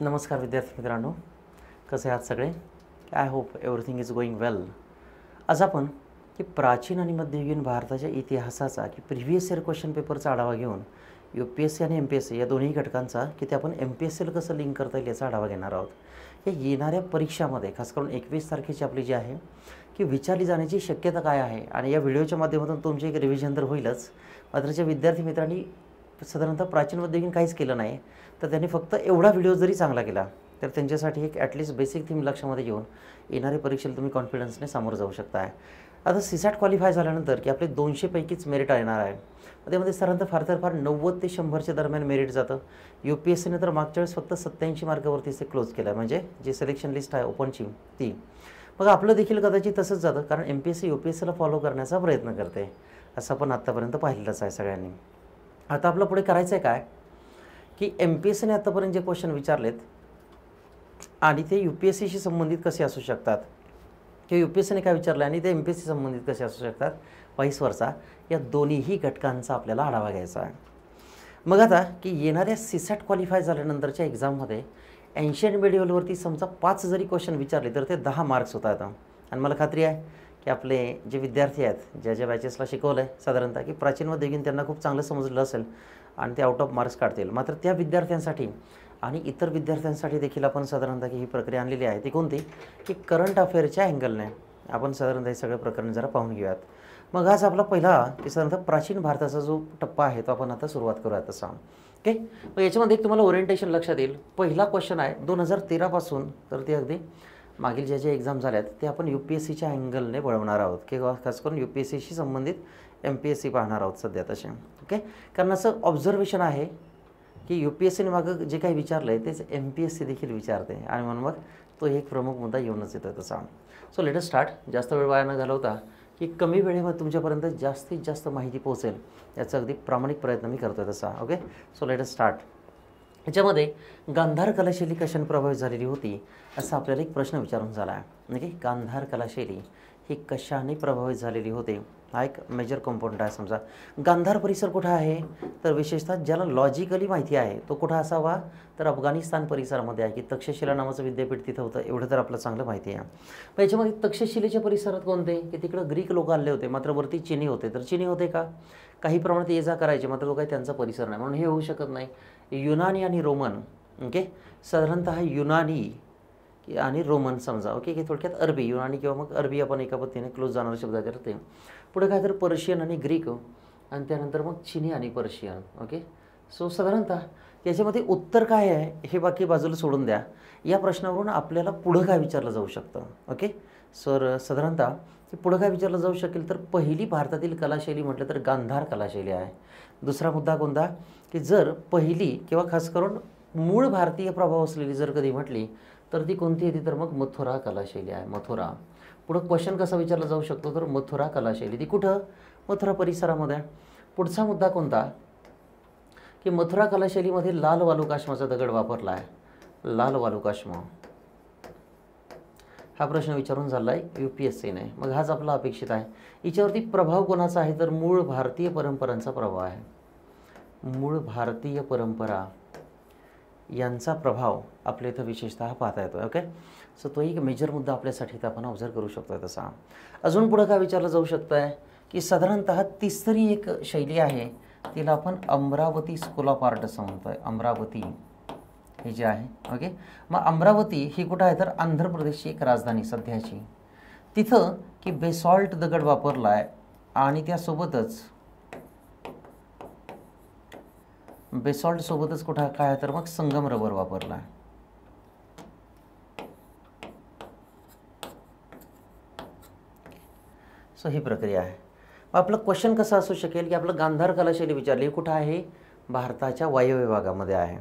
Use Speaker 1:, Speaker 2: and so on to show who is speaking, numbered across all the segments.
Speaker 1: नमस्कार विद्यार्थी मित्रांनो, कसे आहात सगळे? I hope everything is going well. आज आपण की प्राचीन आणि मध्ययुगीन भारताच्या इतिहासाचा की प्रिव्हियस इयर क्वेश्चन पेपरचा आढावा घेऊन UPSC आणि MPSC या दोन्ही घटकांचा की ते आपण MPSCला कसं लिंक करता येईल याचा आढावा घेणार आहोत. या येणाऱ्या परीक्षामध्ये खास करून 21 तारखेची आपली जी आहे की विचारली जाण्याची शक्यता काय आहे आणि या व्हिडिओच्या माध्यमातून तुमची एक रिव्हिजन तर होईलच, मात्र ज्या विद्यार्थी मित्रांनी साधारणतः प्राचीन मध्ययुगीन काहीच केलं नाही तर त्यांनी फक्त एवढा व्हिडिओ जरी चांगला केला तर त्यांच्यासाठी एक ॲटलिस्ट बेसिक थीम लक्षामध्ये घेऊन येणाऱ्या परीक्षेला तुम्ही कॉन्फिडन्सने सामोरं जाऊ शकता. आता CSAT क्वालिफाय झाल्यानंतर की आपले 200 पैकीच मेरिट येणार आहे. त्यामध्ये साधारणतः फार तर फार 90 ते 100च्या दरम्यान मेरिट जातं. UPSCने तर मागच्या वेळेस फक्त 87 मार्कावरतीच ते क्लोज केलं आहे, म्हणजे जे सिलेक्शन लिस्ट आहे ओपनची ती. मग आपलं देखील कदाचित तसंच जातं, कारण MPSC UPSCला फॉलो करण्याचा प्रयत्न करते, असं आपण आत्तापर्यंत पाहिलंच आहे सगळ्यांनी. आता आपलं पुढे करायचं आहे काय की MPSCने आत्तापर्यंत जे क्वेश्चन विचारलेत आणि ते UPSCशी संबंधित कसे असू शकतात किंवा UPSCने काय विचारलं आणि ते MPSC संबंधित कसे असू शकतात, वाईस वर्सा, या दोन्हीही घटकांचा आपल्याला आढावा घ्यायचा आहे. मग आता की येणाऱ्या CSAT क्वालिफाय झाल्यानंतरच्या एक्झाममध्ये एन्शियंट मेडिवलवरती समजा 5 जरी क्वेश्चन विचारले तर ते 10 मार्क्स होतात. आणि मला खात्री आहे की आपले जे विद्यार्थी आहेत, ज्या ज्या बॅचेसला शिकवलं आहे साधारणतः की प्राचीन मध्ययुगीन त्यांना खूप चांगलं समजलं असेल आणि ते आउट ऑफ मार्क्स काढतील. मात्र त्या विद्यार्थ्यांसाठी आणि इतर विद्यार्थ्यांसाठी देखील आपण साधारणतः की ही प्रक्रिया आणलेली आहे ती कोणती की करंट अफेअरच्या अँगलने आपण साधारणतः हे सगळं प्रकरण जरा पाहून घेऊयात. मग आज आपला पहिला की साधारणतः प्राचीन भारताचा जो टप्पा आहे तो आपण आता सुरुवात करूयात तसा. ओके, मग याच्यामध्ये एक तुम्हाला ओरिएंटेशन लक्षात येईल. पहिला क्वेश्चन आहे 2013 पासून, तर ते अगदी मागील ज्या एक्झाम झाल्यात ते आपण UPSCच्या अँगलने वळवणार आहोत किंवा खास करून UPSCशी संबंधित MPSC पाहणार आहोत सध्या तसे. ओके, कारण असं ऑब्झर्वेशन आहे की UPSCने मागं जे काही विचारलं आहे तेच MPSC देखील विचारते आणि म्हणून मग तो एक प्रमुख मुद्दा येऊनच येतो तसा. So let us start. जास्त वेळ वाया न घालवता की कमी वेळेमध्ये तुमच्यापर्यंत जास्तीत जास्त माहिती पोहोचेल याचा अगदी प्रामाणिक प्रयत्न मी करतो आहे तसा. Okay, so let us start. याच्यामध्ये गांधार कलाशैली कशाने प्रभावित झालेली होती असा आपल्याला एक प्रश्न विचारून झाला आहे. म्हणजे गांधार कलाशैली ही कशाने प्रभावित झालेली होती हा एक मेजर कंपोनंट आहे. समजा गांधार परिसर कुठं आहे, तर विशेषतः ज्याला लॉजिकली माहिती आहे तो कुठं असावा, तर अफगाणिस्तान परिसरामध्ये आहे की तक्षशिला नावाचं विद्यापीठ तिथं होतं, एवढं तर आपलं चांगलं माहिती आहे. पण याच्यामध्ये तक्षशिलेच्या परिसरात कोणते की तिकडं ग्रीक लोक आले होते, मात्र वरती चिनी होते. तर चिनी होते का, काही प्रमाणात ये जा करायचे, मात्र तो काही त्यांचा परिसर नाही, म्हणून हे होऊ शकत नाही. युनानी आणि रोमन, ओके, साधारणतः युनानी आणि रोमन समजा. ओके, की थोडक्यात अरबी, युनानी किंवा मग अरबी आपण एका पद्धतीने क्लोज जाणारे शब्द करते. पुढे काय तर पर्शियन आणि ग्रीक आणि त्यानंतर मग चिनी आणि पर्शियन. ओके, सो साधारणतः याच्यामध्ये उत्तर काय आहे हे बाकी बाजूला सोडून द्या. या प्रश्नावरून आपल्याला पुढं काय विचारलं जाऊ शकतं. ओके, सर साधारणतः की पुढं काय विचारलं जाऊ शकेल, तर पहिली भारतातील कलाशैली म्हटलं तर गांधार कलाशैली आहे. दुसरा मुद्दा कोणता की जर पहिली किंवा खास करून मूळ भारतीय प्रभाव असलेली जर कधी म्हटली तर ती कोणती येते, तर मग मथुरा कलाशैली आहे. मथुरा. पुढं क्वेश्चन कसा विचारला जाऊ शकतो, तर मथुरा कलाशैली ती कुठं, मथुरा परिसरामध्ये. पुढचा मुद्दा कोणता की मथुरा कलाशैलीमध्ये लाल वालुकाश्माचा दगड वापरला आहे. लाल वालुकाश्म हा प्रश्न विचारून झाला आहे UPSCने. मग हाच आपला अपेक्षित आहे. याच्यावरती प्रभाव कोणाचा आहे, तर मूळ भारतीय परंपरांचा प्रभाव आहे. मूळ भारतीय परंपरा यांचा प्रभाव आपल्या इथं विशेषतः पाहता येतो. ओके, सो तो एक मेजर मुद्दा आपल्यासाठी इथं आपण ऑब्झर्व करू शकतो तसा. अजून पुढं काय विचारलं जाऊ शकतं आहे की साधारणतः तिसरी एक शैली आहे तिला आपण अमरावती स्कूल ऑफ आर्ट असं म्हणतो आहे. अमरावती हे जे आहे. ओके, मग अमरावती ही कुठं आहे, तर आंध्र प्रदेशची एक राजधानी सध्याची. तिथं की बेसॉल्ट दगड वापरला आहे आणि त्यासोबतच बेसॉल्ट सोबतच कुठं काय आहे, तर मग संगम रबर वापरला आहे. सो ही प्रक्रिया आहे. मग आपलं क्वेश्चन कसं असू शकेल की आपलं गांधार कलाशैली विचारली कुठं आहे, भारताच्या वायव्य भागामध्ये आहे.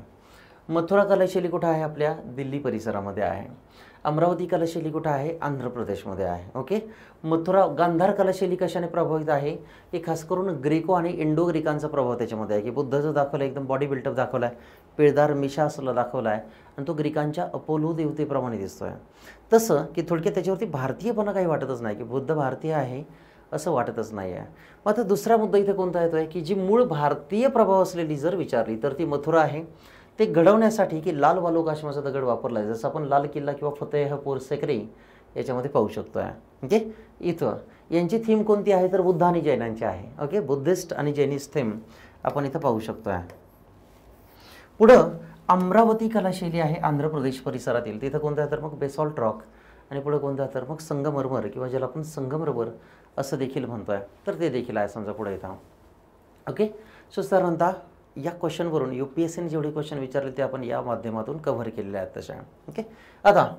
Speaker 1: मथुरा कलाशैली कुठं आहे, आपल्या दिल्ली परिसरामध्ये आहे. अमरावती कलाशैली कुठं आहे, आंध्र प्रदेशमध्ये आहे. ओके, मथुरा गांधार कलाशैली कशाने प्रभावित आहे की खास करून ग्रीको आणि इंडो ग्रीकांचा प्रभाव त्याच्यामध्ये आहे. की बुद्धाचं दाखवलं एकदम बॉडी बिल्टअप दाखवला आहे, पिळदार मिशा असला दाखवला आहे आणि तो ग्रीकांच्या अपोलो देवतेप्रमाणे दिसतोय. तसं की थोडक्यात त्याच्यावरती भारतीयपणा काही वाटतच नाही की बुद्ध भारतीय आहे असं वाटतच नाही आहे. मग आता दुसरा मुद्दा इथे कोणता येतो आहे की जी मूळ भारतीय प्रभाव असलेली जर विचारली तर ती मथुरा आहे. ते घडवण्यासाठी की लाल वालुकाश्माचा दगड वापरला आहे, जसं आपण लाल किल्ला किंवा फतेहपूर सिक्री याच्यामध्ये पाहू शकतो आहे. ओके, इथं यांची थीम कोणती आहे तर बुद्ध आणि जैनांची आहे. ओके, बुद्धिस्ट आणि जैनिस्ट थीम आपण इथं पाहू शकतो आहे. पुढं अमरावती कलाशैली आहे आंध्र प्रदेश परिसरातील, तिथं कोणतं आहे तर मग बेसॉल्ट रॉक, आणि पुढं कोणतं आहे तर मग संगमरमर किंवा ज्याला आपण संगमरमर असं देखील म्हणतो आहे, तर ते देखील आहे समजा पुढे इथं. ओके, सो साधारणतः या क्वेश्चनवरून UPSCने जेवढे क्वेश्चन विचारले ते आपण या माध्यमातून कव्हर केलेले आहेत तशा. ओके, आता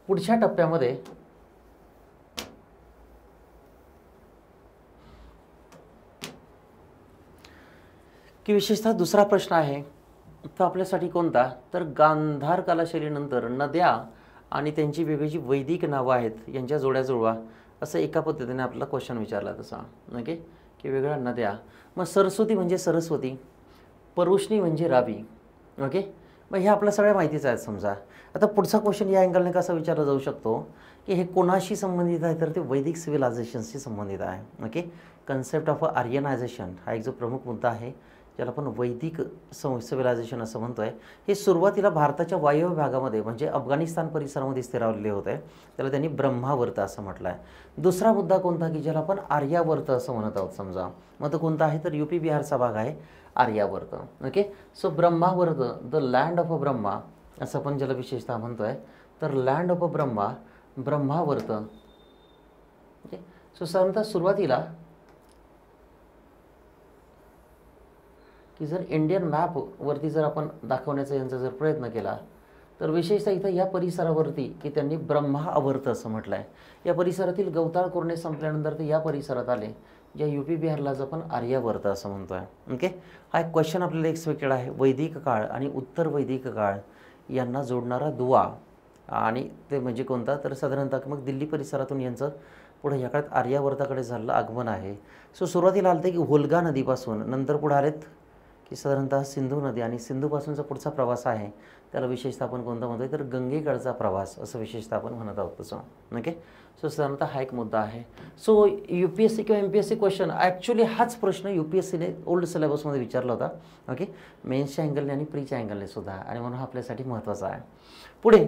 Speaker 1: पुढच्या टप्प्यामध्ये की विशेषतः दुसरा प्रश्न आहे तो आपल्यासाठी कोणता तर गांधार कलाशैलीनंतर नद्या आणि त्यांची वेगवेगळी वैदिक नावं आहेत यांच्या जोड्या जुळवा, असं एका पद्धतीने आपल्याला क्वेश्चन विचारला तसा. ओके, की वेगळ्या नद्या, मग सरस्वती म्हणजे सरस्वती, परुष्णी म्हणजे रावी. ओके, मग हे आपल्या सगळ्या माहितीच आहेत समजा. आता पुढचा क्वेश्चन या अँगलने कसा विचारला जाऊ शकतो की हे कोणाशी संबंधित आहे तर ते वैदिक सिव्हिलायझेशनशी संबंधित आहे. ओके, कन्सेप्ट ऑफ आर्यनायझेशन हा एक जो प्रमुख मुद्दा आहे ज्याला आपण वैदिक सिव्हिलायझेशन असं म्हणतो आहे, हे सुरुवातीला भारताच्या वायव्य भागामध्ये म्हणजे अफगाणिस्तान परिसरामध्ये स्थिरावलेले होते, त्याला त्यांनी ब्रह्मावर्त असं म्हटलं आहे. दुसरा मुद्दा कोणता की ज्याला आपण आर्यावर्त असं म्हणत आहोत समजा, मग तो कोणता आहे तर UP बिहारचा भाग आहे Aryavarta. Okay, so Brahmavarta, the land of Brahma असं आपण ज्याला विशेषतः म्हणतो आहे, तर land of Brahma, Brahmavarta. Okay, so साधारणतः सुरुवातीला की जर इंडियन मॅपवरती जर आपण दाखवण्याचा यांचा जर प्रयत्न केला तर विशेषतः इथं या परिसरावरती की त्यांनी ब्रह्मावर्त असं म्हटलं आहे. या परिसरातील गवताळ कोरणे संपल्यानंतर ते या परिसरात आले, ज्या UP बिहारलाच आपण आर्यावर्त असं म्हणतो आहे. ओके, हा एक क्वेश्चन आपल्याला एक्सपेक्टेड आहे. वैदिक काळ आणि उत्तर वैदिक काळ यांना जोडणारा दुवा, आणि ते म्हणजे कोणता तर साधारणतः मग दिल्ली परिसरातून यांचं पुढे या काळात आर्यावर्ताकडे झालेलं आगमन आहे. सो सुरुवातीला आलं की होलगा नदीपासून, नंतर पुढे आलेत की साधारणतः सिंधू नदी, आणि सिंधूपासूनचा पुढचा प्रवास आहे त्याला विशेषतः आपण कोणता म्हणतोय तर गंगेकडचा प्रवास असं विशेषतः आपण म्हणत आहोत तसं. ओके, सो साधारणतः हा एक मुद्दा आहे. सो UPSC किंवा MPSC क्वेश्चन ॲक्च्युली हाच प्रश्न UPSCने ओल्ड सिलेबसमध्ये विचारला होता. ओके, मेन्सच्या अँगलने आणि प्रीच्या अँगलने सुद्धा, आणि म्हणून हा आपल्यासाठी महत्त्वाचा आहे. पुढे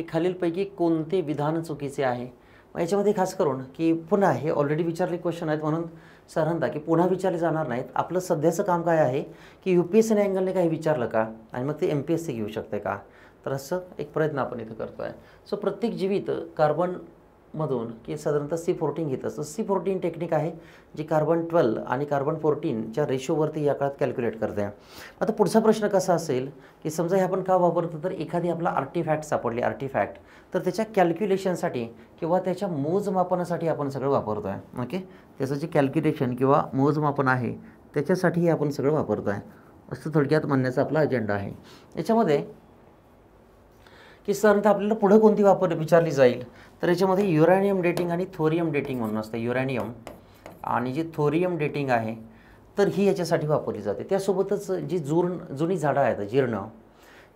Speaker 1: खालीलपैकी कोणते विधान चुकीचे आहे, मग याच्यामध्ये खास करून की पुन्हा हे ऑलरेडी विचारले क्वेश्चन आहेत म्हणून साधारणतः की पुन्हा विचारले जाणार नाहीत. आपलं सध्याचं काम काय आहे की UPSCने अँगलने काही विचारलं का आणि मग ते MPSC घेऊ शकते का, तर असं एक प्रयत्न आपण इथं करतो आहे. सो प्रत्येक जीवित कार्बनमधून की साधारणतः C14 घेत असतं. C14 टेक्निक आहे जी कार्बन 12 आणि कार्बन 14च्या रेशोवरती या काळात कॅल्क्युलेट करते. आता पुढचा प्रश्न कसा असेल की समजा हे आपण का वापरतो तर एखादी आपला आर्टिफॅक्ट सापडली, आर्टिफॅक्ट, तर त्याच्या कॅल्क्युलेशनसाठी किंवा त्याच्या मोजमापनासाठी आपण सगळं वापरतो आहे. ओके, त्याचं जे कॅल्क्युलेशन किंवा मोजमापन आहे त्याच्यासाठी आपण सगळं वापरतो आहे असं थोडक्यात म्हणण्याचा आपला अजेंडा आहे. याच्यामध्ये की साधारणतः आपल्याला पुढं कोणती विचारली जाईल तर याच्यामध्ये युरॅनियम डेटिंग आणि थोरियम डेटिंग म्हणून असतं. युरॅनियम आणि जी थोरियम डेटिंग आहे तर ही याच्यासाठी वापरली जाते. त्यासोबतच जी जुनी झाडं आहेत जीर्ण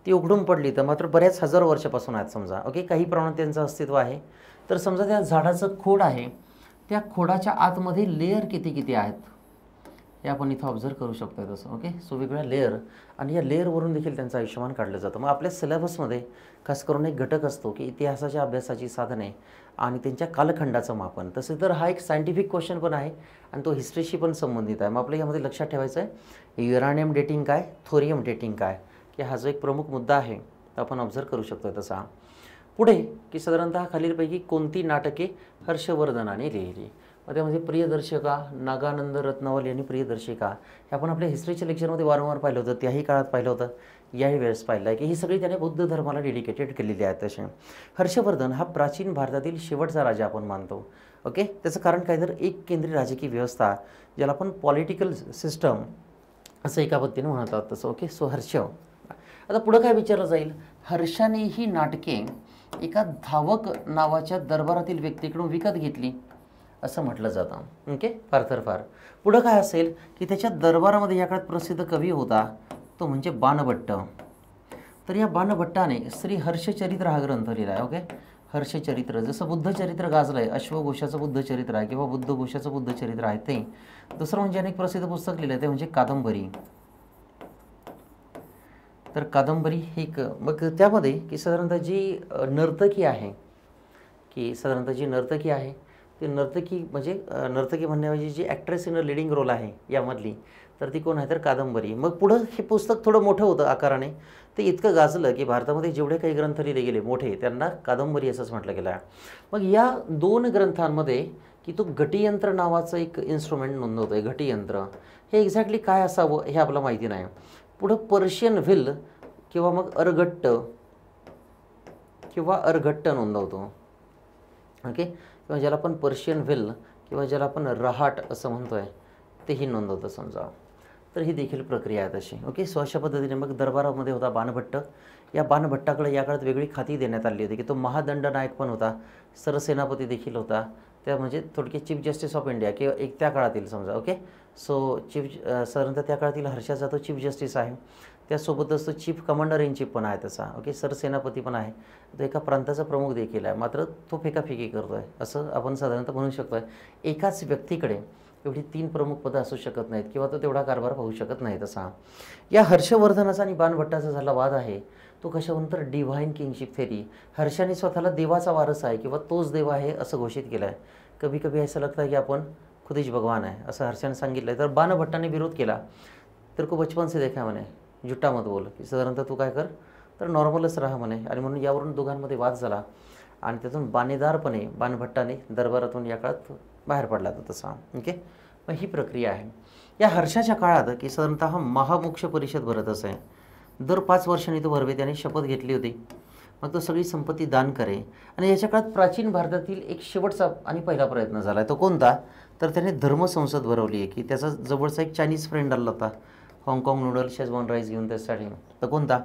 Speaker 1: ती उघडून पडली तर मात्र बऱ्याच हजारो वर्षापासून आहेत समजा. ओके, काही प्रमाणात त्यांचं अस्तित्व आहे. तर समजा त्या झाडाचं खोड आहे, त्या खोडाच्या आतमध्ये लेयर किती आहेत हे आपण इथं ऑब्झर्व करू शकतो तसं. ओके, सो वेगवेगळ्या लेअर, आणि या लेअरवरून देखील त्यांचं आयुष्यमान काढलं जातं. मग आपल्या सिलेबसमध्ये खास करून एक घटक असतो की इतिहासाच्या अभ्यासाची साधने आणि त्यांच्या कालखंडाचं मापन. तसे तर हा एक सायंटिफिक क्वेश्चन पण आहे आणि तो हिस्ट्रीशी पण संबंधित आहे. मग आपल्या यामध्ये लक्षात ठेवायचं आहे युरॅनियम डेटिंग काय, थोरियम डेटिंग काय, की हा जो एक प्रमुख मुद्दा आहे तो आपण ऑब्झर्व करू शकतो तसा. पुढे की साधारणतः खालीलपैकी कोणती नाटके हर्षवर्धनाने लिहिली, मग त्यामध्ये प्रियदर्शिका, नागानंद रत्नावली आणि प्रियदर्शिका हे आपण आपल्या हिस्ट्रीच्या लेक्चरमध्ये वारंवार पाहिलं होतं, त्याही काळात पाहिलं होतं, याही वेळेस पाहिलं आहे की ही सगळी त्याने बौद्ध धर्माला डेडिकेटेड केलेली आहेत. तसे हर्षवर्धन हा प्राचीन भारतातील शेवटचा राजा आपण मानतो. ओके, त्याचं कारण काय तर एक केंद्रीय राजकीय व्यवस्था ज्याला आपण पॉलिटिकल सिस्टम असं एका पद्धतीने म्हणत आहोत तसं. Okay, so Harsh. आता पुढं काय विचारलं जाईल, हर्षाने ही नाटके एका धावक नावाच्या दरबारातील व्यक्तीकडून विकत घेतली असं म्हटलं जातं. ओके, फार तर फार. पुढं काय असेल की त्याच्या दरबारामध्ये या काळात प्रसिद्ध कवी होता तो म्हणजे बाणभट्ट. तर या बाणभट्टाने श्री हर्षचरित्र हा ग्रंथ लिहिला आहे. ओके, हर्षचरित्र, जसं बुद्धचरित्र गाजलंय, अश्वघोषाचं बुद्धचरित्र आहे किंवा बुद्धघोषाचं बुद्धचरित्र आहे ते. दुसरं म्हणजे अनेक प्रसिद्ध पुस्तक लिहिलं आहे ते म्हणजे कादंबरी. तर कादंबरी ही मग त्यामध्ये की साधारणतः जी नर्तकी आहे, की साधारणतः जी नर्तकी आहे ती नर्तकी म्हणजे नर्तकी म्हणण्याऐवजी जी actress in a leading role आहे यामधली, तर ती कोण आहे तर कादंबरी. मग पुढं हे पुस्तक थोडं मोठं होतं आकाराने, ते इतकं गाजलं की भारतामध्ये जेवढे काही ग्रंथ लिहिले गेले मोठे त्यांना कादंबरी असंच म्हटलं गेलं आहे. मग या 2 ग्रंथांमध्ये की तो घटीयंत्र नावाचं एक इन्स्ट्रुमेंट नोंदवतो आहे. घटीयंत्र हे एक्झॅक्टली काय असावं हे आपल्याला माहिती नाही. पुढं पर्शियन व्हिल किंवा मग अर्घट्ट नोंदवतो. ओके, किंवा ज्याला आपण पर्शियन व्हिल किंवा ज्याला आपण रहाट असं म्हणतो आहे तेही नोंदवतं समजा. तर ही देखील प्रक्रिया आहे तशी. ओके, सो अशा पद्धतीने मग दरबारामध्ये होता बाणभट्ट. या बाणभट्टाकडे या काळात वेगळी खाती देण्यात आली होती की तो महादंडनायक पण होता, सरसेनापती देखील होता, त्या म्हणजे थोडक्यात चीफ जस्टिस ऑफ इंडिया किंवा एक त्या काळातील समजा. ओके, सो साधारणतः त्या काळातील हर्षाचा तो चीफ जस्टिस आहे, त्यासोबतच तो चीफ कमांडर इन चीफ पण आहे तसा. ओके, सरसेनापती पण आहे, तो एका प्रांताचा प्रमुख देखील आहे, मात्र तो फेकाफेकी करतो आहे असं आपण साधारणतः म्हणू शकतो आहे. एकाच व्यक्तीकडे एवढी 3 प्रमुख पदं असू शकत नाहीत किंवा तो तेवढा कारभार पाहू शकत नाही तसा. या हर्षवर्धनाचा आणि बाणभट्टाचा झाला वाद आहे तो कशावरून तर डिव्हाइन किंगशिप थेरी. हर्षाने स्वतःला देवाचा वारस आहे किंवा तोच देव आहे असं घोषित केलं आहे. कभी कभी असं लगता है की आपण खुदीच भगवान आहे असं हर्षाने सांगितलं आहे. तर बाणभट्टाने विरोध केला. तर को बचपन से देखा म्हणे, जुट्टा मत बोल, की साधारणतः तू काय कर तर नॉर्मलच राहा म्हणे. आणि म्हणून यावरून दोघांमध्ये वाद झाला आणि त्यातून बाणेदारपणे बाणभट्टाने दरबारातून या काळात बाहेर पडला तो तसा. ओके, मग ही प्रक्रिया आहे. या हर्षाच्या काळात की साधारणतः महामोक्ष परिषद भरत असे. दर 5 वर्षांनी तो भरवे. त्याने शपथ घेतली होती मग तो सगळी संपत्ती दान करे. आणि याच्या काळात प्राचीन भारतातील एक शेवटचा आणि पहिला प्रयत्न झाला आहे. तो कोणता तर त्याने धर्मसंसद भरवली आहे की त्याचा जवळचा एक चायनीज फ्रेंड आला होता हाँगकाँग नूडल शेजवान राईस घेऊन त्यासाठी. तर कोणता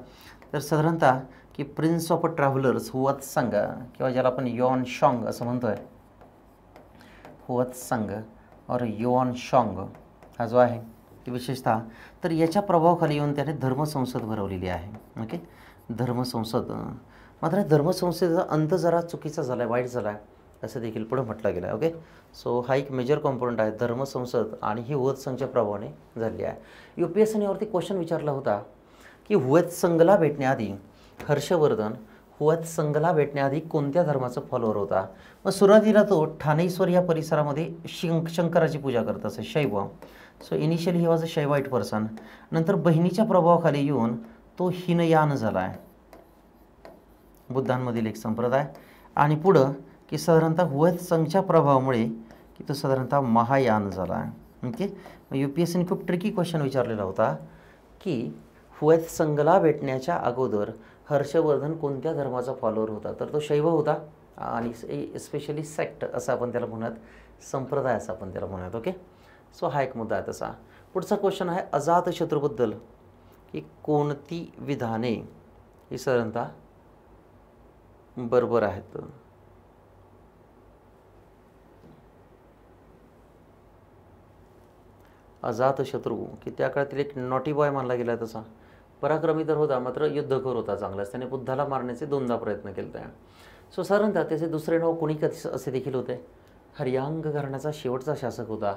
Speaker 1: तर साधारणतः की प्रिन्स ऑफ ट्रॅव्हलर्स हुआत्सांग किंवा ज्याला आपण युआन शॉंग असं म्हणतो आहे, हुआत्सांग और युआन शॉंग हा जो आहे की विशेषतः तर याच्या प्रभावाखाली येऊन त्याने धर्मसंसद भरवलेली आहे. ओके, धर्मसंसद. मात्र धर्मसंसदेचा अंत जरा चुकीचा झाला आहे, वाईट झाला आहे असं देखील पुढं म्हटलं गेलं आहे. ओके, सो हा एक मेजर कॉम्पोनंट आहे धर्मसंसद आणि ही हुआत्सांगच्या प्रभावाने झाली आहे. UPSCने वरती क्वेश्चन विचारला होता की हुआत्सांगला भेटण्याआधी हर्षवर्धन हुआत्सांगला भेटण्याआधी कोणत्या धर्माचा फॉलोअर होता. मग सुरुवातीला तो ठाणेश्वर या परिसरामध्ये शंकराची पूजा करत असे, शैव. So initially he was a Shaivite person. नंतर बहिणीच्या प्रभावाखाली येऊन तो हिनयान झाला आहे, बुद्धांमधील एक संप्रदाय. आणि पुढं की साधारणतः हुआत्सांगच्या प्रभावामुळे की तो साधारणतः महायान झाला आहे. ओके, UPSCने खूप ट्रिकी क्वेश्चन विचारलेला होता की हुआत्सांगला भेटण्याच्या अगोदर हर्षवर्धन कोणत्या धर्माचा फॉलोअर होता. तर तो शैव होता आणि स्पेशली सेक्ट असं आपण त्याला म्हणत, संप्रदाय असं आपण त्याला म्हणत. ओके, सो हा एक मुद्दा आहे तसा. पुढचा क्वेश्चन आहे अजातशत्रूबद्दल की कोणती विधाने ही साधारणतः बरोबर आहेत. अजातशत्रू की त्या काळातील एक नॉटी बॉय मानला गेला तसा. पराक्रमी तर होता मात्र युद्धखोर होता चांगलाच. त्याने बुद्धाला मारण्याचे 2दा प्रयत्न केले त्या. सो साधारणतः त्याचे दुसरे नाव कुणिक असे देखील होते. हरियांग घराण्याचा शेवटचा शासक होता.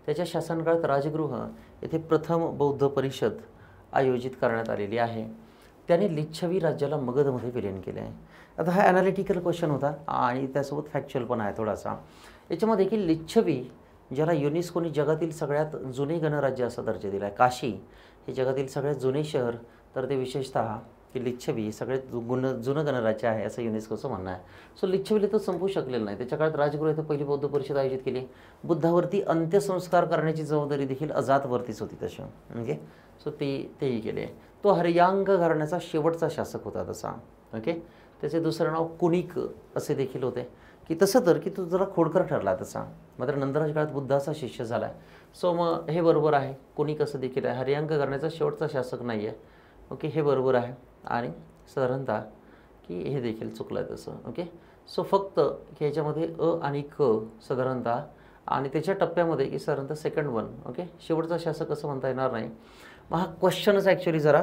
Speaker 1: त्याच्या शासनकाळात राजगृह येथे प्रथम बौद्ध परिषद आयोजित करण्यात आलेली आहे. त्याने लिच्छवी राज्याला मगधमध्ये विलीन केले आहे. आता हा ॲनालिटिकल क्वेश्चन होता आणि त्यासोबत फॅक्च्युअल पण आहे थोडासा. याच्यामध्ये की लिच्छवी ज्याला युनेस्कोने जगातील सगळ्यात जुने गणराज्य असा दर्जा दिला आहे. काशी हे जगातील सगळ्यात जुने शहर, तर ते विशेषतः की लिच्छवी सगळ्यात जुनं गणराज्य आहे असं युनेस्कोचं म्हणणं आहे. सो लिच्छवीला तो संपू शकलेलं नाही. त्याच्या काळात राजगृह येथे पहिली बौद्ध परिषद आयोजित केली. बुद्धावरती अंत्यसंस्कार करण्याची जबाबदारी देखील अजातवरतीच होती तशी. ओके, सो तेही केले. तो हरियांग घराण्याचा शेवटचा शासक होता तसा. ओके, त्याचे दुसरं नाव कुणिक असे देखील होते. की तसं तर की तो जरा खोडकर ठरला तसा, मात्र नंतरच्या काळात बुद्धाचा शिष्य झाला आहे. सो मग हे बरोबर आहे. कुणिक असं देखील आहे. हरियांग घराण्याचा शेवटचा शासक नाही आहे. ओके, हे बरोबर आहे. आणि साधारणतः की हे देखील चुकलं आहे तसं. ओके, सो फक्त की ह्याच्यामध्ये अ आणि क साधारणतः आणि त्याच्या टप्प्यामध्ये की साधारणतः सेकंड वन. ओके, शेवटचा शासक असं म्हणता येणार नाही. मग हा क्वेश्चनच ॲक्च्युली जरा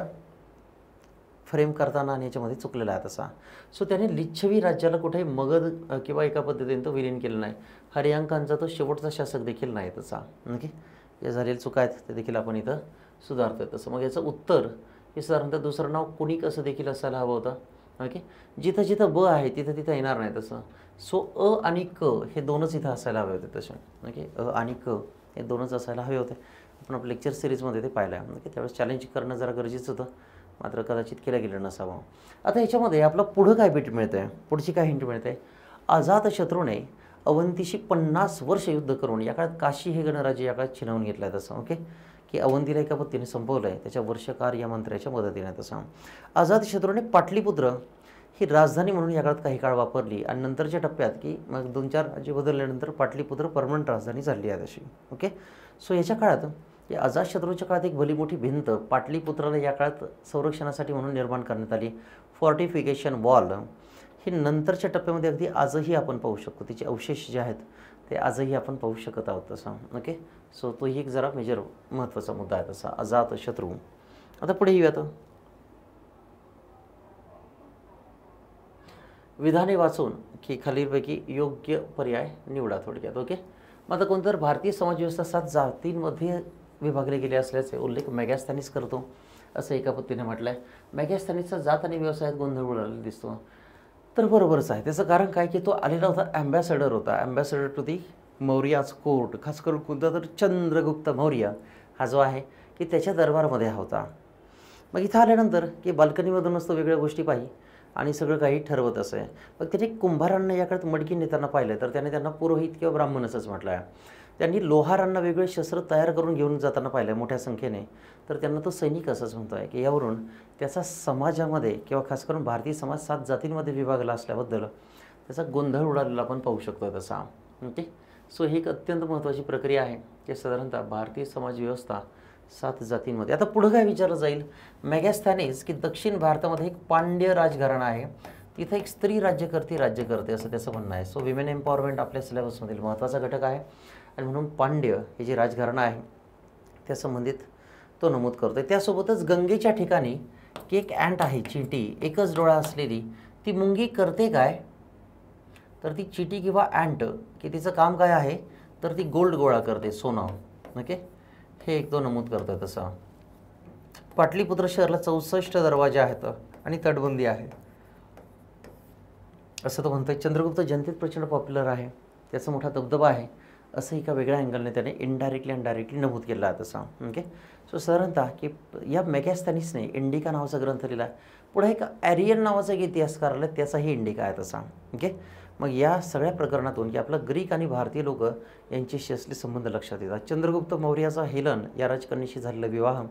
Speaker 1: फ्रेम करताना आणि याच्यामध्ये चुकलेला आहे तसा. सो त्याने लिच्छवी राज्याला कुठेही मगध किंवा एका पद्धतीने तो विलीन केला नाही. हरियांकांचा तो शेवटचा शासक देखील नाही तसा. ओके, जे झालेले चुका आहेत ते देखील आपण इथं सुधारतोय तसं. मग याचं उत्तर हे साधारणतः दुसरं नाव कुणिक असं देखील असायला हवं होतं. ओके, जिथं जिथं ब आहे तिथं तिथं येणार नाही तसं. सो अ आणि क हे दोनच इथं असायला हवे होते तसे. ओके, अ आणि क हे दोनच असायला हवे होते. आपण आपल्या लेक्चर सिरीजमध्ये ते पाहिलं आहे. ओके, त्यावेळेस चॅलेंज करणं जरा गरजेचं होतं, मात्र कदाचित केलं गेलं नसावं. आता ह्याच्यामध्ये आपलं पुढं काय बिट मिळतं आहे, पुढची काय हिंट मिळते आहे. अजातशत्रूने अवंतीशी 50 वर्ष युद्ध करून या काळात काशी हे गणराज्य या काळात छिनवून घेतलं आहे तसं. ओके, की अवंतीला एका पद्धतीने संपवलं आहे त्याच्या वर्षकार या मंत्र्याच्या मदतीने तसं. अजातशत्रूने पाटलीपुत्र ही राजधानी म्हणून या काळात काही काळ वापरली आणि नंतरच्या टप्प्यात की मग 2-4 राज्य बदलल्यानंतर पाटलीपुत्र परमनंट राजधानी झाली आहे तशी. ओके, सो याच्या काळात या अजातशत्रूच्या काळात एक भली मोठी भिंत पाटलीपुत्राला या काळात संरक्षणासाठी म्हणून निर्माण करण्यात आली. फोर्टिफिकेशन वॉल ही नंतरच्या टप्प्यामध्ये अगदी आजही आपण पाहू शकतो. तिचे अवशेष जे आहेत ते आजही आपण पाहू शकत आहोत तसं. ओके, सो तोही एक जरा मेजर महत्त्वाचा मुद्दा आहे तसा अजातशत्रू. आता पुढे येऊयात. विधाने वाचून की खालीलपैकी योग्य पर्याय निवडा थोडक्यात. ओके, मग आता कोणतर भारतीय समाजव्यवस्था 7 जातींमध्ये विभागली गेली असल्याचे उल्लेख मॅगॅस्थॅनिस करतो असं एका पद्धतीने म्हटलं आहे. मॅगॅस्थॅनिसचा जात आणि व्यवसायात गोंधळ उडालेला दिसतो. तर बरोबरच आहे. त्याचं कारण काय की तो आलेला होता ॲम्बॅसेडर होता, ambassador to the Mauryas court. खास करून कोणता तर चंद्रगुप्त मौर्य हा जो आहे की त्याच्या दरबारमध्ये होता. मग इथं आल्यानंतर की बाल्कनीमधूनच तो वेगळ्या गोष्टी पाही आणि सगळं काही ठरवत असे. मग त्याने कुंभारांना या काळात मडकी नेताना पाहिलं तर त्याने त्यांना पुरोहित किंवा ब्राह्मण असंच म्हटलं आहे. त्यांनी लोहारांना वेगळे शस्त्र तयार करून घेऊन जाताना पाहिलं मोठ्या संख्येने तर त्यांना तो सैनिक असंच म्हणतो आहे. की यावरून त्याचा समाजामध्ये किंवा खास करून भारतीय समाज 7 जातींमध्ये विभागला असल्याबद्दल त्याचा गोंधळ उडालेला आपण पाहू शकतो तसा. ओके, सो ही एक अत्यंत महत्त्वाची प्रक्रिया आहे की साधारणतः भारतीय समाज व्यवस्था 7 जातींमध्ये. आता पुढं काय विचारलं जाईल. मॅगॅस्थॅनिस की दक्षिण भारतामध्ये एक पांड्य राजघराणा आहे, तिथे एक स्त्री राज्य करते असं त्याचं म्हणणं आहे. सो विमेन एम्पॉवरमेंट आपल्या सिलेबसमधील महत्त्वाचा घटक आहे आणि म्हणून पांड्य हे जे राजघराणा आहे त्या संबंधित तो नमूद करतो आहे. त्यासोबतच गंगेच्या ठिकाणी की एक अँट आहे चींटी, एकच डोळा असलेली, ती मुंगी करते काय तर ती चींटी किंवा अँट की तिचं काम काय आहे तर ती गोल्ड गोळा करते, सोनं. ओके, हे एक तो नमूद करतो आहे तसं. पाटलीपुत्र शहराला 64 दरवाजे आहेत आणि तटबंदी आहे असं तो म्हणतोय. चंद्रगुप्त जनतेत प्रचंड पॉप्युलर आहे, त्याचा मोठा दबदबा आहे असं एका वेगळ्या अँगलने त्याने इनडायरेक्टली नमूद केलं आहे तसं. ओके, सो साधारणतः की या मॅगॅस्थॅनिसने इंडिका नावाचा ग्रंथ लिहिला. पुढे एक ॲरियन नावाचा एक इतिहासकार आला, त्याचाही इंडिका आहे तसा. ओके, मग या सगळ्या प्रकरणातून की आपलं ग्रीक आणि भारतीय लोक यांच्याशी असले संबंध लक्षात येतात. चंद्रगुप्त मौर्याचा हेलन या राजकन्येशी झालेला विवाह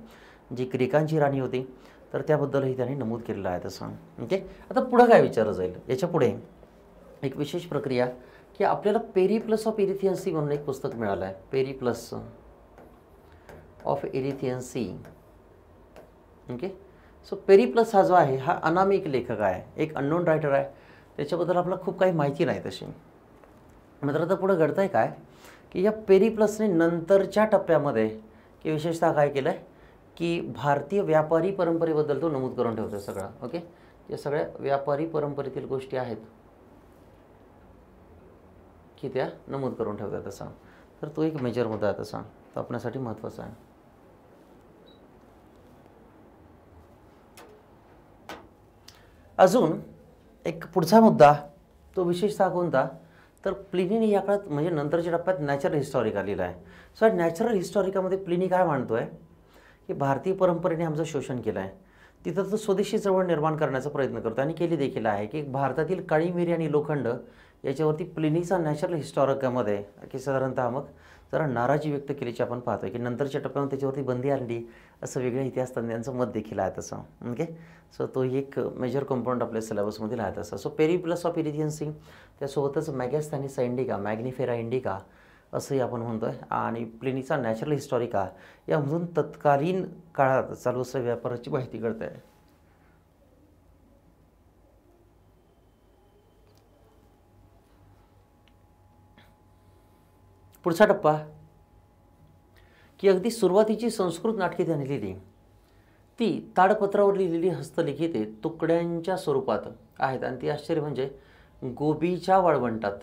Speaker 1: जी ग्रीकांची राणी होती तर त्याबद्दलही त्याने नमूद केलेलं आहे तसं. ओके, आता पुढं काय विचारलं जाईल. याच्या पुढे एक विशेष प्रक्रिया की आपल्याला पेरिप्लस ऑफ एरिथियन्सी म्हणून एक पुस्तक मिळालं आहे. Periplus of Erythraean Sea. Okay, so Periplus हा जो आहे हा अनामिक लेखक आहे, एक अननोन रायटर आहे, त्याच्याबद्दल आपल्याला खूप काही माहिती नाही तशी. मात्र आता पुढं घडतं आहे काय की या पेरिप्लसने नंतरच्या टप्प्यामध्ये की विशेषतः काय केलं आहे की भारतीय व्यापारी परंपरेबद्दल तो नमूद करून ठेवतो सगळं. ओके, या सगळ्या व्यापारी परंपरेतील गोष्टी आहेत की त्या नमूद करून ठेवतात तसा. तर तो एक मेजर मुद्दा आहे तसा, तो आपल्यासाठी महत्त्वाचा आहे. अजून एक पुढचा मुद्दा तो विशेषतः कोणता तर प्लिनीने या काळात म्हणजे नंतरच्या टप्प्यात नॅचरल हिस्टॉरिका लिहिला आहे. सो नॅचरल हिस्टॉरिकामध्ये प्लिनी काय मांडतो आहे की भारतीय परंपरेने आमचं शोषण केलं आहे, तिथं तो स्वदेशी चळवळ निर्माण करण्याचा प्रयत्न करतो आणि केली देखील आहे. की भारतातील काळी मिरी आणि लोखंड याच्यावरती प्लिनीचा नॅचरल हिस्टॉरिकामध्ये की साधारणतः मग जरा नाराजी व्यक्त केल्याची आपण पाहतोय की नंतरच्या टप्प्यामध्ये त्याच्यावरती बंदी आणली असं वेगळ्या इतिहास तज्ञांचं मत देखील आहे तसं. ओके, सो तो एक मेजर कंपाऊंड आपल्या सिलेबसमधील आहे तसं. सो पेरिप्लस ऑफ एरिथियन्सी त्यासोबतच मॅगॅस्थॅनिस इंडिका, मॅग्निफेरा इंडिका असंही आपण म्हणतो आहे आणि प्लिनीचा नॅचरल हिस्टॉरिका यामधून तत्कालीन काळात चालू असलेल्या व्यापाराची माहिती कळते आहे. पुढचा टप्पा की अगदी सुरुवातीची संस्कृत नाटके त्याने लिहिली ती ताडपत्रावर लिहिलेली हस्तलिखिते तुकड्यांच्या स्वरूपात आहेत आणि ती आश्चर्य म्हणजे गोबीच्या वाळवंटात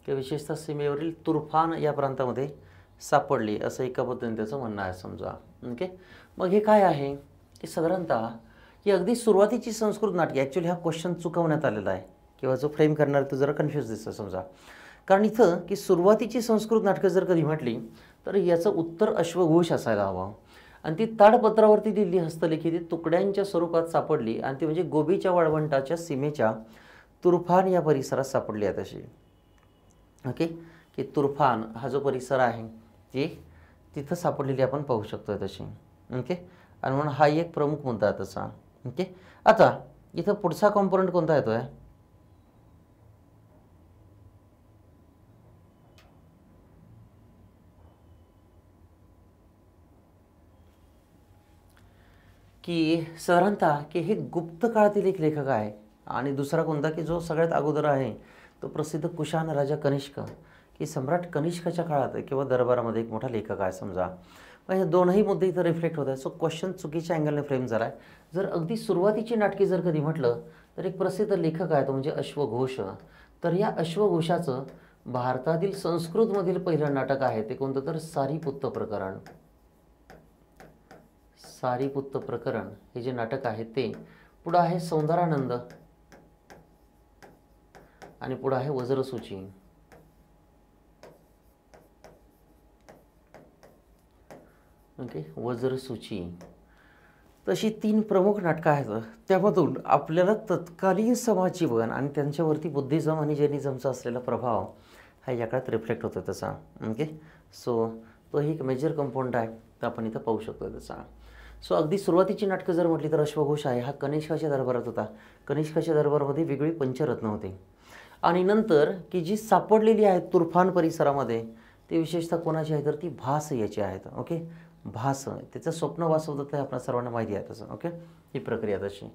Speaker 1: किंवा विशेषतः सीमेवरील तुर्फान या प्रांतामध्ये सापडली, असं एका पद्धतीने त्याचं म्हणणं आहे समजा. ओके, मग हे काय आहे की साधारणतः ही अगदी सुरुवातीची संस्कृत नाटके, ॲक्च्युली हा क्वेश्चन चुकवण्यात आलेला आहे किंवा जो फ्रेम करणार तो जरा कन्फ्यूज दिसतो समजा. कारण इथं की सुरुवातीची संस्कृत नाटकं जर कधी म्हटली तर याचं उत्तर अश्वघोष असायला हवं. आणि ती ताडपत्रावरती लिहिली हस्तलिखित तुकड्यांच्या स्वरूपात सापडली आणि ती म्हणजे गोबीच्या वाळवंटाच्या सीमेच्या तुर्फान या परिसरात सापडली आहे तशी. ओके, की तुर्फान हा जो परिसर आहे ती तिथं सापडलेली आपण पाहू शकतो तशी. ओके, आणि म्हणून हा एक प्रमुख मुद्दा आहे तसा. ओके, आता इथं पुढचा कॉम्पोनंट कोणता येतो आहे, की साधारणतः की हे गुप्त काळातील एक लेखक आहे आणि दुसरा कोणता की जो सगळ्यात अगोदर आहे तो प्रसिद्ध कुशाण राजा कनिष्क, की सम्राट कनिष्कच्या काळात किंवा दरबारामध्ये एक मोठा लेखक आहे समजा. मग हे दोनही मुद्दे इथं रिफ्लेक्ट होत आहे. सो क्वेश्चन चुकीच्या अँगलने फ्रेम झाला आहे. जर अगदी सुरुवातीची नाटके जर कधी म्हटलं तर एक प्रसिद्ध लेखक आहे तो म्हणजे अश्वघोष. तर या अश्वघोषाचं भारतातील संस्कृतमधील पहिलं नाटक आहे ते कोणतं तर सारीपुत्त प्रकरण. सारीपुत्त प्रकरण हे जे नाटक आहे ते. पुढं आहे सौंदरानंद आणि पुढं आहे वज्रसूची. ओके, वज्रसूची. तशी 3 प्रमुख नाटकं आहेत. त्यामधून आपल्याला तत्कालीन समाज जीवन आणि त्यांच्यावरती बुद्धिझम आणि जैनिझमचा असलेला प्रभाव हा या काळात रिफ्लेक्ट होतो तसा. ओके, सो तो ही एक मेजर कंपाऊंड आहे तर आपण इथं पाहू शकतो त्याचा. सो अगदी सुरुवातीची नाटकं जर म्हटली तर अश्वघोष आहे हा कनिष्काच्या दरबारात होता. कनिष्काच्या दरबारामध्ये वेगळी पंचरत्न होती आणि नंतर की जी सापडलेली आहेत तुर्फान परिसरामध्ये ते विशेषतः कोणाची आहे तर ती भास याची आहेत. ओके, भास त्याचं स्वप्न वास्तवदत्त आहे आपल्या सर्वांना माहिती आहे तसं. ओके, ही प्रक्रिया तशी.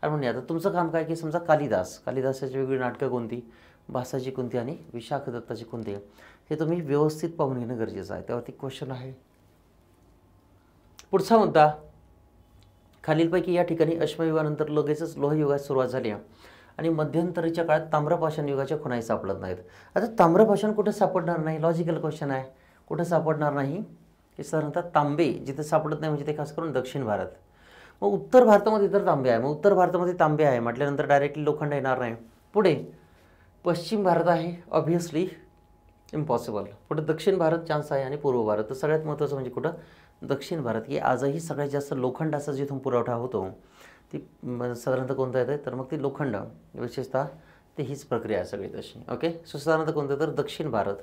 Speaker 1: आणि म्हणजे आता तुमचं काम काय की समजा कालिदासाची वेगळी नाटकं कोणती, भासाची कोणती आणि विशाख दत्ताची कोणती हे तुम्ही व्यवस्थित पाहून घेणं गरजेचं आहे. त्यावरती क्वेश्चन आहे. पुढचा मुद्दा, खालीलपैकी या ठिकाणी अश्मयुगानंतर लगेचच लोहयुगात सुरुवात झाली आणि मध्यंतरीच्या काळात ताम्रपाषाण युगाच्या खुणाही सापडत नाहीत. आता ताम्रपाषाण कुठं सापडणार नाही, लॉजिकल क्वेश्चन आहे. कुठं सापडणार नाही की साधारणतः तांबे जिथे सापडत नाही म्हणजे ते खास करून दक्षिण भारत. मग उत्तर भारतामध्ये तर तांबे आहे. मग उत्तर भारतामध्ये तांबे आहे म्हटल्यानंतर डायरेक्टली लोखंड येणार नाही. पुढे पश्चिम भारत आहे, ऑब्व्हियसली इम्पॉसिबल. पुढे दक्षिण भारत चान्स आहे आणि पूर्व भारत. तर सगळ्यात महत्त्वाचं म्हणजे कुठं दक्षिण भारत, की आजही सगळ्यात जास्त लोखंडाचा जिथून पुरवठा होतो ती साधारणतः कोणतं येतं तर मग ती लोखंड विशेषतः ते हीच प्रक्रिया आहे सगळी तशी. ओके, सो साधारणतः कोणतं तर दक्षिण भारत.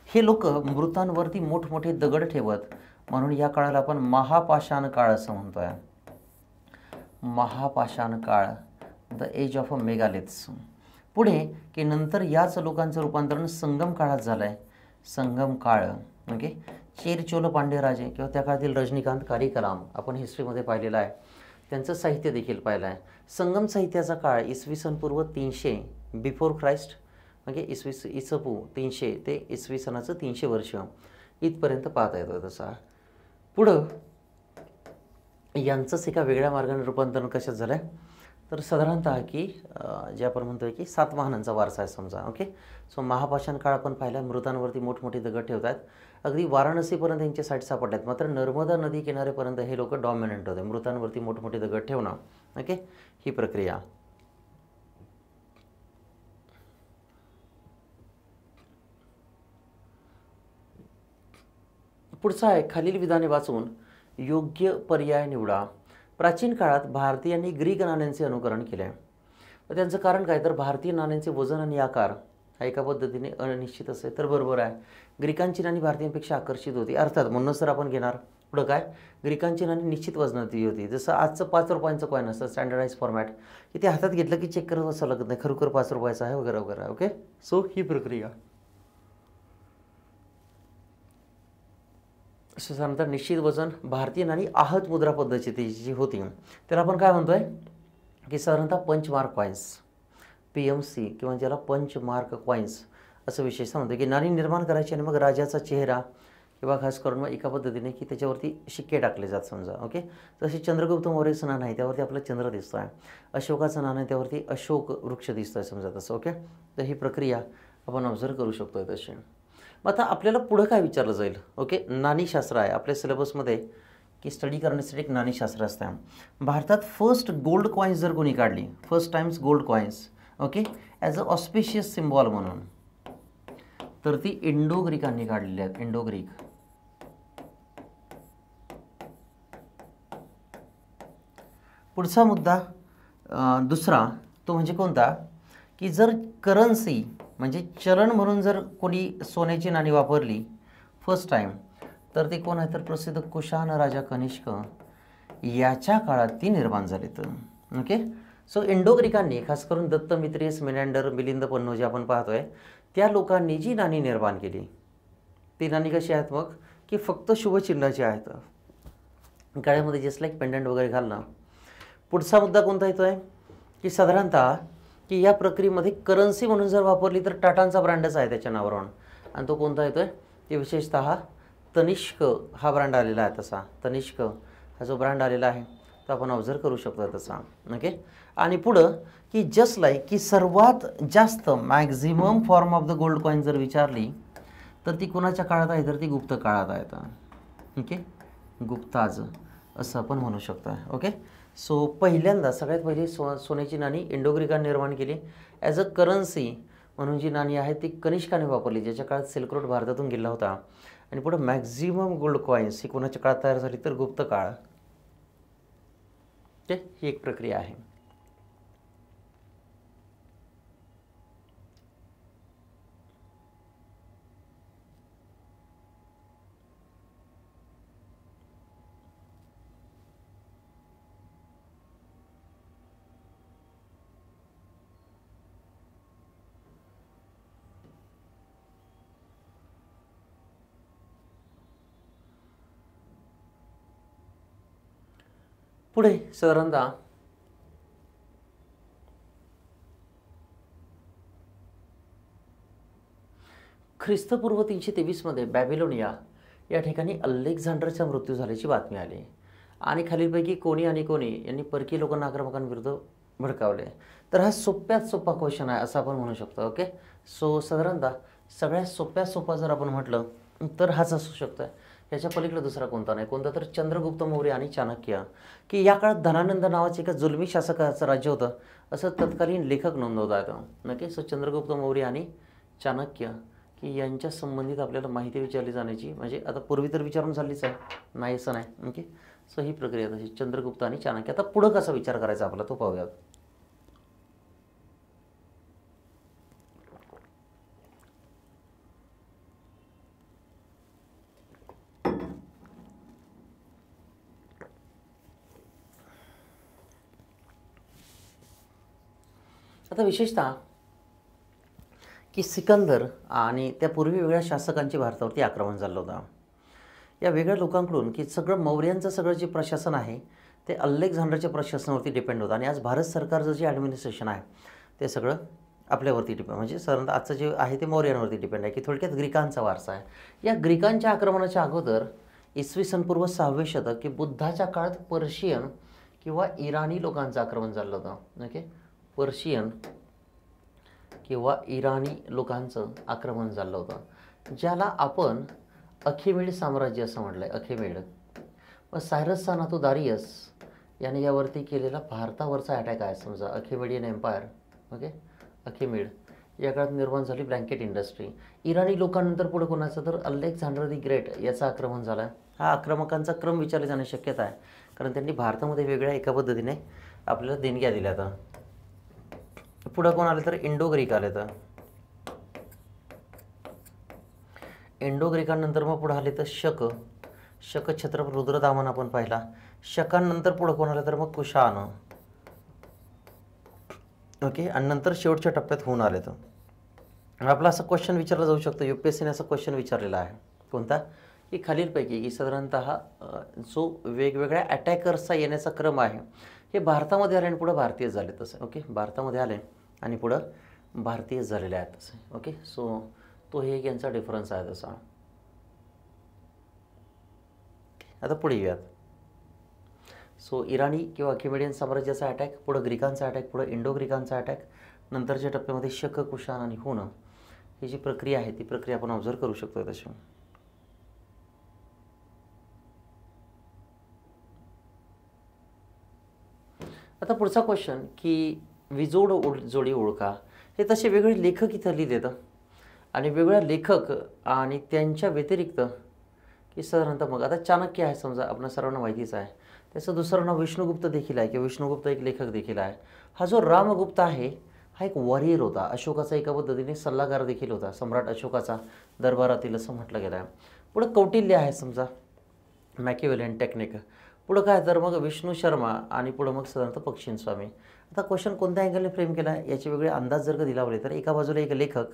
Speaker 1: हे लोक मृतांवरती मोठमोठे दगड ठेवत म्हणून या काळाला आपण महापाषाण काळ असं म्हणतोय. महापाषाण काळ, the age of a megaliths. पुढे की नंतर याच लोकांचं रूपांतरण संगम काळात झालं आहे. संगम काळ. ओके, चेर चोल पांड्यराजे किंवा त्या काळातील रजनीकांत कलाम आपण हिस्ट्रीमध्ये पाहिलेला आहे. त्यांचं साहित्य देखील पाहिलं आहे. संगम साहित्याचा काळ इसवी सन पूर्व 300 बिफोर ख्राइस्ट, म्हणजे इसपू 300 ते इसवी सनाचं 300 वर्ष इथपर्यंत पाहता येतं तसा. पुढं यांचंच एका वेगळ्या मार्गाने रूपांतरण कशात झालं आहे तर साधारणतः की जे आपण म्हणतोय की सातवाहनांचा वारसा आहे समजा. ओके, सो महापाषाण काळ आपण पाहिला. मृतांवरती मोठमोठे दगड ठेवत आहेत. अगदी वाराणसीपर्यंत यांचे साईट सापडले आहेत. मात्र नर्मदा नदी किनाऱ्यापर्यंत हे लोक डॉमिनंट होते, मृतांवरती मोठमोठे दगड ठेवणं. ओके, ही प्रक्रिया. पुढचा आहे, खालील विधाने वाचून योग्य पर्याय निवडा. प्राचीन काळात भारतीयांनी ग्रीक नाण्यांचे अनुकरण केले. त्यांचं कारण काय तर भारतीय नाण्यांचे वजन आणि आकार हा एका पद्धतीने अनिश्चित असे. तर बरोबर आहे, ग्रीकांची नाणी भारतीयांपेक्षा आकर्षित होती. अर्थात म्हणूनच तर आपण घेणार. पुढं काय, ग्रीकांची नाणी निश्चित वजनाची होती. जसं आजचं 5 रुपयांचं कॉईन असतं स्टँडर्डाइज फॉर्मॅट, की ते हातात घेतलं की चेक करत बसावं लागत नाही, खरोखर 5 रुपयाचं आहे वगैरे वगैरे. ओके, सो ही प्रक्रिया. साधारणतः निश्चित वजन भारतीय नाणी आहत मुद्रा पद्धतीची जी होती त्याला आपण काय म्हणतोय की साधारणतः पंचमार्क कॉईन्स, PMC किंवा ज्याला पंचमार्क कॉईन्स असं विशेषतः म्हणतो. की नाणी निर्माण करायची आणि मग राजाचा चेहरा किंवा खास करून मग एका पद्धतीने की त्याच्यावरती शिक्के टाकले जात समजा. ओके, जसे चंद्रगुप्त मौर्याचं नाणं आहे त्यावरती आपला चंद्र दिसतो आहे, अशोकाचं नाणं आहे त्यावरती अशोक वृक्ष दिसतो आहे समजा तसं. ओके, तर ही प्रक्रिया आपण ऑब्झर्व करू शकतो आहे तशी. मग आता आपल्याला पुढं काय विचारलं जाईल. ओके, नाणीशास्त्र आहे आपल्या सिलेबसमध्ये की स्टडी करण्यासाठी एक नाणीशास्त्र असतं. भारतात फर्स्ट गोल्ड कॉईन्स जर कोणी काढली, first times gold coins, okay, as a auspicious symbol म्हणून, तर ती इंडो ग्रीकांनी काढलेली आहेत. Indo Greek. पुढचा मुद्दा दुसरा तो म्हणजे कोणता, की जर करन्सी म्हणजे चलन म्हणून जर कोणी सोन्याची नाणी वापरली फर्स्ट टाइम, तर ते कोण आहे तर प्रसिद्ध कुशाण राजा कनिष्क याच्या काळात ती निर्माण झाली. तर ओके, सो इंडो ग्रीकांनी खास करून दत्त मित्रियस, मेनॅन्डर, मिलिंद पन्नो जे आपण पाहतोय त्या लोकांनी जी नाणी निर्माण केली ती नाणी कशी आहेत मग, की फक्त शुभचिन्हाची आहेत, गळ्यामध्ये जस्ट लाईक पेंडंट वगैरे घालणं. पुढचा मुद्दा कोणता येतो आहे की साधारणतः की या प्रक्रियेमध्ये करन्सी म्हणून जर वापरली तर टाटांचा ब्रँडच आहे त्याच्या नावावरून, आणि तो कोणता येतो आहे की विशेषतः तनिष्क हा ब्रँड आलेला आहे. तसा तनिष्क हा जो ब्रँड आलेला आहे तो आपण ऑब्झर्व करू शकतो तसा. ओके, आणि पुढं की जस्ट लाईक की सर्वात जास्त maximum form of the gold coin जर विचारली तर ती कोणाच्या काळात आहे तर ती गुप्त काळात आहे. ओके, गुप्ताज असं आपण म्हणू शकतो. ओके, सो पहिल्यांदा सगळ्यात पहिली सोन्याची नाणी इंडो ग्रीकांनी निर्माण केली. ॲज अ करन्सी म्हणून जी नाणी आहे ती कनिष्काने वापरली, ज्याच्या काळात सिल्क रोड भारतातून गेला होता. आणि पुढे मॅक्झिमम गोल्ड कॉईन्स ही कोणाच्या काळात तयार झाली तर गुप्त काळ. ओके, ही एक प्रक्रिया आहे. पुढे साधारणतः ख्रिस्तपूर्व 323 बॅबिलोनिया या ठिकाणी अलेक्झांडरचा मृत्यू झाल्याची बातमी आली, आणि खालीलपैकी कोणी आणि कोणी यांनी परकीय लोकांना आक्रमकांविरुद्ध भडकावले. तर हा सोप्यात सोपा क्वेश्चन आहे असं आपण म्हणू शकतो. ओके, सो साधारणतः सगळ्यात सोप्यात सोपा जर आपण म्हटलं तर हाच असू शकतो. याच्या पलीकडे दुसरा कोणता नाही. कोणता तर चंद्रगुप्त मौर्य आणि चाणक्य, की या काळात धनानंद नावाचे एका जुलमी शासकाचं राज्य होतं असं तत्कालीन लेखक नोंदवता येतं. नक्की, सो चंद्रगुप्त मौर्य आणि चाणक्य की यांच्या संबंधित आपल्याला माहिती विचारली जाण्याची, म्हणजे आता पूर्वी तर विचारून झालीच आहे, नाही असं नाही. ओके, सो ही प्रक्रिया तशी चंद्रगुप्त आणि चाणक्य. आता पुढं कसा विचार करायचा आपला तो पाहूयात. आता विशेषतः की सिकंदर आणि त्यापूर्वी वेगळ्या शासकांची भारतावरती आक्रमण झालं होतं. या वेगळ्या लोकांकडून की सगळं मौर्यांचं सगळं जे प्रशासन आहे ते अलेक्झांडरच्या प्रशासनावरती डिपेंड होतं, आणि आज भारत सरकारचं जे ॲडमिनिस्ट्रेशन आहे ते सगळं आपल्यावरती डिपेंड, म्हणजे साधारणतः आजचं जे आहे ते मौर्यांवरती डिपेंड आहे, की थोडक्यात ग्रीकांचा वारसा आहे. या ग्रीकांच्या आक्रमणाच्या अगोदर इसवी सन पूर्व 6वे शतक की बुद्धाच्या काळात पर्शियन किंवा इराणी लोकांचं आक्रमण झालं होतं. ओके, पर्शियन किंवा इराणी लोकांचं आक्रमण झालं होतं, ज्याला आपण अखेमेड साम्राज्य असं म्हटलं आहे. अखेमेड. मग सायरसचा नातू दारियस याने यावरती केलेला भारतावरचा अटॅक आहे समजा, अखेमेडियन एम्पायर. ओके, अखेमेड या काळात निर्माण झाली ब्लँकेट इंडस्ट्री. इराणी लोकांनंतर पुढे कोणाचं तर अलेक्झांडर दी ग्रेट याचं आक्रमण झालं. हा आक्रमकांचा क्रम विचारला जाण्याची शक्यता आहे, कारण त्यांनी भारतामध्ये वेगळ्या एका पद्धतीने आपल्याला देणग्या दिल्या. तर पुढं कोण आलं तर इंडो ग्रीक आले. तर इंडो ग्रीकांनंतर मग पुढं आले तर शक छत्रपती रुद्रदामन आपण पाहिला. शकांनंतर पुढं कोण आलं तर मग कुशाण. ओके, आणि नंतर शेवटच्या टप्प्यात होऊन आले. तर आपला असा क्वेश्चन विचारला जाऊ शकतो, UPSCने असा क्वेश्चन विचारलेला आहे कोणता, की खालीलपैकी की साधारणतः जो वेगवेगळ्या अटॅकर्सचा येण्याचा क्रम आहे हे भारतामध्ये आले आणि पुढं भारतीय झाले. तसं ओके, भारतामध्ये आले आणि पुढं भारतीय झालेले आहेत तसे. ओके, सो तो हे एक यांचा डिफरन्स आहे तसा. आता पुढे येऊयात. सो इराणी किंवा अखेमेडियन साम्राज्याचा अटॅक, पुढं ग्रीकांचा अटॅक, पुढं इंडो ग्रीकांचा अटॅक, नंतरच्या टप्प्यामध्ये शक, कुशाण आणि हुन ही जी प्रक्रिया आहे ती प्रक्रिया आपण ऑब्झर्व करू शकतो तशी. आता पुढचा क्वेश्चन की विजोड जोडी ओळखा. हे तसे वेगळे लेखक इथं लिहिलेत आणि वेगळ्या लेखक आणि त्यांच्या व्यतिरिक्त की साधारणतः मग आता चाणक्य आहे समजा, आपल्या सर्वांना माहितीच आहे. त्याचं दुसरं नाव विष्णुगुप्त देखील आहे किंवा विष्णुगुप्त एक लेखक देखील आहे. हा जो रामगुप्त आहे हा एक वॉरियर होता, अशोकाचा एका पद्धतीने सल्लागार देखील होता, सम्राट अशोकाचा दरबारातील असं म्हटलं गेलं आहे. पुढं कौटिल्य आहे समजा, मॅकिवेलियन टेक्निक. पुढं काय तर मग विष्णू शर्मा आणि पुढं मग साधारणतः पक्षीन स्वामी. आता क्वेश्चन कोणत्या अँगलने फ्रेम केला आहे याचे वेगळे अंदाज जर का दिलावले तर एका बाजूला एक लेखक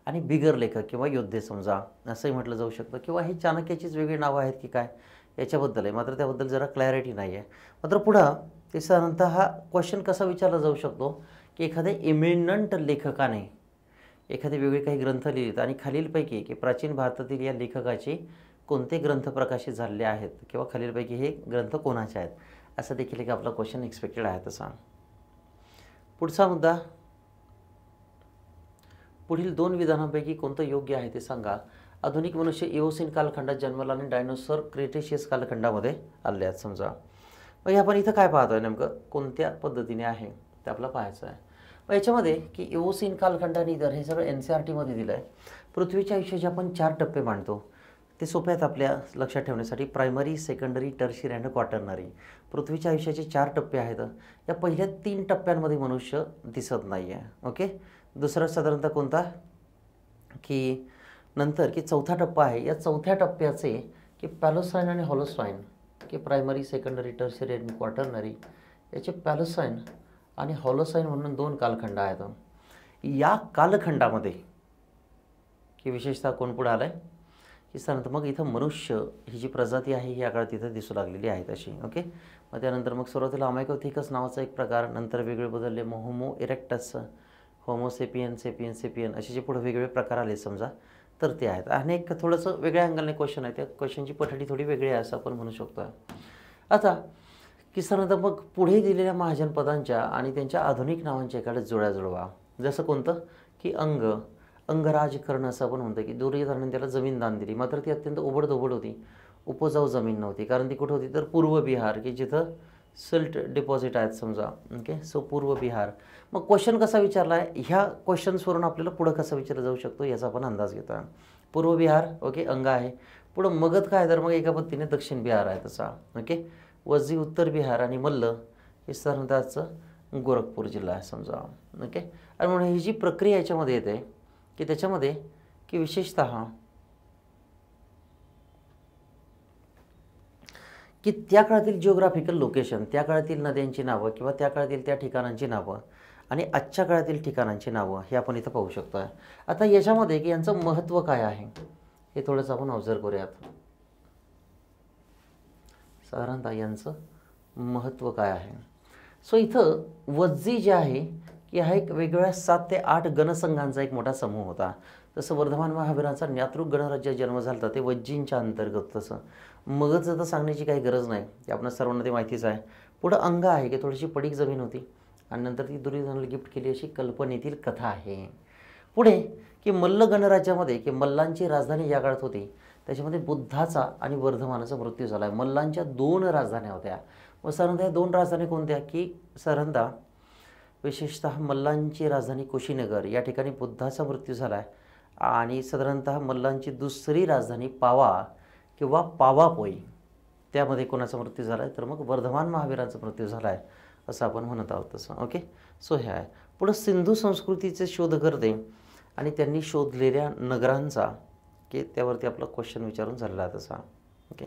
Speaker 1: आणि बिगर लेखक किंवा योद्धे समजा असंही म्हटलं जाऊ शकतं, किंवा हे चाणक्याचीच वेगळी नावं आहेत की काय याच्याबद्दल आहे, मात्र त्याबद्दल जरा क्लॅरिटी नाही आहे. मात्र पुढं ते साधारणतः हा क्वेश्चन कसा विचारला जाऊ शकतो की एखाद्या इमिनंट लेखकाने एखादे वेगळे काही ग्रंथ लिहिलेत आणि खालीलपैकी की प्राचीन भारतातील या लेखकाचे कोणते ग्रंथ प्रकाशित झालेले आहेत किंवा खालीलपैकी हे ग्रंथ कोणाचे आहेत, असं देखील एक आपला क्वेश्चन एक्सपेक्टेड आहे तसा. पुढचा मुद्दा, पुढील दोन विधानांपैकी कोणतं योग्य आहे ते सांगा. आधुनिक मनुष्य इओसिन कालखंडात जन्मला आणि डायनोसॉर क्रिटेशियस कालखंडामध्ये आले आहेत समजा. मग आपण इथं काय पाहतोय, नेमकं कोणत्या पद्धतीने आहे ते आपल्याला पाहायचं आहे. मग याच्यामध्ये की इओसिन कालखंड आणि इतर हे सगळं NCERTमध्ये दिलं आहे. पृथ्वीच्या आयुष्याचे आपण 4 टप्पे मांडतो, ते सोपे आहेत आपल्या लक्षात ठेवण्यासाठी. प्रायमरी, सेकंडरी, टर्शियरी आणि क्वाटर्नरी. पृथ्वीच्या आयुष्याचे 4 टप्पे आहेत. या पहिल्या 3 टप्प्यांमध्ये मनुष्य दिसत नाही आहे. ओके. दुसरा साधारणतः कोणता की नंतर की चौथा टप्पा आहे, या चौथ्या टप्प्याचे की पॅलोसाईन आणि हॉलोसाईन की प्रायमरी, सेकंडरी, टर्शियरी आणि क्वाटर्नरी याचे पॅलोसाईन आणि हॉलोसाईन म्हणून 2 कालखंड आहेत. या कालखंडामध्ये की विशेषतः कोण पुढे आलं आहे की साधारणतः मग इथं मनुष्य ही जी प्रजाती आहे ही आकाळात तिथं दिसू लागलेली आहे तशी. ओके. मग त्यानंतर मग सुरुवातीला अमायकोथिकस नावाचा एक प्रकार, नंतर वेगळे बदलले homo erectus, Homo sapien, sapien, sapien असे जे पुढे वेगवेगळे प्रकार आले समजा तर ते आहेत. आणि एक थोडंसं वेगळ्या अँगलने क्वेश्चन आहे, त्या क्वेश्चनची पठडी थोडी वेगळी आहे असं आपण म्हणू शकतो. आता की साधारणतः मग पुढे दिलेल्या महाजनपदांच्या आणि त्यांच्या आधुनिक नावांच्या एखाद्या जुळ्या जुळवा. जसं कोणतं की अंगराजकरण असं आपण म्हणतो की दुर्योधनाने त्याला जमीन दान दिली, मात्र ती अत्यंत ओबडधोबड होती, उपजाऊ जमीन नव्हती. कारण ती कुठं होती तर पूर्व बिहार की जिथं सिल्ट डिपॉझिट आहेत समजा. ओके. सो पूर्व बिहार. मग क्वेश्चन कसा विचारला आहे, ह्या क्वेश्चन्सवरून आपल्याला पुढं कसं विचारलं जाऊ शकतो याचा आपण अंदाज घेतो आहे. पूर्व बिहार ओके अंग आहे. पुढं मगध काय तर मग एका पद्धतीने दक्षिण बिहार आहे तसा. ओके. वजी उत्तर बिहार आणि मल्ल हे साधारणतःचं गोरखपूर जिल्हा आहे समजा. ओके. आणि म्हणून ही जी प्रक्रिया याच्यामध्ये येते की त्याच्यामध्ये की विशेषतः की त्या काळातील जिओग्राफिकल लोकेशन, त्या काळातील नद्यांची नावं किंवा त्या काळातील त्या ठिकाणांची नावं आणि आजच्या काळातील ठिकाणांची नावं हे आपण इथं पाहू शकतो आहे. आता याच्यामध्ये की यांचं महत्त्व काय आहे हे थोडंसं आपण ऑब्झर्व करूयात. साधारणतः यांचं महत्त्व काय आहे. सो इथं वज्जी जे आहे की हा एक वेगवेगळ्या 7 ते 8 गणसंघांचा एक मोठा समूह होता. तसं वर्धमान महावीरांचा ज्ञातृक गणराज्य जन्म झाला होता ते वज्जींच्या अंतर्गत. तसं मगधचं तर सांगण्याची काही गरज नाही, की आपल्या सर्वांना ते माहितीच आहे. पुढं अंग आहे की थोडीशी पडीक जमीन होती आणि नंतर ती दुर्योधनाला गिफ्ट केली अशी कल्पनेतील कथा आहे. पुढे की मल्ल गणराज्यामध्ये की मल्लांची राजधानी या काळात होती, त्याच्यामध्ये बुद्धाचा आणि वर्धमानाचा मृत्यू झाला आहे. मल्लांच्या 2 राजधान्या होत्या. व साधारणतः 2 राजधानी कोणत्या की साधारणतः विशेषतः मल्लांची राजधानी कुशीनगर या ठिकाणी बुद्धाचा मृत्यू झाला आहे आणि साधारणतः मल्लांची दुसरी राजधानी पावा किंवा पावापोई त्यामध्ये कोणाचा मृत्यू झाला आहे तर मग वर्धमान महावीरांचा मृत्यू झाला आहे असं आपण म्हणत आहोत तसं. ओके. सो हे आहे. पुढं सिंधू संस्कृतीचे शोधकर्ते आणि त्यांनी शोधलेल्या नगरांचा की त्यावरती आपला क्वेश्चन विचारून झालेला आहे तसा. ओके.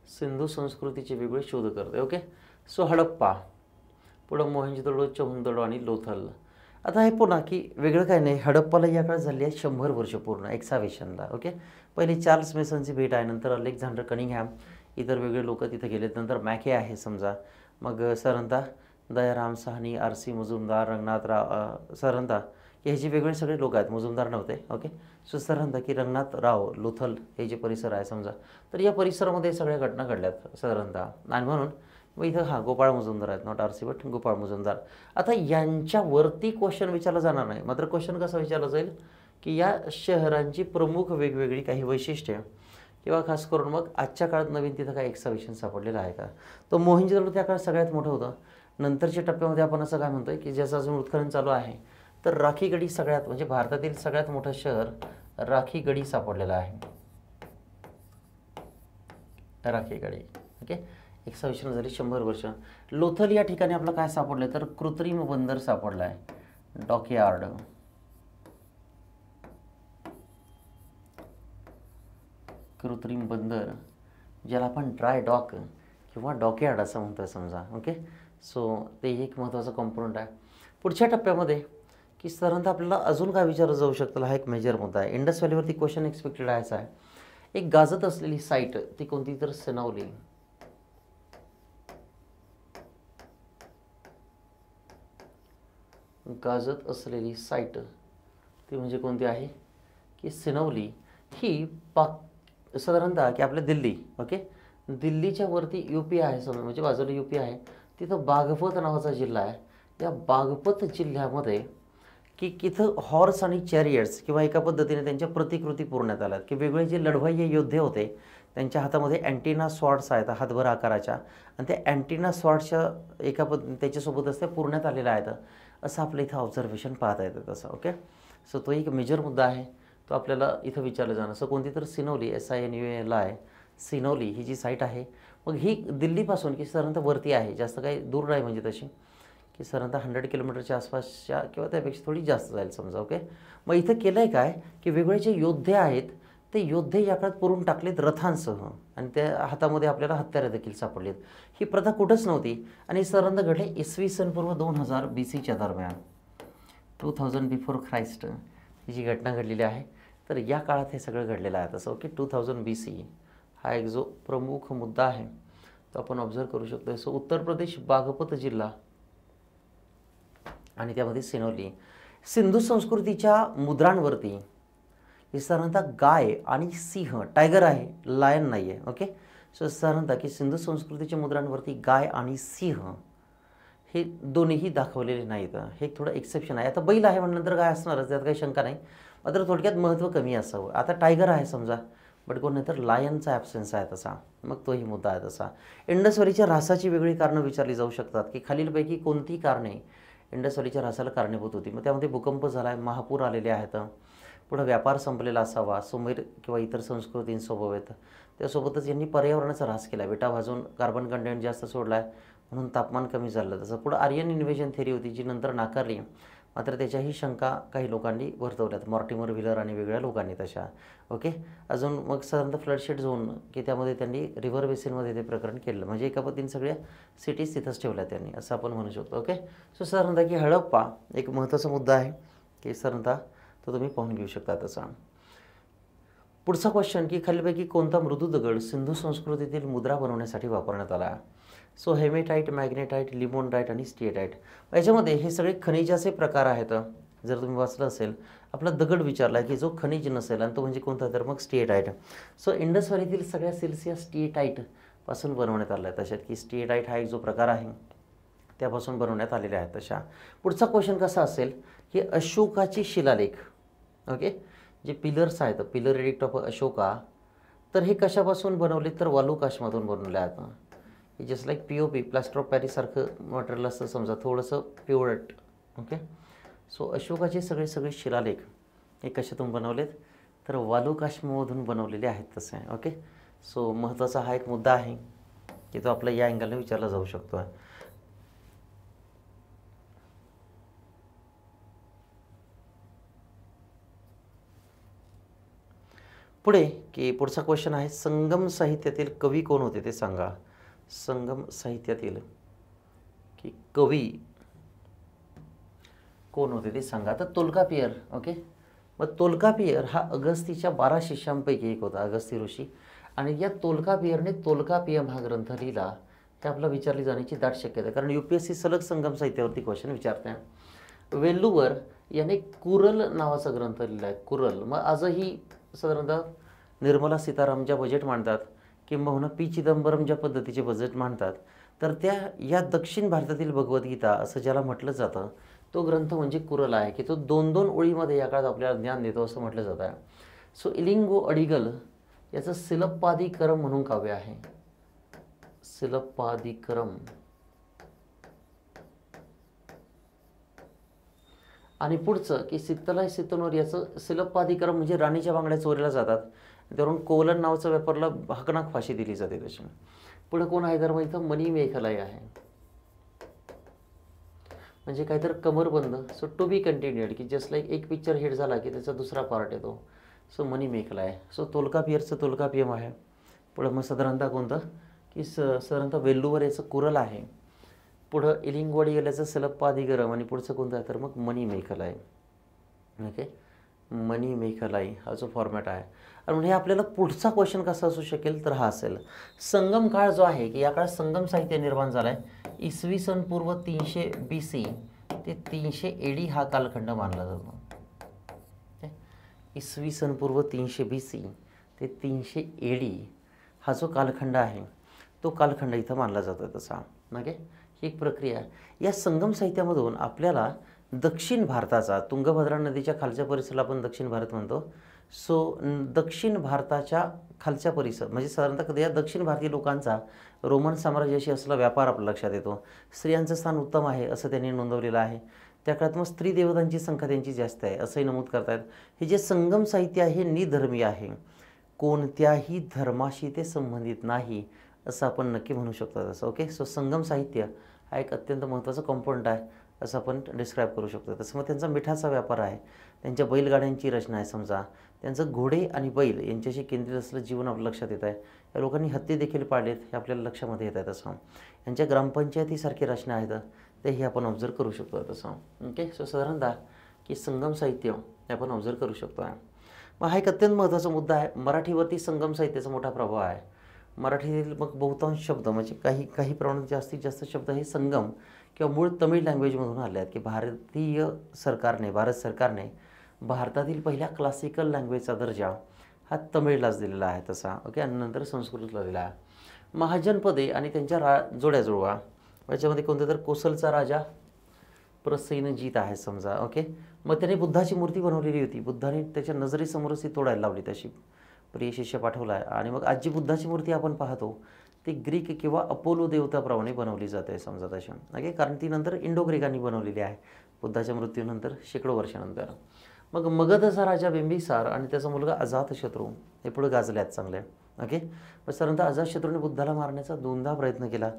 Speaker 1: सिंधू संस्कृतीचे वेगळे शोधकर्ते. ओके. सो हडप्पा, पुढं मोहेंजोदडो, चहुंदडो आणि लोथल. आता हे पुन्हा की वेगळं काय नाही, हडप्पाला या काळात झाली आहे 100 वर्ष पूर्ण एक्सावेशनला. ओके. पहिले चार्ल्स मेसनची भेट आहे, नंतर अलेक्झांडर कनिंगहॅम, इतर वेगळे लोक तिथे गेलेत, नंतर मॅके आहे समजा. मग साधारणतः दयाराम साहनी, आर.सी. मुजुमदार, रंगनाथराव सरंदा हे जे वेगवेगळे सगळे लोक आहेत, मुजुमदार नव्हते. ओके. सो सरंदा की रंगनाथराव लोथल हे जे परिसर आहे समजा, तर या परिसरामध्ये सगळ्या घटना घडल्यात सरंदा. आणि म्हणून मग इथं गोपाळ मुजुमदार आहेत, not R C. But Gopal Majumdar. आता यांच्यावरती क्वेश्चन विचारला जाणार नाही. मात्र क्वेश्चन कसा विचारला जाईल की या शहरांची प्रमुख वेगवेगळी काही वैशिष्ट्ये किंवा खास करून मग आजच्या काळात नवीन तिथं काही एक्झिबिशन सापडलेलं आहे का. तर मोहिंजोदडो त्या काळात सगळ्यात मोठं होतं. नंतरच्या टप्प्यामध्ये आपण असं काय म्हणतोय की जसं अजून उत्खनन चालू आहे, तर राखीगडी सगळ्यात म्हणजे भारतातील सगळ्यात मोठं शहर राखीगडी सापडलेलं आहे. राखीगडी. ओके. एक्झिबिशन झाली 100 वर्ष. लोथल या ठिकाणी आपलं काय सापडलं तर कृत्रिम बंदर सापडला आहे, डॉकयार्ड. कृत्रिम बंदर ज्याला आपण ड्राय डॉक किंवा डॉकयार्ड असं म्हणतोय समजा. ओके. सो ते एक महत्त्वाचं कॉम्पोनंट आहे. पुढच्या टप्प्यामध्ये की साधारणतः आपल्याला अजून काय विचारलं जाऊ शकतं, हा एक मेजर मुद्दा आहे. इंडस व्हॅलीवरती क्वेश्चन एक्सपेक्टेड आहे. एक गाजत असलेली साईट ती कोणती तर सिनौली. गाजत असलेली साईट ती म्हणजे कोणती आहे की सिनौली. ही साधारणतः की आपल्या दिल्ली. ओके. दिल्लीच्या वरती UP आहे समजा, म्हणजे बाजूला UP आहे, तिथं बागपत नावाचा जिल्हा आहे. या बागपत जिल्ह्यामध्ये की तिथं हॉर्स आणि चॅरियट्स किंवा एका पद्धतीने त्यांच्या प्रतिकृती पुरण्यात आल्यात की वेगवेगळे जे लढवाई योद्धे होते त्यांच्या हातामध्ये अँटिना स्वॉर्ड्स आहेत हातभर आकाराच्या, आणि त्या अँटिना स्वॉर्ड्सच्या एका त्याच्यासोबतच त्या पुरण्यात आलेल्या आहेत असं आपलं इथं ऑब्झर्वेशन पाहता येतं तसं. ओके. सो तो एक मेजर मुद्दा आहे, तो आपल्याला इथं विचारलं जाणं. सो कोणती तर सिनौली, SINULI सिनौली ही जी साईट आहे, मग ही दिल्लीपासून की साधारणतः वरती आहे, जास्त काही दूर नाही म्हणजे तशी की साधारणतः 100 किलोमीटरच्या आसपासच्या किंवा त्यापेक्षा थोडी जास्त जाईल समजा. ओके. मग इथं केलं आहे काय की वेगवेगळे जे योद्धे आहेत ते योद्धे या काळात पुरून टाकलेत रथांसह, आणि त्या हातामध्ये आपल्याला हत्यारे देखील सापडलीत. ही प्रथा कुठंच नव्हती आणि साधारणतः घडले इसवी पूर्व 2000 BCच्या दरम्यान, 2000 बिफोर ख्राइस्ट ही जी घटना घडलेली आहे, तर या काळात हे सगळं घडलेलं आहे तसं. ओके. 2000 BC हा एक जो प्रमुख मुद्दा आहे तो आपण ऑब्झर्व करू शकतो. सो उत्तर प्रदेश बागपत जिल्हा आणि त्यामध्ये सिनौली. सिंधू संस्कृतीच्या मुद्रांवरती हे साधारणतः गाय आणि सिंह, टायगर आहे, लायन नाही आहे. ओके. सो साधारणतः की सिंधू संस्कृतीच्या मुद्रांवरती गाय आणि सिंह हे दोन्हीही दाखवलेले नाहीत. हे एक थोडं एक्सेप्शन आहे. आता बैल आहे म्हटल्यानंतर काय असणारच, त्यात काही शंका नाही, मात्र थोडक्यात महत्त्व कमी असावं. आता टायगर आहे समजा, बट कोण नाही तर लायनचा ॲब्सेन्स आहे तसा, मग तोही मुद्दा आहे तसा. इंडस व्हॅलीच्या ऱ्हासाची वेगळी कारणं विचारली जाऊ शकतात की खालीलपैकी कोणती कारणे इंडस व्हॅलीच्या ऱ्हासाला कारणीभूत होती. मग त्यामध्ये भूकंप झाला आहे, महापूर आलेले आहेत, पुढं व्यापार संपलेला असावा, सुमेर किंवा इतर संस्कृतींसोबत, त्यासोबतच यांनी पर्यावरणाचा ऱ्हास केला, विटा भाजून कार्बन कंटेंट जास्त सोडला आहे म्हणून तापमान कमी झालं. तसं पुढं आर्यन इन्व्हेजन थेरी होती जी नंतर नाकारली, मात्र त्याच्याही शंका काही लोकांनी वर्तवल्यात, मॉर्टिमर व्हिलर आणि वेगळ्या लोकांनी तशा. ओके. अजून मग साधारणतः फ्लडशेड झोन की त्यामध्ये त्यांनी रिव्हर बेसिनमध्ये ते प्रकरण केलं, म्हणजे एका पद्धतीने सगळ्या सिटीज तिथंच ठेवल्या त्यांनी असं आपण म्हणू शकतो. ओके. सो साधारणतः की हडप्पा एक महत्त्वाचा मुद्दा आहे की साधारणतः तो तुम्ही पाहून घेऊ शकता तसा. पुढचा क्वेश्चन की खालीलपैकी कोणता मृदू दगड सिंधू संस्कृतीतील मुद्रा बनवण्यासाठी वापरण्यात आला. सो हेमेटाईट, मॅग्नेटाईट, लिमोनडाईट आणि स्टिएटाईट. याच्यामध्ये हे सगळे खनिजाचे प्रकार आहेत. जर तुम्ही वाचलं असेल, आपला दगड विचारला आहे की जो खनिज नसेल आणि तो म्हणजे कोणता, तर मग स्टिएटाईट. सो इंडस व्हॅलीतील सगळ्या सिल्सिया स्टिएटाईटपासून बनवण्यात आल्या आहेत. तशात की स्टिएटाईट हा एक जो प्रकार आहे त्यापासून बनवण्यात आलेले आहेत तशा. पुढचा क्वेश्चन कसा असेल की अशोकाची शिलालेख. ओके. जे पिलर्स आहेत, पिलर एडिक्ट ऑफ अशोका, तर हे कशापासून बनवले तर वालुकाशमधून बनवले आहेत. हे just like POP, plaster of पॅरिससारखं मटेरियल असतं समजा, थोडंसं प्युअर्ट. ओके. सो अशोकाचे सगळे शिलालेख हे कशातून बनवलेत तर वालुकाश्ममधून बनवलेले आहेत तसे. ओके. सो महत्त्वाचा हा एक मुद्दा आहे की तो आपला या अँगलने विचारला जाऊ शकतो आहे. पुढे की पुढचा क्वेश्चन आहे, संगम साहित्यातील कवी कोण होते ते सांगा. संगम साहित्यातील की कवी कोण होते ते सांगा. तर तोल्कापियर. ओके. मग तोल्कापियर हा अगस्तीच्या 12 शिष्यांपैकी एक होता, अगस्ती ऋषी, आणि या तोल्कापियरने तोल्कापियम हा ग्रंथ लिहिला हे आपलं विचारली जाण्याची दाट शक्यता आहे, कारण UPSC सलग संगम साहित्यावरती क्वेश्चन विचारते आहे. वेल्लुवर याने कुरल नावाचा ग्रंथ लिहिला आहे. कुरल. मग आजही साधारणतः निर्मला सीताराम ज्या बजेट मांडतात किंबहुना पी चिदंबरम ज्या पद्धतीचे बजेट मांडतात, तर त्या या दक्षिण भारतातील भगवद्गीता असं ज्याला म्हटलं जातं, तो ग्रंथ म्हणजे कुरल आहे, की तो 2-2 ओळीमध्ये या काळात आपल्याला ज्ञान देतो असं म्हटलं जातं आहे. सो इलिंगो अडिगल याचं सिलप्पादिकरम म्हणून काव्य आहे. सिलप्पादिकरम. आणि पुढचं की सित्तलाई सित्तनोर याचं सिलप्पादिकरम म्हणजे राणीच्या बांगड्या चोरीला जातात, त्यावरून कोवलन नावाचं व्यापारला हकनाक फाशी दिली जाते त्याची. पुढे कोण आहे तर मग इथं मणिमेखलाई आहे, म्हणजे काहीतरी कमरबंद. सो टू बी कंटिन्यूड, की जस्ट लाईक एक पिक्चर हिट झाला की त्याचा दुसरा पार्ट येतो. सो मणिमेखला आहे. सो तोलकापियरचं तोलकापियम आहे. पुढं मग साधारणतः कोणतं की साधारणतः वेल्लुवर याचं कुरल आहे. पुढं इलिंगवाडी गेल्याचं सिलप्पादिकरम आणि पुढचं कोणतं आहे तर मग मणिमेखलाई. ओके, मणिमेखलाई हा जो फॉर्मॅट आहे. आणि म्हणजे आपल्याला पुढचा क्वेश्चन कसा असू शकेल तर हा असेल, संगम काळ जो आहे की या काळात संगम साहित्य निर्माण झालं आहे. इसवी सन पूर्व 300 BC ते 300 AD हा कालखंड मानला जातो. इसवी सन पूर्व 300 BC ते 300 AD हा जो कालखंड आहे तो कालखंड इथं मानला जातो तसा. ओके, ही एक प्रक्रिया आहे. या संगम साहित्यामधून आपल्याला दक्षिण भारताचा, तुंगभद्रा नदीच्या खालच्या परिसराला आपण दक्षिण भारत म्हणतो. सो दक्षिण भारताच्या खालच्या परिसर म्हणजे साधारणतः या दक्षिण भारतीय लोकांचा रोमन साम्राज्याशी असलेला व्यापार आपल्या लक्षात येतो. स्त्रियांचं स्थान उत्तम आहे असं त्यांनी नोंदवलेलं आहे. त्या काळात मग स्त्री देवतांची संख्या त्यांची जास्त आहे असंही नमूद करतायत. हे जे संगम साहित्य आहे हे निधर्मीय आहे, कोणत्याही धर्माशी ते संबंधित नाही असं आपण नक्की म्हणू शकतो तसं. ओके, सो संगम साहित्य हा एक अत्यंत महत्त्वाचा कॉम्पोनंट आहे असं आपण डिस्क्राईब करू शकतो. तसं मग त्यांचा मिठाचा व्यापार आहे, त्यांच्या बैलगाड्यांची रचना आहे, समजा त्यांचं घोडे आणि बैल यांच्याशी केंद्रित असलेलं जीवन आपल्या लक्षात येत आहे. या लोकांनी हत्ती देखील पाळलेत हे आपल्याला लक्षामध्ये येत आहे. तसं यांच्या ग्रामपंचायतीसारखी रचना आहेत तेही आपण ऑब्झर्व करू शकतो तसं. ओके, सो साधारणतः की संगम साहित्य हे आपण ऑब्झर्व करू शकतो आहे. मग हा एक अत्यंत महत्त्वाचा मुद्दा आहे. मराठीवरती संगम साहित्याचा मोठा प्रभाव आहे. मराठीतील मग बहुतांश शब्द म्हणजे काही प्रमाणात जास्तीत जास्त शब्द हे संगम किंवा मूळ तमिळ लँग्वेजमधून आले आहेत, की भारतीय सरकारने, भारत सरकारने भारतातील पहिल्या क्लासिकल लँग्वेजचा दर्जा हा तमिळलाच दिलेला आहे तसा. ओके, आणि नंतर संस्कृतला दिला आहे. महाजनपदे आणि त्यांच्या जोड्या जुळवा याच्यामध्ये कोणतं तर कोसलचा राजा प्रसेनजीत आहे समजा. ओके, मग त्याने बुद्धाची मूर्ती बनवलेली होती, बुद्धाने त्याच्या नजरेसमोरच ती तोडायला लावली, तशी प्रिय शिष्य पाठवला आहे. आणि मग आज जी बुद्धाची मूर्ती आपण पाहतो ती ग्रीक किंवा अपोलो देवताप्रमाणे बनवली जाते समजा तशी. ओके, कारण ती नंतर इंडो ग्रीकांनी बनवलेली आहे बुद्धाच्या मृत्यूनंतर शेकडो वर्षानंतर. मग मगधचा राजा बिंबिसार आणि त्याचा मुलगा अजातशत्रू हे पुढे गाजले आहेत चांगले. ओके, मग साधारणतः अजातशत्रूने बुद्धाला मारण्याचा 2दा प्रयत्न केला.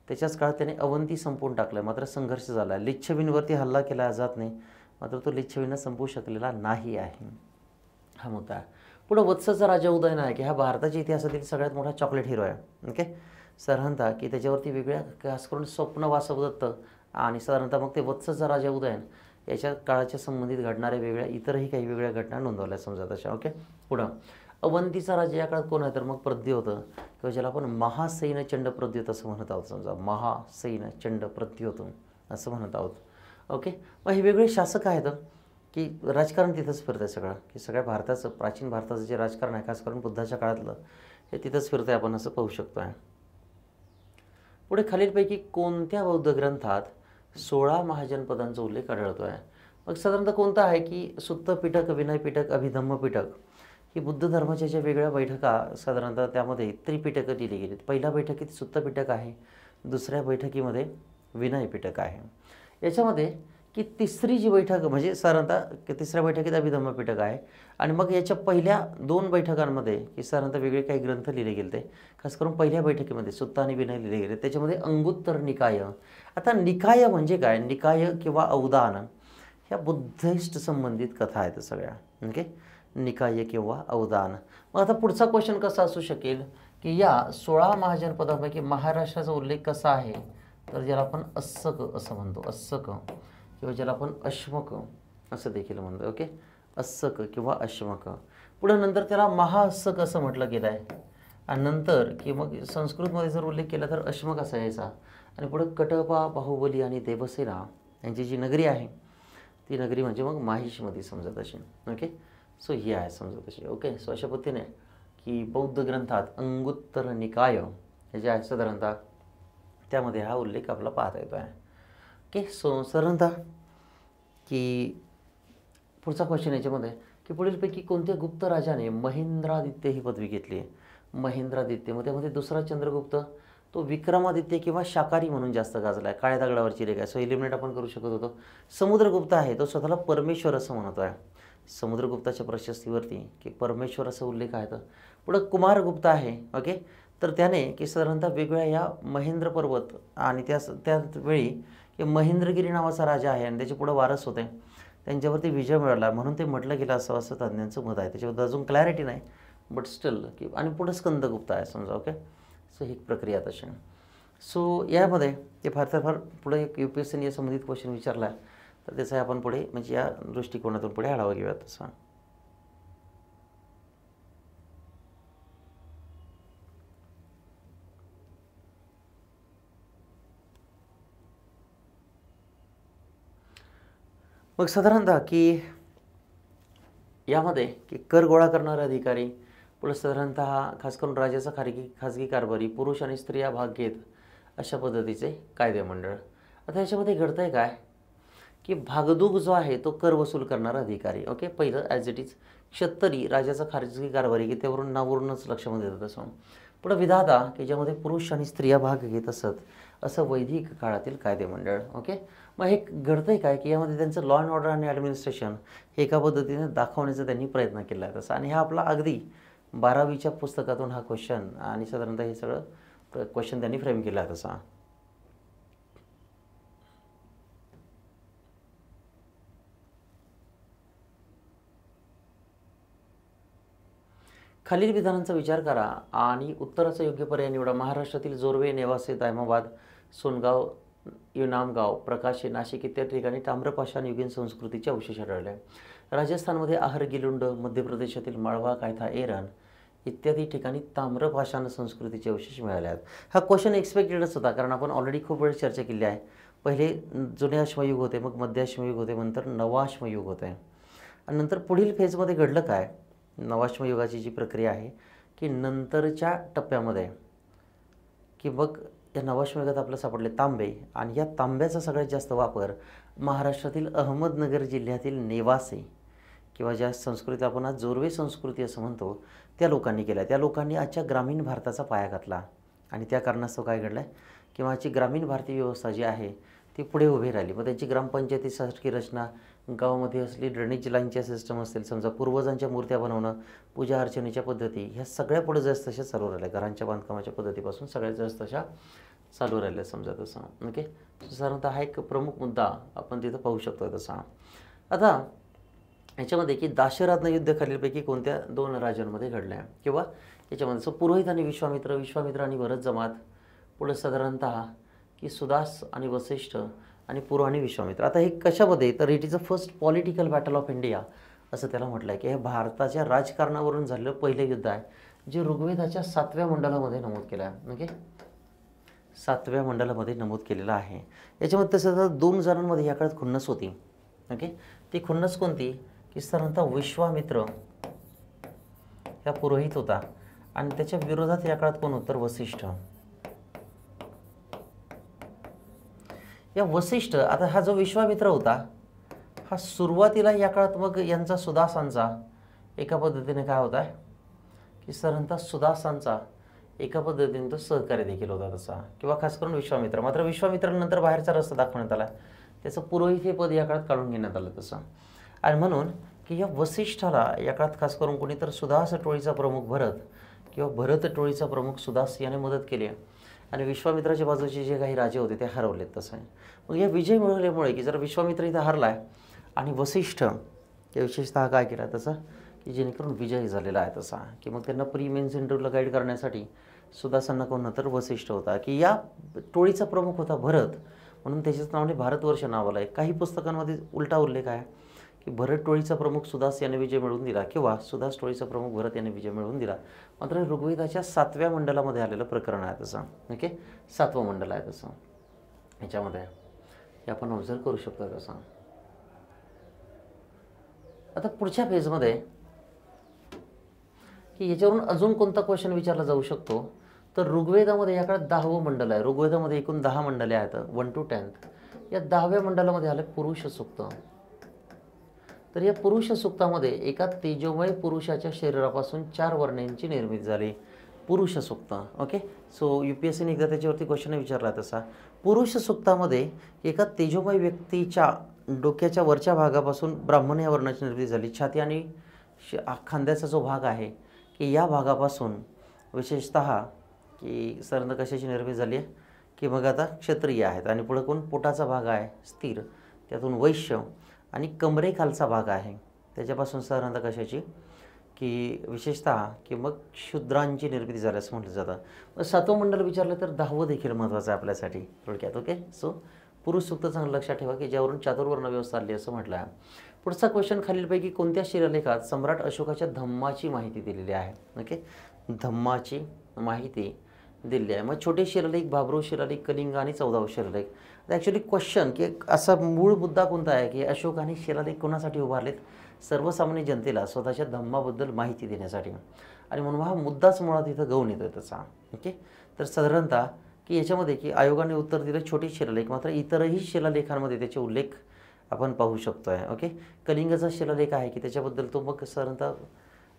Speaker 1: त्याच्याच काळात त्याने अवंती संपवून टाकलं, मात्र संघर्ष झाला. लिच्छवींवरती हल्ला केला अजातने, मात्र तो लिच्छवींना संपवू शकलेला नाही आहे. हा मुद्दा आहे. पुढं वत्सचा राजा उदयनायक हा भारताच्या इतिहासातील सगळ्यात मोठा चॉकलेट हिरो आहे. ओके, साधारणतः की त्याच्यावरती वेगळ्या खास करून स्वप्न वासवदत्त आणि साधारणतः मग ते वत्सचा राजा उदयन याच्या काळाच्या संबंधित घडणाऱ्या वेगळ्या इतरही काही वेगळ्या घटना नोंदवल्या समजा तशा. ओके, पुढं अवंतीचा राजा या काळात कोण आहे तर मग प्रद्योत, किंवा ज्याला आपण महासैन चंड प्रद्योत असं म्हणत आहोत समजा, महासैन चंड प्रद्योत असं म्हणत आहोत. ओके, मग हे वेगळे शासक आहेत की राजकारण तिथंच फिरतं आहे सगळं, की सगळ्या भारताचं, प्राचीन भारताचं जे राजकारण आहे खास करून बुद्धाच्या काळातलं हे तिथंच फिरतं आहे, आपण असं पाहू शकतो आहे. पुढे खालीलपैकी कोणत्या बौद्ध ग्रंथात 16 महाजनपदांचा उल्लेख आढळतो आहे? मग साधारणतः कोणतं आहे की सुत्त पिटक, विनय पिटक, अभिधम्म पिटक ही बुद्ध धर्माच्या ज्या वेगळ्या बैठका साधारणतः त्यामध्ये त्रिपिटकं दिली गेलीत. पहिल्या बैठकीत सुत्त पिटक आहे, दुसऱ्या बैठकीमध्ये विनय पिटक आहे. याच्यामध्ये की तिसरी जी बैठक म्हणजे साधारणतः तिसऱ्या बैठकीत अभिधम्म पिटक आहे आणि मग याच्या पहिल्या 2 बैठकांमध्ये की साधारणतः वेगळे काही ग्रंथ लिहिले गेले ते खास करून पहिल्या बैठकीमध्ये सुत्त आणि विनय लिहिले गेले. त्याच्यामध्ये अंगुत्तर निकाय. आता निकाय म्हणजे काय? निकाय किंवा अवदान ह्या बुद्धिस्ट संबंधित कथा आहेत सगळ्या. ओके, निकाय किंवा अवदान. मग आता पुढचा क्वेश्चन कसा असू शकेल की या 16 महाजनपदांपैकी महाराष्ट्राचा उल्लेख कसा आहे तर ज्याला आपण अस्सक असं म्हणतो, अस्सक किंवा ज्याला आपण अश्मक असं देखील म्हणतो. ओके, अस्सक किंवा अश्मक. पुढे नंतर त्याला महाअस्सक असं म्हटलं गेलं आहे. आणि नंतर की मग संस्कृतमध्ये जर उल्लेख केला तर अश्मक असा यायचा. आणि पुढं कटपा, बाहुबली आणि देवसेना यांची जी नगरी आहे ती नगरी म्हणजे मग माहिष्मती समजत अशी. ओके, सो ही आहे समजत अशी. ओके, सो अशा पद्धतीने की बौद्ध ग्रंथात अंगुत्तर निकाय हे जे आहे साधारणतः त्यामध्ये हा उल्लेख आपला पाहता येतो आहे. ओके, सो साधारणतः की पुढचा क्वेश्चन याच्यामध्ये की पुढीलपैकी कोणत्या गुप्त राजाने महेंद्रादित्य ही पदवी घेतली आहे? महेंद्रादित्य मग त्यामध्ये दुसरा चंद्रगुप्त तो विक्रमादित्य किंवा शाकाहारी म्हणून जास्त गाजला आहे. काळ्या दगडावरची रेखा, सो एलिमिनेट आपण करू शकत होतो. समुद्रगुप्त आहे तो स्वतःला परमेश्वर असं म्हणतो आहे. समुद्रगुप्ताच्या प्रशस्तीवरती की परमेश्वर असा उल्लेख आहे. तर पुढं कुमारगुप्त आहे. ओके, तर त्याने की साधारणतः वेगवेगळ्या या महेंद्र पर्वत आणि त्यावेळी महेंद्रगिरी नावाचा राजा आहे आणि त्याचे पुढं वारस होते, त्यांच्यावरती विजय मिळाला म्हणून ते म्हटलं गेलं असं असं तज्ज्ञांचं मत आहे. त्याच्याबद्दल अजून क्लॅरिटी नाही, बट स्टील की आणि पुढं स्कंदगुप्त आहे समजा. ओके, सो ही प्रक्रिया तशी. सो यामध्ये ते फार तर फार पुढे एक UPSCने संबंधित क्वेश्चन विचारला आहे, तर त्याचा आपण पुढे म्हणजे या दृष्टिकोनातून पुढे आढावा घेऊयात तसा. मग साधारणतः की यामध्ये की कर गोळा करणारे अधिकारी, पुढे साधारणतः खास करून राज्याचा खाजगी कारभारी, पुरुष आणि स्त्रिया भाग घेत अशा पद्धतीचे कायदेमंडळ. आता याच्यामध्ये घडतं आहे काय की भागदूक जो आहे तो कर वसूल करणारा अधिकारी. ओके, पहिलं ॲज इट इज क्षत्तरी राजाचा खाजगी कारभारी की त्यावरून नावावरूनच लक्षामध्ये येतं तसं. पुढं विधाता की ज्यामध्ये पुरुष आणि स्त्रिया भाग घेत असत असं वैदिक काळातील कायदेमंडळ. ओके, मग हे घडतं आहे काय की यामध्ये त्यांचं लॉ अँड ऑर्डर आणि ॲडमिनिस्ट्रेशन हे एका पद्धतीने दाखवण्याचा त्यांनी प्रयत्न केला आहे तसा. आणि हा आपला अगदी 12वीच्या पुस्तकातून हा क्वेश्चन आणि साधारणतः हे सगळं क्वेश्चन त्यांनी फ्रेम केला आहे तसा. खालील विधानांचा विचार करा आणि उत्तराचा योग्य पर्याय निवडा. महाराष्ट्रातील जोर्वे, नेवासे, दायमाबाद, सोनगाव, युनामगाव, प्रकाशे, नाशिक इत्यादी ठिकाणी ताम्रपाषाण युगीन संस्कृतीचे अवशेष आढळले. राजस्थानमध्ये आहरगिलुंड, मध्य प्रदेशातील माळवा, कायथा, एरन इत्यादी ठिकाणी ताम्रपाषाण संस्कृतीचे अवशेष मिळाले आहेत. हा क्वेश्चन एक्सपेक्टेडच होता, कारण आपण ऑलरेडी खूप वेळ चर्चा केली आहे. पहिले जुने अश्मयुग होते, मग मध्य अश्मयुग होते, नंतर नवाश्मयुग होते. आणि नंतर पुढील फेजमध्ये घडलं काय, नवाश्मयुगाची जी प्रक्रिया आहे की नंतरच्या टप्प्यामध्ये की मग या नवाश्मयुगात आपलं सापडले तांबे, आणि या तांब्याचा सगळ्यात जास्त वापर महाराष्ट्रातील अहमदनगर जिल्ह्यातील नेवासे किंवा ज्या संस्कृती आपण आज जोर्वे संस्कृती असं म्हणतो त्या लोकांनी केल्या. त्या लोकांनी आजच्या ग्रामीण भारताचा पाया घातला आणि त्या कारणास्तव काय घडलं आहे किंवा आजची ग्रामीण भारतीय व्यवस्था जी आहे ती पुढे उभी राहिली. मग त्यांची ग्रामपंचायतीसारखी रचना, गावामध्ये असली ड्रेनेज लाईनच्या सिस्टम असतील, समजा पूर्वजांच्या मूर्त्या बनवणं, पूजा अर्चनेच्या पद्धती, ह्या सगळ्या पुढे जास्त तशा चालू राहिल्या. घरांच्या बांधकामाच्या पद्धतीपासून सगळ्यात जास्त अशा चालू राहिल्या समजा तसं. ओके, साधारणतः हा एक प्रमुख मुद्दा आपण तिथं पाहू शकतो तसा. आता याच्यामध्ये की दाशरथन युद्ध खालीलपैकी कोणत्या 2 राजांमध्ये घडलं आहे किंवा याच्यामध्ये सो पुरोहित आणि विश्वामित्र आणि भरत जमात, पुढे साधारणतः की सुदास आणि वसिष्ठ आणि पुरू आणि विश्वामित्र. आता हे कशामध्ये, तर it is a first political battle of India असं त्याला म्हटलं आहे की हे भारताच्या राजकारणावरून झालेलं पहिलं युद्ध आहे, जे ऋग्वेदाच्या 7व्या मंडलामध्ये नमूद केलं आहे. ओके, 7व्या मंडलामध्ये नमूद केलेलं आहे. याच्यामध्ये तसं 2 जणांमध्ये या काळात खुन्नस होती. ओके, ती खुन्नस कोणती की साधारणतः विश्वामित्र ह्या पुरोहित होता आणि त्याच्या विरोधात या काळात कोण होतं, वसिष्ठ. या वसिष्ठ, आता हा जो विश्वामित्र होता हा सुरुवातीला या काळात मग यांचा सुदासांचा एका पद्धतीने काय होता की साधारणतः सुदासांचा एका पद्धतीने तो सहकारी देखील होता तसा, किंवा खास करून विश्वामित्र. मात्र विश्वामित्रानंतर बाहेरचा रस्ता दाखवण्यात आला, त्याचं पुरोहित हे पद या काळात काढून घेण्यात आलं तसं. आणि म्हणून की या वसिष्ठाला या काळात खास करून कोणी तर सुदास टोळीचा प्रमुख भरत किंवा भरत टोळीचा प्रमुख सुदास याने मदत केली आणि विश्वामित्राच्या बाजूचे जे काही राजे होते ते हरवलेत तसं आहे. मग या विजय मिळवल्यामुळे की जर विश्वामित्र इथं हरला आहे आणि वसिष्ठ या विशेषतः काय केला तसं की जेणेकरून विजय झालेला आहे तसा, की मग त्यांना प्री मेन्स इंटरव्ह्यूला गाईड करण्यासाठी सुदासांना कोण तर वसिष्ठ होता, की या टोळीचा प्रमुख होता भरत, म्हणून त्याच्याच नावाने भारतवर्ष नाव आलं आहे. काही पुस्तकांमध्ये उलटा उल्लेख आहे की भरत टोळीचा प्रमुख सुदास याने विजय मिळवून दिला किंवा सुदास टोळीचा प्रमुख भरत याने विजय मिळवून दिला. मात्र ऋग्वेदाच्या 7व्या मंडलामध्ये आलेलं प्रकरण आहे तसं. ओके, 7वं मंडल आहे तसं. याच्यामध्ये हे आपण ऑब्झर्व करू शकतो तसं. आता पुढच्या पेजमध्ये की याच्यावरून अजून कोणता क्वेश्चन विचारला जाऊ शकतो, तर ऋग्वेदामध्ये या काळात 10वं मंडल आहे. ऋग्वेदामध्ये एकूण 10 मंडले आहेत 1 to 10. या 10व्या मंडलामध्ये आलं पुरुष सूक्त. तर या पुरुष सूक्तामध्ये एका तेजोमय पुरुषाच्या शरीरापासून 4 वर्णांची निर्मिती झाली. पुरुष सूक्त. ओके, सो UPSCने एकदा त्याच्यावरती क्वेश्चन विचारला तसा. पुरुष सूक्तामध्ये एका तेजोमय व्यक्तीच्या डोक्याच्या वरच्या भागापासून ब्राह्मण या वर्णाची निर्मिती झाली. छाती आणि खांद्याचा जो भाग आहे की या भागापासून विशेषतः की सरंद कशाची निर्मिती झाली आहे की मग आता क्षत्रिय आहेत. आणि पुढं कोण, पोटाचा भाग आहे स्थिर, त्यातून वैश्य, आणि कमरेखालचा भाग आहे त्याच्यापासून साधारणतः कशाची की विशेषतः की मग शूद्रांची निर्मिती झाली असं म्हटलं जातं. मग 7वं मंडल विचारलं तर 10वं देखील महत्त्वाचं आहे आपल्यासाठी थोडक्यात. ओके, सो पुरुष सूक्त चांगलं लक्षात ठेवा की ज्यावरून चातुर्वर्ण व्यवस्था आली असं म्हटलं आहे. पुढचा क्वेश्चन खालीलपैकी कोणत्या शिलालेखात सम्राट अशोकाच्या धम्माची माहिती दिलेली आहे. ओके, धम्माची माहिती दिली आहे. मग छोटे शिलालेख, भाब्रू शिलालेख, कलिंग आणि 14वं शिलालेख. ॲक्च्युली क्वेश्चन की असा मूळ मुद्दा कोणता आहे की अशोकाने शिलालेख कोणासाठी उभारलेत, सर्वसामान्य जनतेला स्वतःच्या धम्माबद्दल माहिती देण्यासाठी. आणि म्हणून हा मुद्दाच मुळात इथं गौण येतो त्याचा. ओके, तर साधारणतः की याच्यामध्ये की आयोगाने उत्तर दिलं छोटे शिलालेख, मात्र इतरही शिलालेखांमध्ये त्याचे उल्लेख आपण पाहू शकतो आहे. ओके, कलिंगचा शिलालेख आहे की त्याच्याबद्दल तो मग साधारणतः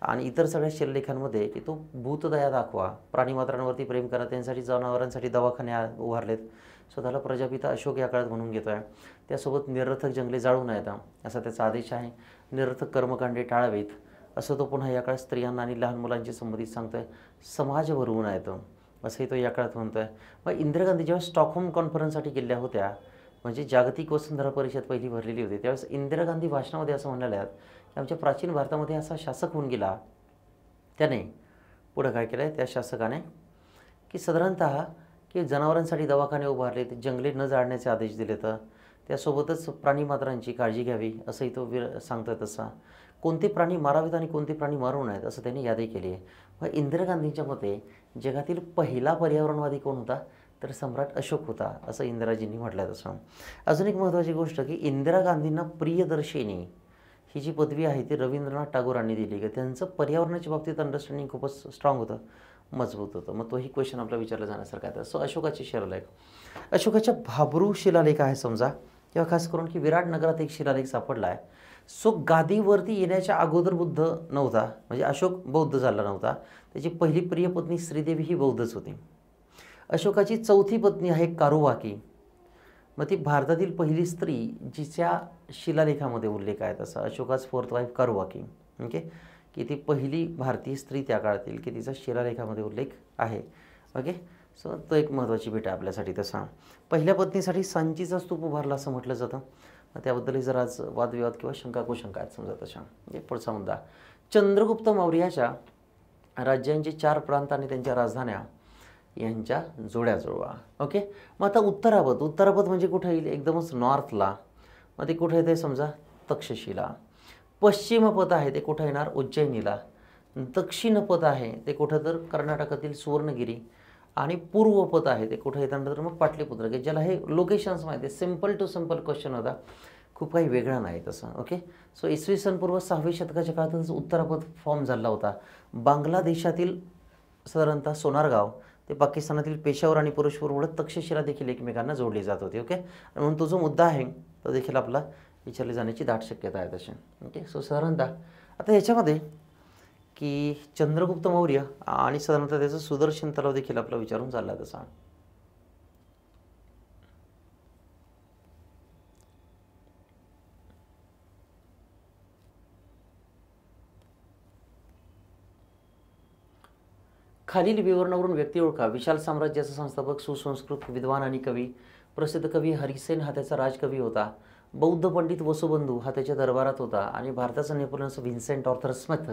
Speaker 1: आणि इतर सगळ्या शिलालेखांमध्ये की तो भूतदया दाखवा, प्राणीमात्रांवरती प्रेम करा, त्यांसाठी जनावरांसाठी दवाखाने उभारलेत, स्वतःला प्रजापिता अशोक या काळात म्हणून घेतो आहे. त्यासोबत निरर्थक जंगले जाळू नयेत असा त्याचा आदेश आहे. निरर्थक कर्मकांडे टाळावेत असं तो पुन्हा या काळात स्त्रियांना आणि लहान मुलांची संबंधित सांगतो आहे. समाज भरवू नयेत असंही तो या काळात म्हणतो आहे. मग इंदिरा गांधी जेव्हा स्टॉकहोम कॉन्फरन्ससाठी गेल्या होत्या, म्हणजे जागतिक वसुंधरा परिषद पहिली भरलेली होती, त्यावेळेस इंदिरा गांधी भाषणामध्ये असं म्हणाले आहेत की आमच्या प्राचीन भारतामध्ये असा शासक होऊन गेला, त्याने पुढं काय केलं आहे त्या शासकाने की साधारणतः की जनावरांसाठी दवाखाने उभारलेत, जंगले न जाळण्याचे आदेश दिले, तर त्यासोबतच प्राणीमात्रांची काळजी घ्यावी असंही तो सांगतोय. तसा कोणते प्राणी मारावेत आणि कोणते प्राणी मारू नयेत असं त्यांनी यादी केली आहे. मग इंदिरा गांधींच्या मते जगातील पहिला पर्यावरणवादी कोण होता, तर सम्राट अशोक होता असं इंदिराजींनी म्हटलं आहे. तसं अजून एक महत्त्वाची गोष्ट की इंदिरा गांधींना प्रियदर्शिनी ही जी पदवी आहे ती रवींद्रनाथ टागोरांनी दिली की त्यांचं पर्यावरणाच्या बाबतीत अंडरस्टँडिंग खूपच स्ट्रॉंग होतं, मजबूत होतं. मग तोही क्वेश्चन आपला विचारला जाण्यासारखा आहे. सो अशोकाचे शिलालेख, अशोकाच्या भाब्रू शिलालेख आहे समजा, किंवा खास करून की विराटनगरात एक शिलालेख सापडला आहे. सो गादीवरती येण्याच्या अगोदर बुद्ध नव्हता, म्हणजे अशोक बौद्ध झाला नव्हता. त्याची पहिली प्रिय पत्नी श्रीदेवी ही बौद्धच होती. अशोकाची 4थी पत्नी आहे कारुवाकी. मग ती भारतातील पहिली स्त्री जिच्या शिलालेखामध्ये उल्लेख आहे तसा अशोकाच 4th वाईफ कारुवाकी. ओके, की ती पहिली भारतीय स्त्री त्या काळातील की तिचा शिलालेखामध्ये उल्लेख आहे. ओके, सो तो एक महत्त्वाची भेट आहे आपल्यासाठी. तसा पहिल्या पत्नीसाठी सांचीचा स्तूप उभारला असं म्हटलं जातं. त्याबद्दलही जर आज वादविवाद किंवा शंका कुशंका आहेत समजा तशा. पुढचा मुद्दा, चंद्रगुप्त मौर्याच्या राज्यांचे 4 प्रांत आणि त्यांच्या राजधान्या यांच्या जोड्या जुळवा. ओके, मग आता उत्तरापद म्हणजे कुठे येईल, एकदमच नॉर्थला. मग ते कुठे येते समजा तक्षशिला. पश्चिमपथ आहे ते कुठं येणार, उज्जैनीला. दक्षिणपथ आहे ते कुठं, तर कर्नाटकातील सुवर्णगिरी. आणि पूर्वपथ आहे ते कुठं येतात तर मग पाटलीपुत्र, की ज्याला हे लोकेशन्स माहिती आहे. सिम्पल टू सिम्पल क्वेश्चन होता, खूप काही वेगळा नाही तसं. ओके, सो इसवी सन पूर्व 6व्या शतकाच्या काळातच उत्तरापथ फॉर्म झाला होता. बांगलादेशातील साधारणतः सोनारगाव ते पाकिस्तानातील पेशावर आणि पुरुषपूर तक्षशिला देखील एकमेकांना जोडली जात होती. ओके, म्हणून तो जो मुद्दा आहे तो देखील आपला विचारले जाण्याची दाट शक्यता आहे तशी. ओके, सो साधारणतः आता याच्यामध्ये की चंद्रगुप्त मौर्य आणि साधारणतः त्याचं सुदर्शन तलाव देखील आपला विचारून चालला तसा. खालील विवरणावरून व्यक्ती ओळखा. विशाल साम्राज्याचा संस्थापक, सुसंस्कृत, विद्वान आणि कवी. प्रसिद्ध कवी हरिसेन हा त्याचा राजकवी होता. बौद्ध पंडित वसुबंधू हा त्याच्या दरबारात होता. आणि भारताचा नेपोलियन व्हिन्सेंट ऑर्थर स्मिथ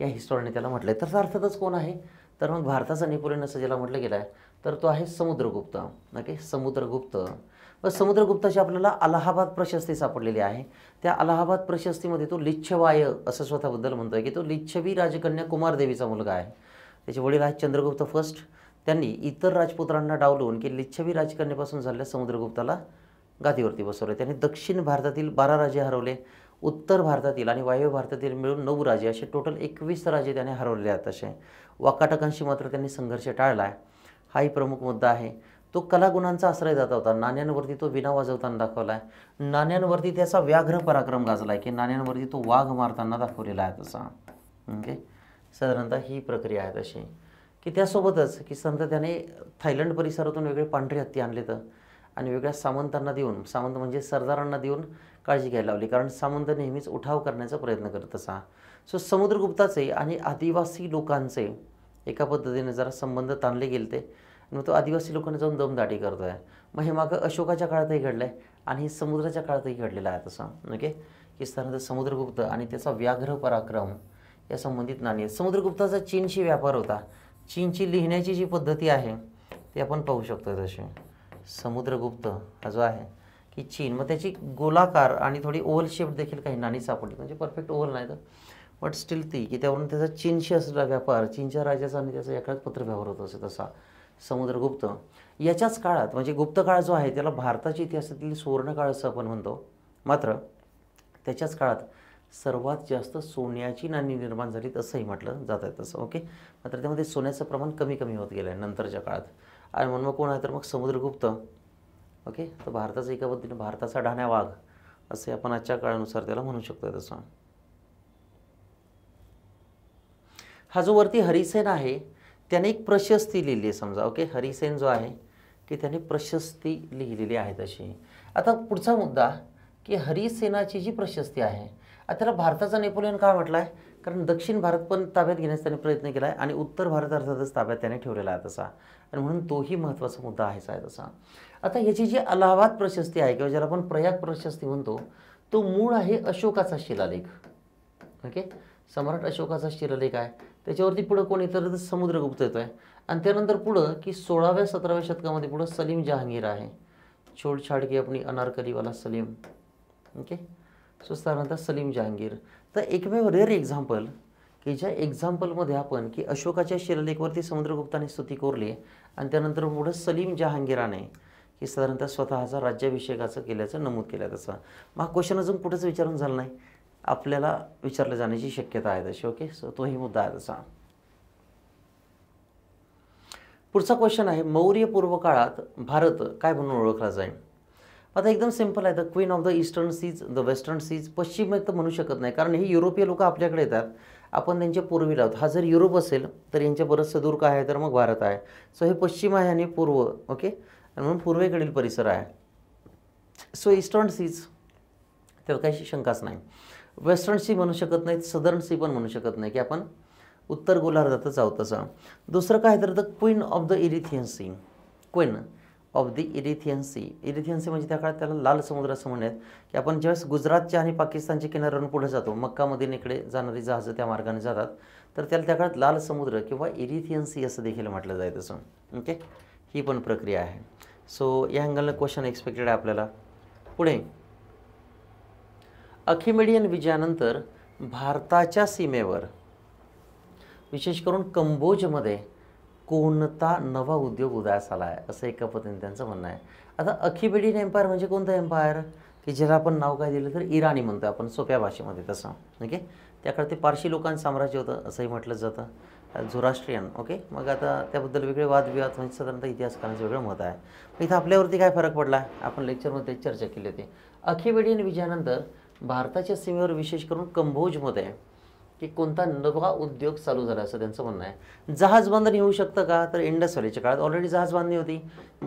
Speaker 1: या हिस्टॉरियनने त्याला म्हटलं आहे. तर अर्थातच कोण आहे, तर मग भारताचा नेपोलियन असं ज्याला म्हटलं गेलं आहे तर तो आहे समुद्रगुप्त. ओके, समुद्रगुप्त. व समुद्रगुप्ताची आपल्याला अलाहाबाद प्रशस्ती सापडलेली आहे. त्या अलाहाबाद प्रशस्तीमध्ये तो लिच्छवाय असं स्वतःबद्दल म्हणतोय की तो लिच्छवी राजकन्या कुमारदेवीचा मुलगा आहे. त्याचे वडील आहेत चंद्रगुप्त फर्स्ट. त्यांनी इतर राजपुत्रांना डावलून की लिच्छवी राजकन्यापासून झालेल्या समुद्रगुप्ताला गादीवरती बसवले. त्यांनी दक्षिण भारतातील 12 राजे हरवले, उत्तर भारतातील आणि वायव्य भारतातील मिळून 9 राजे, असे टोटल 21 राजे त्याने हरवले आहेत. असे वाकाटकांशी मात्र त्यांनी संघर्ष टाळला आहे. हाही प्रमुख मुद्दा आहे. तो कलागुणांचा आश्रयदाता होता. नाण्यांवरती तो विणा वाजवताना दाखवला आहे. नाण्यांवरती त्याचा व्याघ्र पराक्रम गाजला आहे की नाण्यांवरती तो वाघ मारताना दाखवलेला आहे तसा. ओके, साधारणतः ही प्रक्रिया आहे तशी की त्यासोबतच की संत त्याने थायलंड परिसरातून वेगळे पांढरे हत्ती आणले तर आणि वेगळ्या सामंतांना देऊन, सामंत म्हणजे सरदारांना देऊन काळजी घ्यायला लावली, कारण सामंत नेहमीच उठाव करण्याचा प्रयत्न करत असा. सो समुद्रगुप्ताचे आणि आदिवासी लोकांचे एका पद्धतीने जरा संबंध ताणले गेले ते, मग तो आदिवासी लोकांना जाऊन दमदाटी करतो आहे. मग हे मागं अशोकाच्या काळातही घडलं आहे आणि हे समुद्राच्या काळातही घडलेलं आहे तसं. ओके, की त्यानंतर समुद्रगुप्त आणि त्याचा व्याघ्र पराक्रम या संबंधित नाणी आहेत. समुद्रगुप्ताचा चीनशी व्यापार होता. चीनची लिहिण्याची जी पद्धती आहे ती आपण पाहू शकतो तशी. समुद्रगुप्त हा जो आहे की चीन, मग त्याची गोलाकार आणि थोडी ओव्हल शेप देखील काही नाणी सापडली, म्हणजे परफेक्ट ओव्हल नाही तर बट स्टील ती की त्यावरून त्याचा चीनशी असलेला व्यापार, चीनच्या राजाचा आणि त्याचा एकाच पत्र व्यवहार होत असे तसा समुद्रगुप्त. याच्याच काळात म्हणजे गुप्त काळ जो आहे त्याला भारताच्या इतिहासातील सुवर्णकाळ असं आपण म्हणतो. मात्र त्याच्याच काळात सर्वात जास्त सोन्याची नाणी निर्माण झालीत असंही म्हटलं जात आहे तसं. ओके, मात्र त्यामध्ये सोन्याचं प्रमाण कमी कमी होत गेलं आहे नंतरच्या काळात. आणि म्हणून मग कोण आहे तर मग समुद्रगुप्त. ओके, तर भारताचा एका पद्धतीने भारताचा ढाण्या वाघ असे आपण आजच्या काळानुसार त्याला म्हणू शकतो तसं. हा जो वरती हरिसेन आहे त्याने एक प्रशस्ती लिहिली आहे समजा. ओके, हरिसेन जो आहे की त्याने प्रशस्ती लिहिलेली आहे तशी. आता पुढचा मुद्दा की हरिसेनाची जी प्रशस्ती आहे, आता त्याला भारताचा नेपोलियन का म्हटलं आहे, कारण दक्षिण भारत पण ताब्यात घेण्याचा त्याने प्रयत्न केला आहे आणि उत्तर भारत अर्थातच ताब्यात त्याने ठेवलेला आहे तसा, आणि म्हणून तोही महत्त्वाचा मुद्दा आहेच आहे तसा. आता याची जी अलाहाबाद प्रशस्ती आहे किंवा ज्याला आपण प्रयाग प्रशस्ती म्हणतो, तो मूळ आहे अशोकाचा शिलालेख. ओके, सम्राट अशोकाचा शिलालेख आहे. त्याच्यावरती पुढं कोण येतं तर समुद्रगुप्त येतो आहे. आणि त्यानंतर पुढं की 16व्या 17व्या शतकामध्ये पुढं सलीम जहांगीर आहे. छोडछाड की अपनी अनारकलीवाला सलीम. ओके, सो त्यानंतर सलीम जहांगीर. तर एकमेव रेअर एक्झाम्पल की ज्या एक्झाम्पलमध्ये आपण की अशोकाच्या शिलालेखवरती समुद्रगुप्ताने स्तुती कोरली आणि त्यानंतर पुढं सलीम जहांगीराने की साधारणतः स्वतःचा राज्याभिषेकाचं केल्याचं नमूद केलं तसं. मग हा क्वेश्चन अजून कुठंच विचारून झाला नाही, आपल्याला विचारलं जाण्याची शक्यता आहे तशी. ओके, सो तोही मुद्दा आहे तसा. पुढचा क्वेश्चन आहे, मौर्य पूर्व काळात भारत काय म्हणून ओळखला जाईल. आता एकदम सिंपल आहे, the queen of the eastern seas, the western seas. पश्चिम तर म्हणू शकत नाही, कारण हे युरोपीय लोक आपल्याकडे येतात, आपण त्यांच्या पूर्वीला आहोत. हा जर युरोप असेल तर यांच्या बरंचसं दूर काय आहे तर मग भारत आहे. सो हे पश्चिम आहे आणि पूर्व. ओके, आणि म्हणून पूर्वेकडील परिसर आहे. सो ईस्टर्न सीज त्याला काही शंकाच नाही. वेस्टर्न सी म्हणू शकत नाहीत, सदर्न सी पण म्हणू शकत नाही की आपण उत्तर गोलार्धातच आहोत तसं. दुसरं काय तर the queen of the Erythraean sea. Queen of the Erythraean sea. Erythraean sea म्हणजे त्या काळात त्याला लाल समुद्र असं म्हणतात की आपण ज्यावेळेस गुजरातच्या आणि पाकिस्तानच्या किनाऱ्यावरून पुढे जातो, मक्कामधून इकडे जाणारी जहाजं त्या मार्गाने जातात, तर त्याला त्या काळात लाल समुद्र किंवा इरिथियन सी असं देखील म्हटलं जाय तसं. ओके, ही पण प्रक्रिया आहे. सो या अँगलनं क्वेश्चन एक्सपेक्टेड आहे आपल्याला. पुढे अखिमेनियन विजयानंतर भारताच्या सीमेवर विशेष करून कंबोजमध्ये कोणता नवा उद्योग उदयास आला आहे असं एका पद्धतीने त्यांचं म्हणणं आहे. आता अखिमेनियन एम्पायर म्हणजे कोणतं एम्पायर की ज्याला आपण नाव काय दिलं तर इराणी म्हणतो आपण सोप्या भाषेमध्ये तसं. ओके, त्याकडे ते पारशी लोकांचं साम्राज्य होतं असंही म्हटलं जातं, झोराष्ट्रियन. ओके, मग आता त्याबद्दल वेगळे वादविवाद म्हणजे साधारणतः इतिहासकारांचं वेगळं मत आहे. मग इथं आपल्यावरती काय फरक पडला आपण लेक्चरमध्ये चर्चा केली होती. अखिमेनियन विजयानंतर भारताच्या सीमेवर विशेष करून कंबोजमध्ये की कोणता नवा उद्योग चालू झाला असं त्यांचं म्हणणं आहे. जहाज बांधणी होऊ शकतं का तर इंडस व्हॅलीच्या काळात ऑलरेडी जहाज बांधणी होती.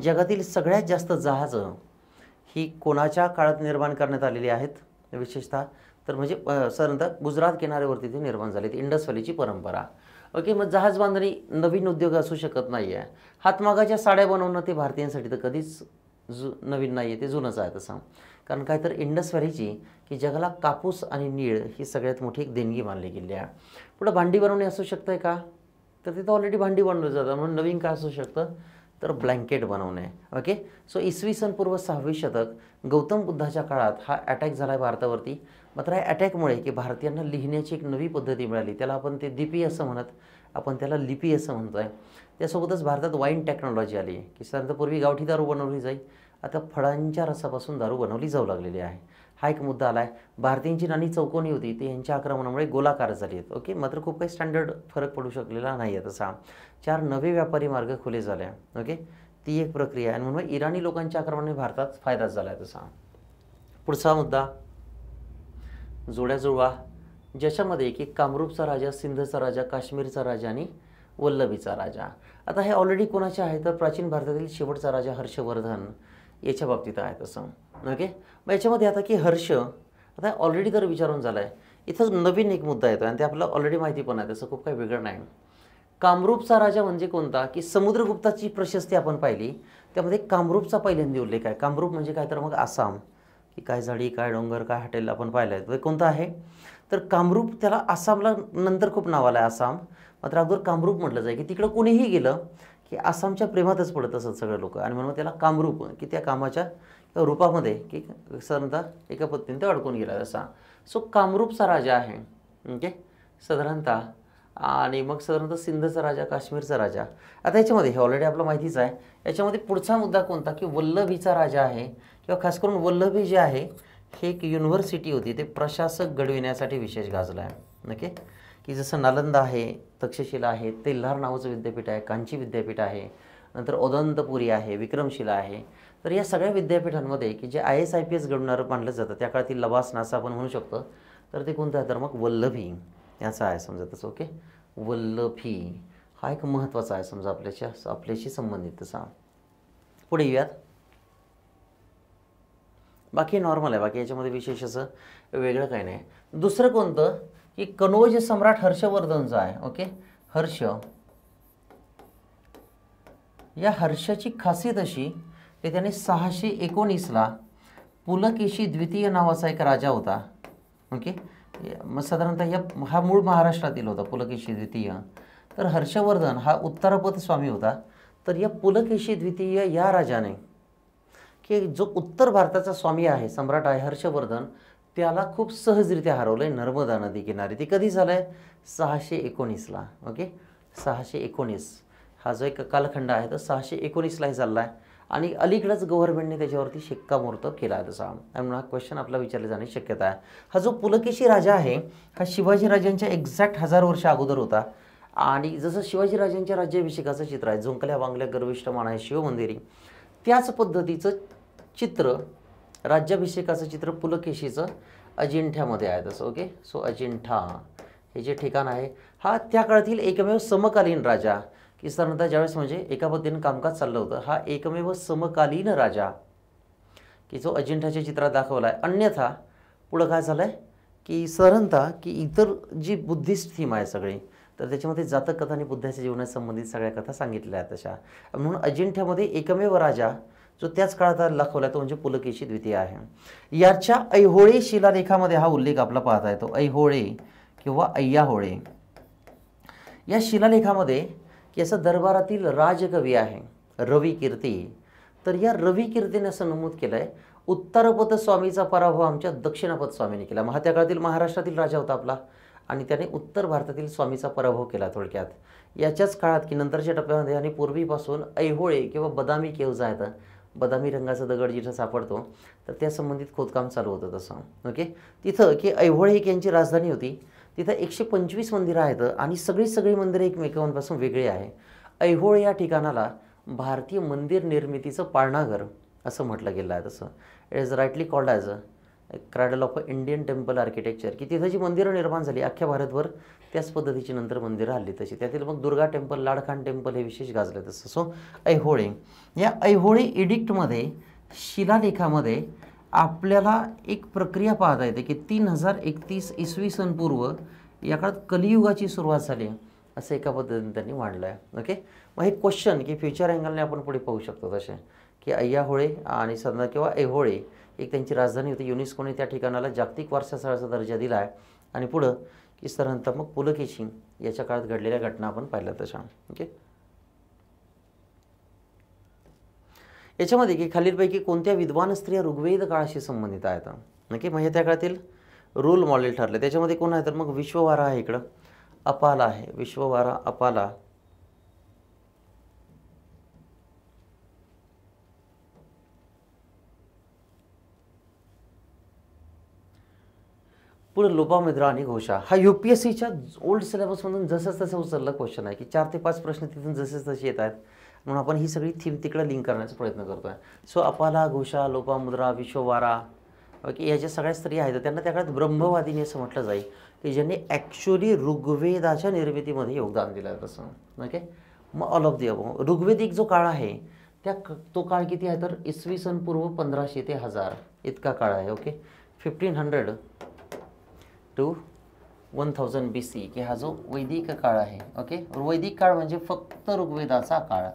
Speaker 1: जगातील सगळ्यात जास्त जहाजं ही कोणाच्या काळात निर्माण करण्यात आलेली आहेत विशेषतः तर म्हणजे साधारणतः गुजरात किनाऱ्यावरती ती निर्माण झाली, ती इंडस व्हॅलीची परंपरा. ओके, मग जहाज बांधणी नवीन उद्योग असू शकत नाही आहे. हातमागाच्या साड्या बनवणं ते भारतीयांसाठी तर कधीच नवीन नाही आहे, ते जुनंच आहे तसं. कारण काय तर इंडस व्हॅलीची की जगाला कापूस आणि नीळ ही सगळ्यात मोठी एक देणगी मानली गेली आहे. पुढं भांडी बनवणे असू शकतं का तर तिथं ऑलरेडी भांडी बनवलं जातं, म्हणून नवीन काय असू शकतं तर ब्लँकेट बनवणे. ओके. सो इसवी सन पूर्व 6वे शतक गौतम बुद्धाच्या काळात हा अटॅक झाला आहे भारतावरती. मात्र या अटॅकमुळे की भारतीयांना लिहिण्याची एक नवी पद्धती मिळाली, त्याला आपण ते लिपी असं म्हणत, आपण त्याला लिपी असं म्हणतो आहे. त्यासोबतच भारतात वाईन टेक्नॉलॉजी आली आहे की साधारणतः पूर्वी गावठी दारू बनवली जाई, आता फळांच्या रसापासून दारू बनवली जाऊ लागलेली आहे. हा एक मुद्दा आला आहे. भारतीयांची नाणी चौकोनी होती, ती यांच्या आक्रमणामुळे गोलाकार झाली आहेत. ओके. मात्र खूप काही स्टँडर्ड फरक पडू शकलेला नाही आहे तसा. 4 नवे व्यापारी मार्ग खुले झाले. ओके. ती एक प्रक्रिया आहे आणि म्हणून इराणी लोकांच्या आक्रमणाने भारतात फायदाच झाला आहे तसा. पुढचा मुद्दा जोड्या जुळवा, ज्याच्यामध्ये की कामरूपचा राजा, सिंधचा राजा, काश्मीरचा राजा आणि वल्लभीचा राजा. आता हे ऑलरेडी कोणाचे आहे तर प्राचीन भारतातील शेवटचा राजा हर्षवर्धन याच्या बाबतीत आहे तसं. ओके. मग याच्यामध्ये आता की हर्ष आता ऑलरेडी तर विचारून झाला आहे, इथं नवीन एक मुद्दा येतो आणि ते आपल्याला ऑलरेडी माहिती पण आहे, तसं खूप काही वेगळं नाही. कामरूपचा राजा म्हणजे कोणता की समुद्रगुप्ताची प्रशस्ती आपण पाहिली, त्यामध्ये कामरूपचा पहिल्यांदा उल्लेख आहे. कामरूप म्हणजे काय तर मग आसाम, की काय झाडी, काय डोंगर, काय हॉटेल आपण पाहिलं आहे, तर कोणतं आहे तर कामरूप. त्याला आसामला नंतर खूप नाव आलं आहे आसाम, मात्र अगोदर कामरूप म्हटलं जाईल की तिकडं कोणीही गेलं की आसामच्या प्रेमातच पडत असत सगळे लोक, आणि म्हणून त्याला कामरूप की त्या कामाच्या रूपामध्ये की साधारणतः एका पत्नीने ते अडकून गेला असा. सो कामरूपचा राजा आहे. ओके. साधारणतः आणि मग साधारणतः सिंधचा राजा, काश्मीरचा राजा. आता याच्यामध्ये हे ऑलरेडी आपलं माहितीच आहे. याच्यामध्ये पुढचा मुद्दा कोणता की वल्लभीचा राजा आहे, किंवा खास करून वल्लभी जे आहे हे एक युनिव्हर्सिटी होती, ते प्रशासक घडविण्यासाठी विशेष गाजलं आहे. ओके. की जसं नालंदा आहे, तक्षशिला आहे, तेल्हार नावाचं विद्यापीठ आहे, कांची विद्यापीठ आहे, नंतर ओदंतपुरी आहे, विक्रमशिला आहे. तर या सगळ्या विद्यापीठांमध्ये की जे IAS IPS घडवणारं मानलं जातं त्या काळातील लवास नासा आपण म्हणू शकतो, तर ते कोणतं आहे तर मग वल्लभी याचा आहे समजा तसं. ओके. वल्लभी हा एक महत्त्वाचा आहे समजा आपल्याशी संबंधित तसा. पुढे येऊयात. बाकी नॉर्मल आहे, बाकी याच्यामध्ये विशेष असं वेगळं काही नाही. दुसरं कोणतं की कनौज सम्राट हर्षवर्धनचं आहे. ओके. हर्ष, या हर्षाची खासियत अशी की त्याने 619ला पुलकेशी द्वितीय नावाचा एक राजा होता. ओके. मग साधारणतः हा मूळ महाराष्ट्रातील होता पुलकेशी द्वितीय. तर हर्षवर्धन हा उत्तरपथ स्वामी होता. तर या पुलकेशी द्वितीय या राजाने की जो उत्तर भारताचा स्वामी आहे, सम्राट आहे हर्षवर्धन, त्याला खूप सहजरित्या हरवलं आहे नर्मदा नदी किनारी. ती कधी झालं आहे 619ला. ओके. 619 हा जो एक कालखंड आहे तर 619ला हे चालला आहे, आणि अलीकडेच गव्हर्नमेंटने त्याच्यावरती शिक्कामोर्तब केला आहे तसा. म्हणून हा क्वेश्चन आपला विचारला जाण्याची शक्यता आहे. हा जो पुलकेशी राजा आहे हा शिवाजी राजांच्या एक्झॅक्ट 1000 वर्ष अगोदर होता. आणि जसं शिवाजी राजांच्या राज्याभिषेकाचं चित्र आहे, झुंकल्या वांगल्या गर्विष्ठ माना शिवमंदिरी, त्याच पद्धतीचं चित्र राज्याभिषेकाचं चित्र पुलकेशीचं अजिंठ्यामध्ये आहे तसं. ओके. सो अजिंठा हे जे ठिकाण आहे हा त्या काळातील एकमेव समकालीन राजा की साधारणतः ज्यावेळेस म्हणजे एका पद्धतीनं कामकाज चाललं होतं, हा एकमेव समकालीन राजा की जो अजिंठ्याच्या चित्रात दाखवला आहे. अन्यथा पुढं काय झालं आहे की साधारणतः की इतर जी बुद्धिस्ट थीम आहे सगळी, तर त्याच्यामध्ये जातक कथा आणि बुद्धाच्या जीवनाशी संबंधित सगळ्या कथा सांगितल्या आहेत तशा. म्हणून अजिंठ्यामध्ये एकमेव राजा जो त्याच काळात दाखवला तो म्हणजे पुलकेशी द्वितीय आहे. याच्या ऐहोळे शिलालेखामध्ये हा उल्लेख आपला पाहता येतो. ऐहोळे किंवा अय्याहोळे या शिलालेखामध्ये की असं दरबारातील राजकवी आहे रवी कीर्ती. तर या रवी कीर्तीने असं नमूद केलं आहे, उत्तरपथ स्वामीचा पराभव आमच्या दक्षिणपथ स्वामीने केला. मग हा त्या काळातील महाराष्ट्रातील राजा होता आपला, आणि त्याने उत्तर भारतातील स्वामीचा पराभव केला थोडक्यात. याच्याच काळात की नंतरच्या टप्प्यामध्ये आणि पूर्वीपासून ऐहोळे किंवा बदामी केव्ज आहेत, बदामी रंगाचा दगड जिथं सापडतो तर त्या संबंधित खोदकाम चालू होतं तसं. ओके. तिथं की ऐहोळे एक यांची राजधानी होती. तिथं 125 मंदिरं आहेत आणि सगळी मंदिरं एकमेकांपासून वेगळी आहे. ऐहोळे या ठिकाणाला भारतीय मंदिर निर्मितीचं पाळणाघर असं म्हटलं गेलं आहे तसं. It is rightly called as cradle of Indian temple architecture, की तिथं जी मंदिरं निर्माण झाली अख्ख्या भारतभर त्याच पद्धतीची नंतर मंदिरं हल्ली तशी. त्यातील मग दुर्गा टेम्पल, लाडखान टेम्पल हे विशेष गाजलं तसं. सो ऐहोळे, या ऐहोळे एडिक्टमध्ये शिलालेखामध्ये आपल्याला एक प्रक्रिया पाहता येते की 3031 इसवी सन पूर्व या काळात कलियुगाची सुरुवात झाली असं एका पद्धतीने त्यांनी मांडलं आहे. ओके. मग हे क्वेश्चन की फ्युचर अँगलने आपण पुढे पाहू शकतो तसे की अय्याहोळे आणि सदना किंवा ऐहोळे एक त्यांची राजधानी होती. युनेस्कोने त्या ठिकाणाला जागतिक वारसा स्थळाचा दर्जा दिला आहे. आणि पुढं की सरांतर मग पुलकेशी याच्या काळात घडलेल्या घटना आपण पाहिल्या तशा. ओके. याच्यामध्ये की खालीलपैकी कोणत्या विद्वान स्त्रिया ऋग्वेद काळाशी संबंधित आहेत? नक्की म्हणजे त्या काळातील रोल मॉडेल ठरले. त्याच्यामध्ये कोण आहे तर मग विश्ववारा आहे, इकडं अपाला आहे, विश्ववारा अपाला. पुढे लोपामुद्रा आणि घोषा. हा UPSCच्या ओल्ड सिलेबसमधून जसंच तसं उचललं क्वेश्चन आहे की 4 ते 5 प्रश्न तिथून जसेच तसे येत आहेत, म्हणून आपण ही सगळी थीम तिकडे लिंक करण्याचा प्रयत्न करतो आहे. सो अपाला, घोषा, लोपामुद्रा, विश्ववारा, ओके, याच्या सगळ्या स्त्रिया आहेत. त्यांना त्या काळात ब्रह्मवादिनी असं म्हटलं जाईल की ज्यांनी ॲक्च्युली ऋग्वेदाच्या निर्मितीमध्ये योगदान दिलं आहे तसं. ओके, मग ऑल ऑफ दी अबव. ऋग्वेदिक जो काळ आहे तो काळ किती आहे तर इसवी सन पूर्व 1500 ते 1000 इतका काळ आहे. ओके, 1500 टू 1000 BC की हा जो वैदिक काळ आहे. ओके, वैदिक काळ म्हणजे फक्त ऋग्वेदाचा काळ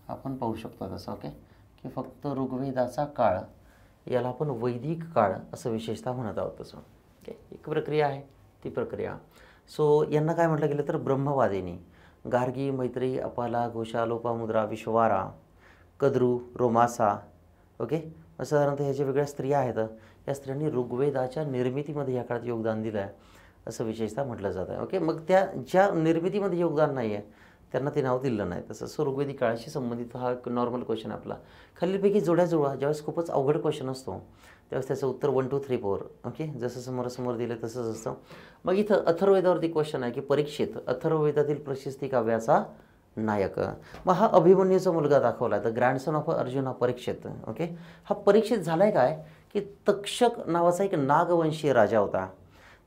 Speaker 1: आपण पाहू शकतो तसं. ओके, की फक्त ऋग्वेदाचा काळ याला आपण वैदिक काळ असं विशेषतः म्हणत आहोत तसं. ओके, एक प्रक्रिया आहे ती प्रक्रिया. सो यांना काय म्हटलं गेलं तर ब्रह्मवादिनी. गार्गी, मैत्री, अपाला, घोषा, लोपामुद्रा, विश्ववारा, कद्रू, रोमासा. ओके, साधारणतः ह्या ज्या वेगळ्या स्त्रिया आहेत या स्त्रियांनी ऋग्वेदाच्या निर्मितीमध्ये या काळात योगदान दिलं आहे असं विशेषतः म्हटलं जातं आहे. ओके, मग त्या ज्या निर्मितीमध्ये योगदान नाही आहे त्यांना ते नाव दिलं नाही तसं. सो ऋग्वेदिक काळाशी संबंधित हा एक नॉर्मल क्वेश्चन आपला. खालीलपैकी जोड्या जुळवा. ज्यावेळेस खूपच अवघड क्वेश्चन असतो त्यावेळेस त्याचं उत्तर 1 2 3 4. ओके, जसं समोरासमोर दिलं तसंच असतं. मग इथं अथर्ववेदावरती क्वेश्चन आहे की परीक्षित अथर्ववेदातील प्रशस्ती काव्याचा नायक. मग हा अभिमन्यूचा मुलगा दाखवला आहे, तर ग्रँडसन ऑफ अर्जुन हा परीक्षित. ओके, हा परीक्षित झाला आहे काय की तक्षक नावाचा एक नागवंशीय राजा होता,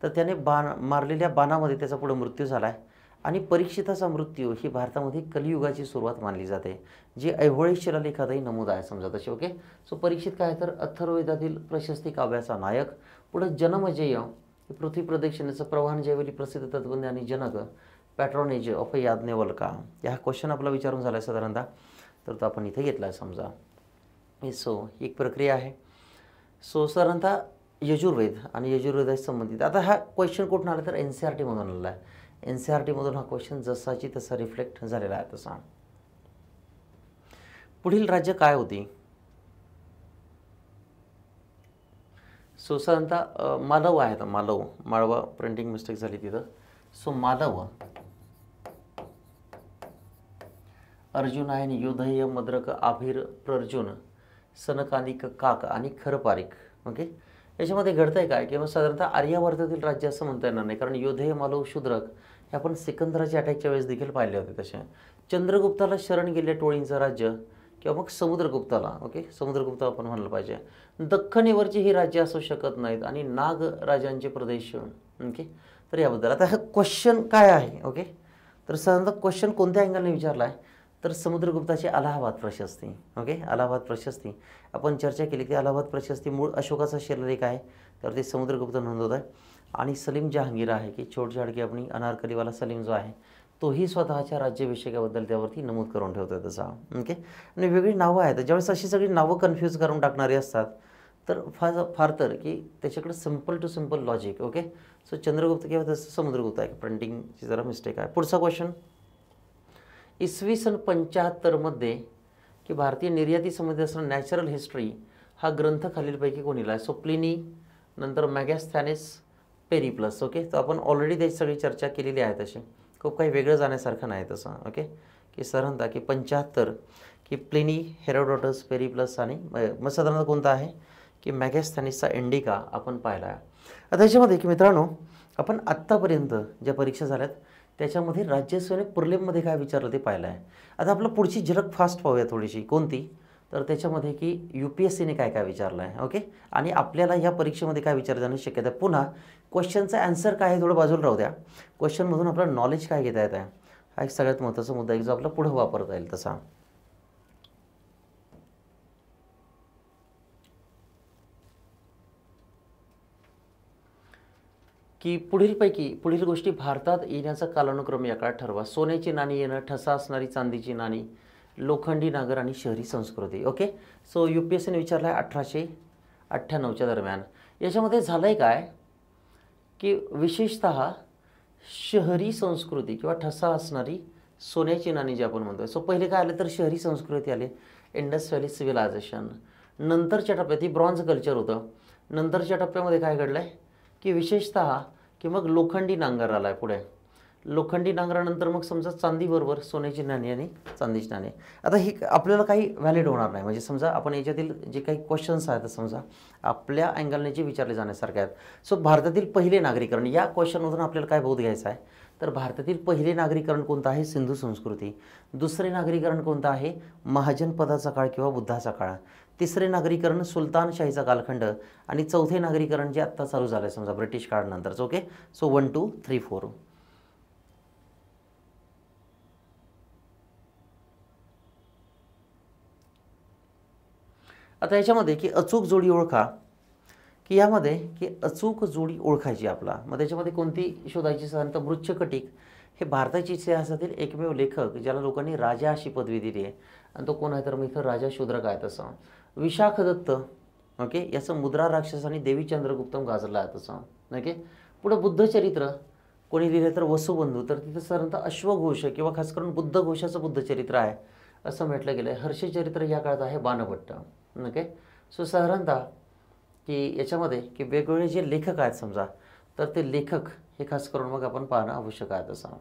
Speaker 1: तर त्याने मारलेल्या बाणामध्ये त्याचा पुढे मृत्यू झाला आहे. आणि परीक्षिताचा मृत्यू ही भारतामध्ये कलियुगाची सुरुवात मानली जाते, जी ऐहोळे शिलालेखातही नमूद आहे समजा तशी. ओके, सो परीक्षित काय तर अथर्ववेदातील प्रशस्ती काव्याचा नायक. पुढे जन्मजेय पृथ्वी प्रदक्षिणेचं प्रवाहन जयवली प्रसिद्ध तत्वज्ञ आणि जनक पॅट्रोनेज ऑफ याज्ञवल्का. हा क्वेश्चन आपला विचारून झाला आहे साधारणतः, तर तो आपण इथे घेतला आहे समजा. सो ही एक प्रक्रिया आहे. सो साधारणतः यजुर्वेद आणि यजुर्वेदाशी संबंधित. आता हा क्वेश्चन कुठून आला तर NCERT मधून आलेला आहे. NCERT मधून हा क्वेश्चन जसाची तसा रिफ्लेक्ट झालेला आहे तसा. पुढील राज्य काय होती? सो साधारणतः मालव आहे. तर माळवा प्रिंटिंग मिस्टेक झाली तिथं. सो मालव, अर्जुन आहे आणि योधय, मद्रक, आभीर, प्रर्जुन, सनकानिक, काक आणि खरपारिक. ओके, याच्यामध्ये घडतं आहे काय किंवा साधारणतः आर्यावर्तातील राज्य असं म्हणता येणार नाही, कारण योधेय, मालव, शूद्रक हे आपण सिकंदराच्या अटॅकच्या वेळेस देखील पाहिले होते तसे. चंद्रगुप्ताला शरण गेल्या टोळींचं राज्य किंवा मग समुद्रगुप्ताला. ओके, समुद्रगुप्त आपण म्हणलं पाहिजे. दख्खनीवरची ही राज्य असू शकत नाहीत आणि नाग राजांचे प्रदेश. ओके, तर याबद्दल आता हा क्वेश्चन काय आहे? ओके, तर साधारणतः क्वेश्चन कोणत्या अँगलने विचारला आहे तर समुद्रगुप्ताची अलाहाबाद प्रशस्ती. ओके, अलाहाबाद प्रशस्ती आपण चर्चा केली की अलाहाबाद प्रशस्ती मूळ अशोकाचा शिलालेख आहे, तर ते समुद्रगुप्त नोंदवत आहे. आणि सलीम जहांगीर आहे की छोट झाडकी आपणी अनारकलीवाला सलीम जो आहे तोही स्वतःच्या राज्याभिषेकाबद्दल त्यावरती नमूद करून ठेवतो तसा. ओके, आणि वेगळी नावं आहेत. ज्यावेळेस अशी सगळी नावं कन्फ्यूज करून टाकणारी असतात तर फार तर की त्याच्याकडे simple to simple logic. Okay, so Chandragupta किंवा तसं समुद्रगुप्त आहे. प्रिंटिंगची जरा मिस्टेक आहे. पुढचा क्वेश्चन, इसवी सन 75 की भारतीय निर्याती संबंधित असणारा नॅचरल हिस्ट्री हा ग्रंथ खालीलपैकी कोणी लिहिला आहे? सो प्लिनी, नंतर मॅगॅस्थॅनिस, पेरिप्लस. ओके, तर आपण ऑलरेडी त्याची सगळी चर्चा केलेली आहे तशी, खूप काही वेगळं जाण्यासारखं नाही तसं. ओके, की साधारणतः की 75 की प्लिनी, हेरोडोटस, पेरिप्लस आणि मग साधारणतः कोणता आहे की मॅगॅस्थॅनिसचा इंडिका आपण पाहिला आहे. आता त्याच्यामध्ये की मित्रांनो आपण आत्तापर्यंत ज्या परीक्षा झाल्यात त्याच्यामध्ये राज्यसेवेने प्रिलिममध्ये काय विचारलं ते पाहिलं आहे. आता आपलं पुढची झलक फास्ट पाहूया थोडीशी. कोणती तर त्याच्यामध्ये की UPSCने काय काय विचारलं आहे. ओके, आणि आपल्याला ह्या परीक्षेमध्ये काय विचारलं जाण्याची शक्यता आहे. पुन्हा क्वेश्चनचा ॲन्सर काय आहे थोडं बाजूला राहू द्या, क्वेश्चनमधून आपलं नॉलेज काय घेता येत आहे हा एक सगळ्यात महत्त्वाचा मुद्दा आहे जो आपला पुढं वापरता येईल तसा. की पुढील गोष्टी भारतात येण्याचा कालानुक्रम या काळात ठरवा. सोन्याची नाणी येणं, ठसा असणारी चांदीची नाणी, लोखंडी नागर आणि शहरी संस्कृती. ओके, सो UPSCने विचारलं आहे 1898च्या दरम्यान. याच्यामध्ये झालं आहे काय की विशेषतः शहरी संस्कृती किंवा ठसा असणारी सोन्याची नाणी जी आपण म्हणतोय. सो पहिले काय आलं तर शहरी संस्कृती आली, इंडस व्हॅली सिव्हिलायझेशन. नंतरच्या टप्प्यात ही ब्रॉन्झ कल्चर होतं. नंतरच्या टप्प्यामध्ये काय घडलं आहे की विशेषतः की मग लोखंडी नांगर आला आहे पुढे. लोखंडी नांगरानंतर मग समजा चांदीबरोबर सोन्याची नाणी आणि चांदीची नाणी. आता ही आपल्याला काही व्हॅलिड होणार नाही, म्हणजे समजा आपण याच्यातील जे काही क्वेश्चन्स आहेत समजा आपल्या अँगलने जे विचारले जाण्यासारखे आहेत. सो भारतातील पहिले नागरीकरण, या क्वेश्चनमधून आपल्याला काय बोध घ्यायचा आहे तर भारतातील पहिले नागरीकरण कोणतं आहे, सिंधू संस्कृती. दुसरे नागरीकरण कोणतं आहे, महाजनपदाचा काळ किंवा बुद्धाचा काळ. तिसरे नागरीकरण सुलतानशाहीचा कालखंड. आणि चौथे नागरीकरण जे आत्ता चालू झालं आहे समजा ब्रिटिश काळानंतरचं. Okay, so 1 2 3 4. आता याच्यामध्ये की अचूक जोडी ओळखा, की यामध्ये की अचूक जोडी ओळखायची आपला. मग त्याच्यामध्ये कोणती शोधायची, साधारणतः मृच्छकटिक हे भारताच्या इतिहासातील एकमेव लेखक ज्याला लोकांनी राजा अशी पदवी दिली आहे, आणि तो कोण आहे तर मग इथं राजा शूद्रक आहे तसं. विशाख दत्त, ओके, याचं मुद्रा राक्षस आणि देवी चंद्रगुप्तम गाजरला आहे तसं. ओके, पुढं बुद्धचरित्र कोणी लिहिलं तर वसुबंधू, तर तिथं साधारणतः अश्वघोष किंवा खास करून बुद्ध घोषाचं बुद्धचरित्र आहे असं म्हटलं गेलं आहे. हर्षचरित्र या काळात आहे बाणभट्ट. ओके, सो साधारणतः की याच्यामध्ये की वेगवेगळे जे लेखक आहेत समजा, तर ते लेखक हे खास करून मग आपण पाहणं आवश्यक आहे तसं.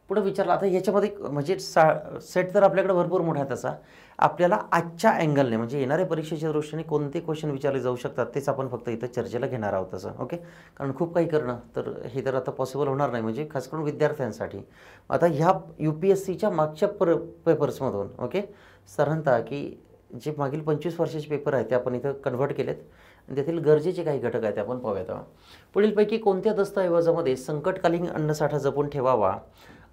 Speaker 1: पुढे विचारलं. आता याच्यामध्ये म्हणजे सेट तर आपल्याकडे भरपूर मोठा आहे तसा. आपल्याला आजच्या अँगलने म्हणजे येणाऱ्या परीक्षेच्या दृष्टीने कोणते क्वेश्चन विचारले जाऊ शकतात तेच आपण फक्त इथं चर्चेला घेणार आहोत तसं. ओके, कारण खूप काही करणं तर हे तर आता पॉसिबल होणार नाही, म्हणजे खास करून विद्यार्थ्यांसाठी. आता ह्या UPSCच्या मागच्या पेपर्समधून ओके साधारणतः की जे मागील 25 वर्षाचे पेपर आहेत ते आपण इथं कन्व्हर्ट केलेत आणि त्यातील गरजेचे काही घटक आहेत ते आपण पाहूयात. पुढीलपैकी कोणत्या दस्तऐवजामध्ये संकटकालीन अन्नसाठा जपून ठेवावा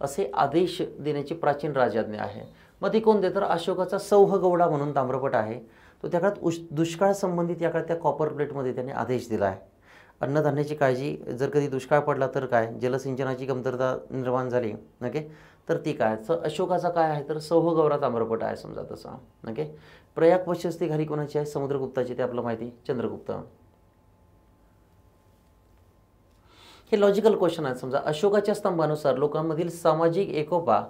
Speaker 1: असे आदेश देण्याची प्राचीन राजआज्ञा आहे. मग ती कोणते तर अशोकाचा सौहगवडा म्हणून ताम्रपट आहे. तो त्या काळात दुष्काळ संबंधित या काळात त्या कॉपर प्लेटमध्ये त्याने आदेश दिला आहे. अन्नधान्याची काळजी, जर कधी दुष्काळ पडला तर काय, जलसिंचनाची कमतरता निर्माण झाली ओके तर ती काय, अशोकाचा काय आहे तर सौहगवडा ताम्रपट आहे समजा तसा. ओके, प्रयाग प्रशस्ती घाली कोणाची आहे, समुद्रगुप्ताची, ते आपलं माहिती चंद्रगुप्त. हे लॉजिकल क्वेश्चन आहेत. समजा अशोकाच्या स्तंभानुसार लोकांमधील सामाजिक एकोपा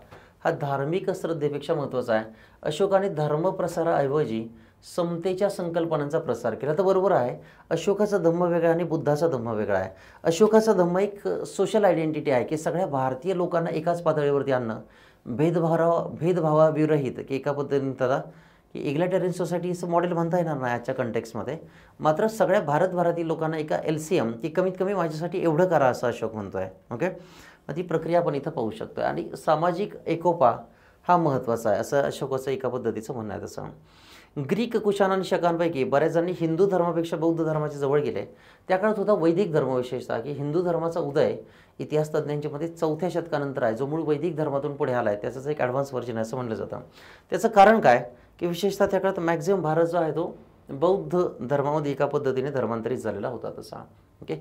Speaker 1: हा धार्मिक श्रद्धेपेक्षा महत्त्वाचा आहे. अशोकाने धर्मप्रसाराऐवजी समतेच्या संकल्पनांचा प्रसार केला. तर बरोबर आहे, अशोकाचा धम्म वेगळा आणि बुद्धाचा धम्म वेगळा आहे. अशोकाचा धम्म एक सोशल आयडेंटिटी आहे की सगळ्या भारतीय लोकांना एकाच पातळीवरती आणणं, भेदभावाविरहित की एका पद्धतीने त्याला की इग्लॅटरियन सोसायटीचं मॉडेल म्हणता येणार नाही आजच्या कंटेक्समध्ये. मात्र सगळ्या भारतभरातील लोकांना एका LCM की कमीत कमी माझ्यासाठी एवढं करा असं अशोक म्हणतो आहे. ओके, मग ती प्रक्रिया आपण इथं पाहू शकतो. आणि सामाजिक एकोपा हा महत्त्वाचा आहे असं अशोकाचं एका पद्धतीचं म्हणणं आहे तसं. ग्रीक कुशाण आणि शकांपैकी बऱ्याच जणांनी हिंदू धर्मापेक्षा बौद्ध धर्माच्या जवळ गेले. त्या काळात होता वैदिक धर्म, विशेषतः की हिंदू धर्माचा उदय इतिहास तज्ज्ञांच्या मध्ये 4थ्या शतकानंतर आहे, जो मूळ वैदिक धर्मातून पुढे आला आहे. त्याचंच एक ॲडव्हान्स व्हर्जन आहे असं म्हणलं जातं. त्याचं कारण काय की विशेषतः त्या काळात मॅक्झिमम भारत जो आहे तो बौद्ध धर्मामध्ये एका पद्धतीने धर्मांतरित झालेला होता तसा. ओके,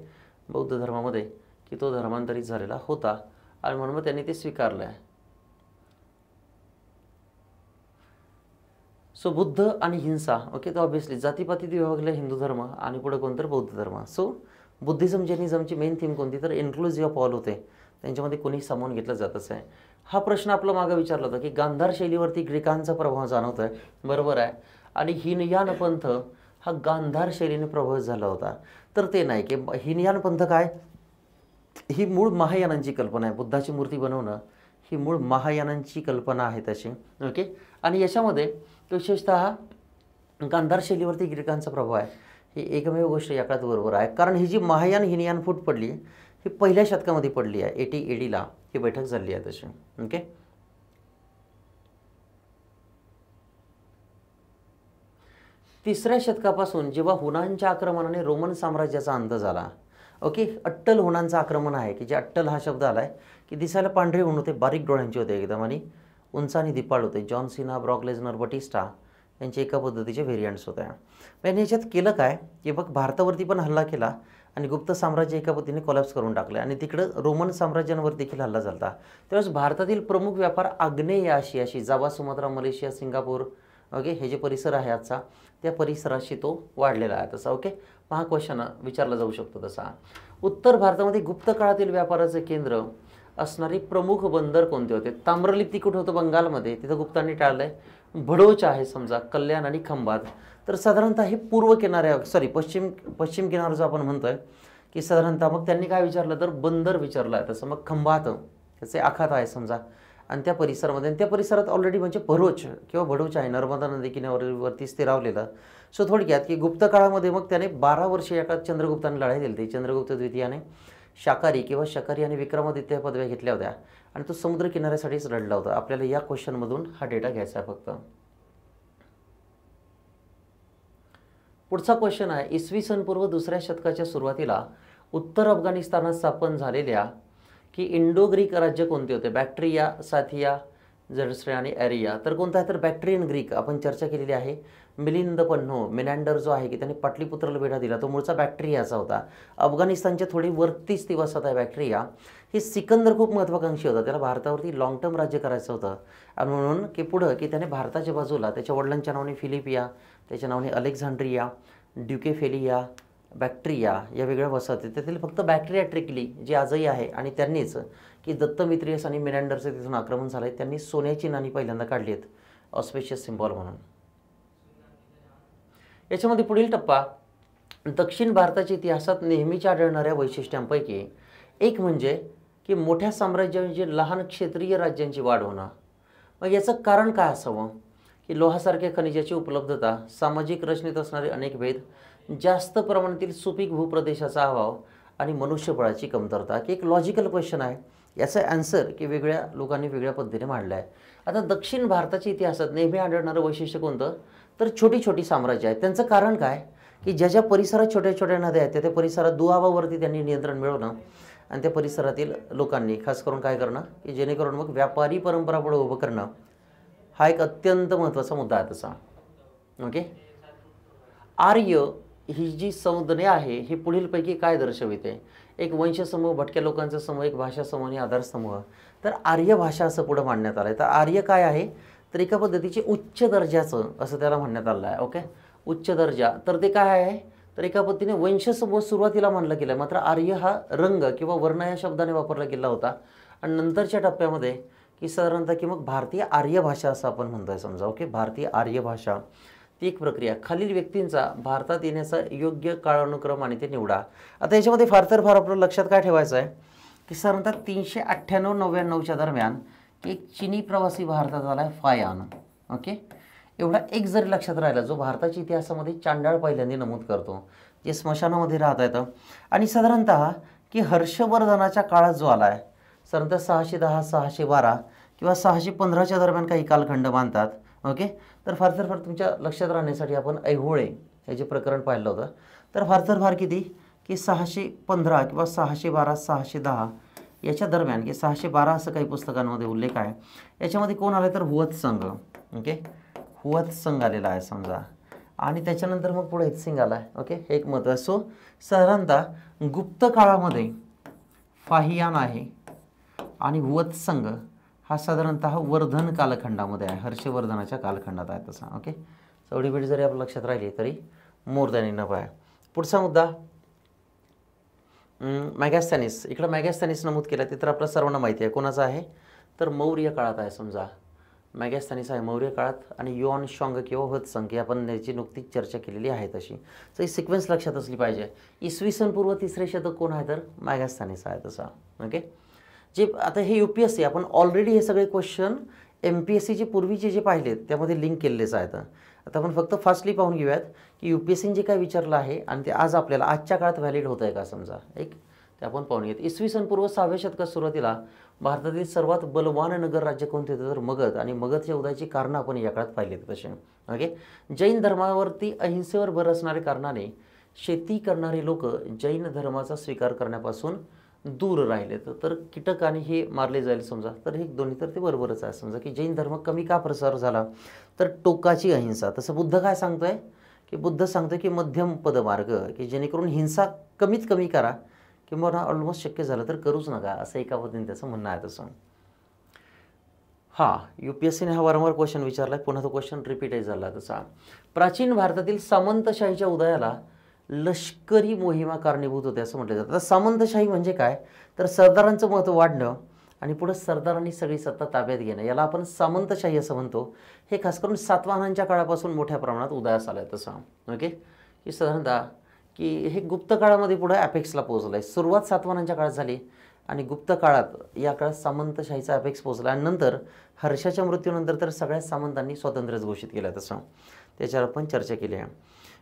Speaker 1: बौद्ध धर्मामध्ये की तो धर्मांतरित झालेला होता आणि म्हणून मग त्यांनी ते स्वीकारलं आहे. सो बुद्ध आणि हिंसा ओके, तर ऑब्व्हियसली जातीपातीत विभागलेला हिंदू धर्म आणि पुढे कोणतं बौद्ध धर्म. सो बुद्धिझम जैनिझमची मेन थीम कोणती तर इन्क्लुझिव्ह ऑफ ऑल होते, त्यांच्यामध्ये कोणी सामावून घेतलं जातच आहे. हा प्रश्न आपला मागं विचारला होता की गांधार शैलीवरती ग्रीकांचा प्रभाव जाणवतोय. बरोबर आहे, आणि हिनयान पंथ हा गांधार शैलीने प्रभावित झाला होता. तर ते नाही की हिनयान पंथ काय, ही मूळ महायानांची कल्पना आहे. बुद्धाची मूर्ती बनवणं ही मूळ महायानांची कल्पना आहे तशी. ओके, आणि याच्यामध्ये विशेषतः गांधार शैलीवरती ग्रीकांचा प्रभाव आहे ही एकमेव गोष्ट या काळात बरोबर आहे. कारण ही जी महायान हिनयान फूट पडली ही पहिल्या शतकामध्ये पडली आहे. 80 AD ला ही बैठक झाली आहे तशी. ओके, तिसऱ्या शतकापासून जेव्हा हुनांच्या आक्रमणाने रोमन साम्राज्याचा अंत झाला. ओके, अट्टल हुनांचं आक्रमण आहे की जे अट्टल हा शब्द आला आहे की दिसायला पांढरे होऊन होते, बारीक डोळ्यांचे होते एकदम आणि उंच आणि दिपाळ होते. जॉन सिना, ब्रॉक लेझनर, बटिस्टा यांचे एका पद्धतीचे व्हेरियंट्स होते. पण याच्यात केलं काय की बघ भारतावरती पण हल्ला केला आणि गुप्त साम्राज्य एका पद्धतीने कोलॅप्स करून टाकले आणि तिकडं रोमन साम्राज्यांवर देखील हल्ला झाला. त्यावेळेस भारतातील प्रमुख व्यापार आग्नेय आशियाशी, जावा, सुमात्रा, मलेशिया, सिंगापूर ओके, हे जे परिसर आहे आजचा त्या परिसराशी तो वाढलेला आहे तसा. ओके, हा क्वेश्चन विचारला जाऊ शकतो तसा. उत्तर भारतामध्ये गुप्त काळातील व्यापाराचे केंद्र असणारी प्रमुख बंदर कोणते होते? ताम्रलिप्ती कुठं होतं? बंगालमध्ये, तिथं गुप्तांनी टाळलंय. भडोच आहे समजा, कल्याण आणि खंभात. तर साधारणतः हे पूर्व किनाऱ्या पश्चिम किनारा जो आपण म्हणतोय की साधारणतः मग त्यांनी काय विचारलं तर बंदर विचारलं आहे तसं. मग खंभात त्याचे आखात आहे समजा आणि त्या परिसरामध्ये, आणि त्या परिसरात ऑलरेडी म्हणजे भरोच किंवा भडोच आहे, नर्मदा नदी किनाऱ्यावरती स्थिरावलेलं. सो थोडक्यात की गुप्त काळामध्ये मग त्याने 12 वर्षे या काळात चंद्रगुप्ताने लढाई दिली होती. चंद्रगुप्त द्वितीयाने शाकाहारी किंवा शकारी आणि विक्रमादित्य पदव्या घेतल्या होत्या आणि तो समुद्र किनाऱ्यासाठीच लढला होता. आपल्याला या क्वेश्चनमधून हा डेटा घ्यायचा आहे फक्त. पुढचा क्वेश्चन आहे, इसवी सन पूर्व 2ऱ्या शतकाच्या सुरुवातीला उत्तर अफगाणिस्तानात स्थापन झालेल्या की इंडो ग्रीक राज्य कोणते होते? बॅक्ट्रिया, साथिया, जडस्ट्रे आणि ॲरिया. तर कोणता आहे तर बॅक्ट्रियन ग्रीक आपण चर्चा केलेली आहे. मिलिंद पन्हो मेनॅन्डर जो आहे की त्याने पाटलीपुत्राला वेढा दिला तो मूळचा बॅक्ट्रियाचा होता. अफगाणिस्तानच्या थोडी वरतीच ती वसत आहे बॅक्ट्रिया. हे सिकंदर खूप महत्त्वाकांक्षी होता, त्याला भारतावरती लॉंग टर्म राज्य करायचं होतं आणि म्हणून की पुढं की त्याने भारताच्या बाजूला त्याच्या वडिलांच्या नावाने फिलिपिया, त्याच्या नावाने अलेक्झांड्रिया, ड्युकेफेलिया, बॅक्ट्रिया या वेगळ्या वसाहती, त्यातील फक्त बॅक्ट्रिया ट्रिकली जी आजही आहे. आणि त्यांनीच की दत्तमित्रियस आणि मेनॅन्डरचे तिथून आक्रमण झालं आहे, त्यांनी सोन्याची नाणी पहिल्यांदा काढली आहेत ऑस्पेशियस सिम्बॉल म्हणून. याच्यामध्ये पुढील टप्पा, दक्षिण भारताच्या इतिहासात नेहमीच आढळणाऱ्या वैशिष्ट्यांपैकी एक म्हणजे की मोठ्या साम्राज्याची लहान क्षेत्रीय राज्यांची वाढ होणं. मग याचं कारण काय असावं की लोहासारख्या खनिजाची उपलब्धता, सामाजिक रचनेत असणारे अनेक भेद, जास्त प्रमाणातील सुपीक भूप्रदेशाचा अभाव आणि मनुष्यबळाची कमतरता. की एक लॉजिकल क्वेश्चन आहे, याचा आन्सर की वेगळ्या लोकांनी वेगळ्या पद्धतीने मांडला आहे. आता दक्षिण भारताच्या इतिहासात नेहमी आढळणारं वैशिष्ट्य कोणतं तर छोटी छोटी साम्राज्य आहेत. त्यांचं कारण काय की ज्या ज्या परिसरात छोट्या छोट्या नद्या आहेत त्या परिसरात दुआबावरती त्यांनी नियंत्रण मिळवणं आणि त्या परिसरातील लोकांनी खास करून काय करणं की जेणेकरून मग व्यापारी परंपरा पुढे उभं करणं हा एक अत्यंत महत्त्वाचा मुद्दा आहे तसा. ओके, आर्य ही जी संज्ञा आहे ही पुढीलपैकी काय दर्शविते? एक वंशसमूह, भटक्या लोकांचा समूह, एक भाषा समूह आणि आधार समूह. तर आर्य भाषा असं पुढं मांडण्यात आलं आहे. तर आर्य काय आहे तर एका पद्धतीचे उच्च दर्जाचं असं त्याला म्हणण्यात आलं आहे. ओके, उच्च दर्जा. तर ते काय आहे तर एका पद्धतीने वंशसमूह सुरुवातीला मानला गेला, मात्र आर्य हा रंग किंवा वर्ण या शब्दाने वापरला गेला होता आणि नंतरच्या टप्प्यामध्ये की साधारणतः की मग भारतीय आर्य भाषा असं आपण म्हणतोय समजा. ओके, भारतीय आर्य भाषा ती एक प्रक्रिया. खालील व्यक्तींचा भारतात येण्याचा योग्य काळानुक्रम आणि ते निवडा. आता याच्यामध्ये फार तर फार आपलं लक्षात काय ठेवायचं आहे की साधारणतः 398-99च्या दरम्यान एक चिनी प्रवासी भारतात आला आहे, फायान. ओके, एवढा एक जरी लक्षात राहिला जो भारताच्या इतिहासामध्ये चांडाळ पहिल्यांदा नमूद करतो, जे स्मशानामध्ये राहता येतं. आणि साधारणतः की हर्षवर्धनाच्या काळात जो आला आहे साधारणतः 610-612 किंवा 615च्या दरम्यान काही कालखंड मानतात. ओके, तर फार तर फार तुमच्या लक्षात राहण्यासाठी आपण ऐहोळे हे जे प्रकरण पाहिलं होतं तर फार तर फार किती की 615 किंवा 612-610 याच्या दरम्यान की 612 असं काही पुस्तकांमध्ये उल्लेख आहे. याच्यामध्ये कोण आलं तर हुअत संघ. ओके, हुअत संघ आलेला आहे समजा आणि त्याच्यानंतर मग पुढे सिंग आला आहे. ओके, हे एक महत्त्व आहे. सो साधारणतः गुप्त काळामध्ये फाहियान आहे आणि हुअत संघ हा साधारणतः वर्धन कालखंडामध्ये आहे, हर्षवर्धनाच्या कालखंडात आहे तसा. ओके, चौडी बेडी जरी आपल्या लक्षात राहिली तरी मोर दॅन इनफ आहे. पुढचा मुद्दा मॅगॅस्थॅनिस. इकडं मॅगॅस्थॅनिस नमूद केलं ते तर आपलं सर्वांना माहिती आहे कोणाचं आहे तर मौर्य काळात आहे समजा. मॅगॅस्थॅनिस आहे मौर्य काळात आणि युआन शॉंग किंवा हुत्संग आपण याची नुकतीच चर्चा केलेली आहे तशी. सो ही सिक्वेन्स लक्षात असली पाहिजे. इसवी सन पूर्व 3रे शतक कोण आहे तर मॅगॅस्थॅनिस आहे तसा. ओके, जे आता हे UPSC आपण ऑलरेडी हे सगळे क्वेश्चन MPSCचे पूर्वीचे जे पाहिलेत त्यामध्ये लिंक केलेलेच आहेत. आता आपण फक्त फास्टली पाहून घेऊयात की UPSCने जे काय विचारलं आहे आणि ते आज आपल्याला आजच्या काळात व्हॅलिड होत आहे का समजा. एक ते आपण पाहून घेत. इसवी सन पूर्व 6व्या शतकात सुरुवातीला भारतातील सर्वात बलवान नगर राज्य कोणते होते तर मगध. आणि मगधच्या उदयाची कारणं आपण या काळात पाहिलेत तसे. ओके, जैन धर्मावरती अहिंसेवर भर असणाऱ्या कारणाने शेती करणारे लोक जैन धर्माचा स्वीकार करण्यापासून दूर राहिले. तर कीटकाने हे मारले जाईल समजा. तर हे दोन्ही तर ते बरोबरच आहे समजा की जैन धर्म कमी का प्रसार झाला तर टोकाची अहिंसा. तसं बुद्ध काय सांगतोय की बुद्ध सांगतोय की मध्यम पदमार्ग की जेणेकरून हिंसा कमीत कमी करा किंवा ऑलमोस्ट शक्य झालं तर करूच नका असं एका पद्धतीने त्याचं म्हणणं आहे तसं. हां, UPSCने हा वारंवार क्वेश्चन विचारला आहे, पुन्हा तो क्वेश्चन रिपीटही झाला तसा. प्राचीन भारतातील सामंतशाहीच्या उदयाला लष्करी मोहिमा कारणीभूत होते असं म्हटलं जातं. आता सामंतशाही म्हणजे काय, तर सरदारांचं महत्त्व वाढणं आणि पुढं सरदारांनी सगळी सत्ता ताब्यात घेणं, याला आपण सामंतशाही असं म्हणतो. हे खास करून सातवाहनांच्या काळापासून मोठ्या प्रमाणात उदयास आलं आहे तसं. ओके, की साधारणतः की हे गुप्त काळामध्ये पुढं ॲपेक्सला पोहोचलं आहे. सुरुवात सातवाहनांच्या काळात झाली आणि गुप्त काळात या काळात सामंतशाहीचा ॲपेक्स पोहोचला आणि नंतर हर्षाच्या मृत्यूनंतर तर सगळ्या सामंतांनी स्वातंत्र्यच घोषित केलं तसं. त्याच्यावर आपण चर्चा केली आहे.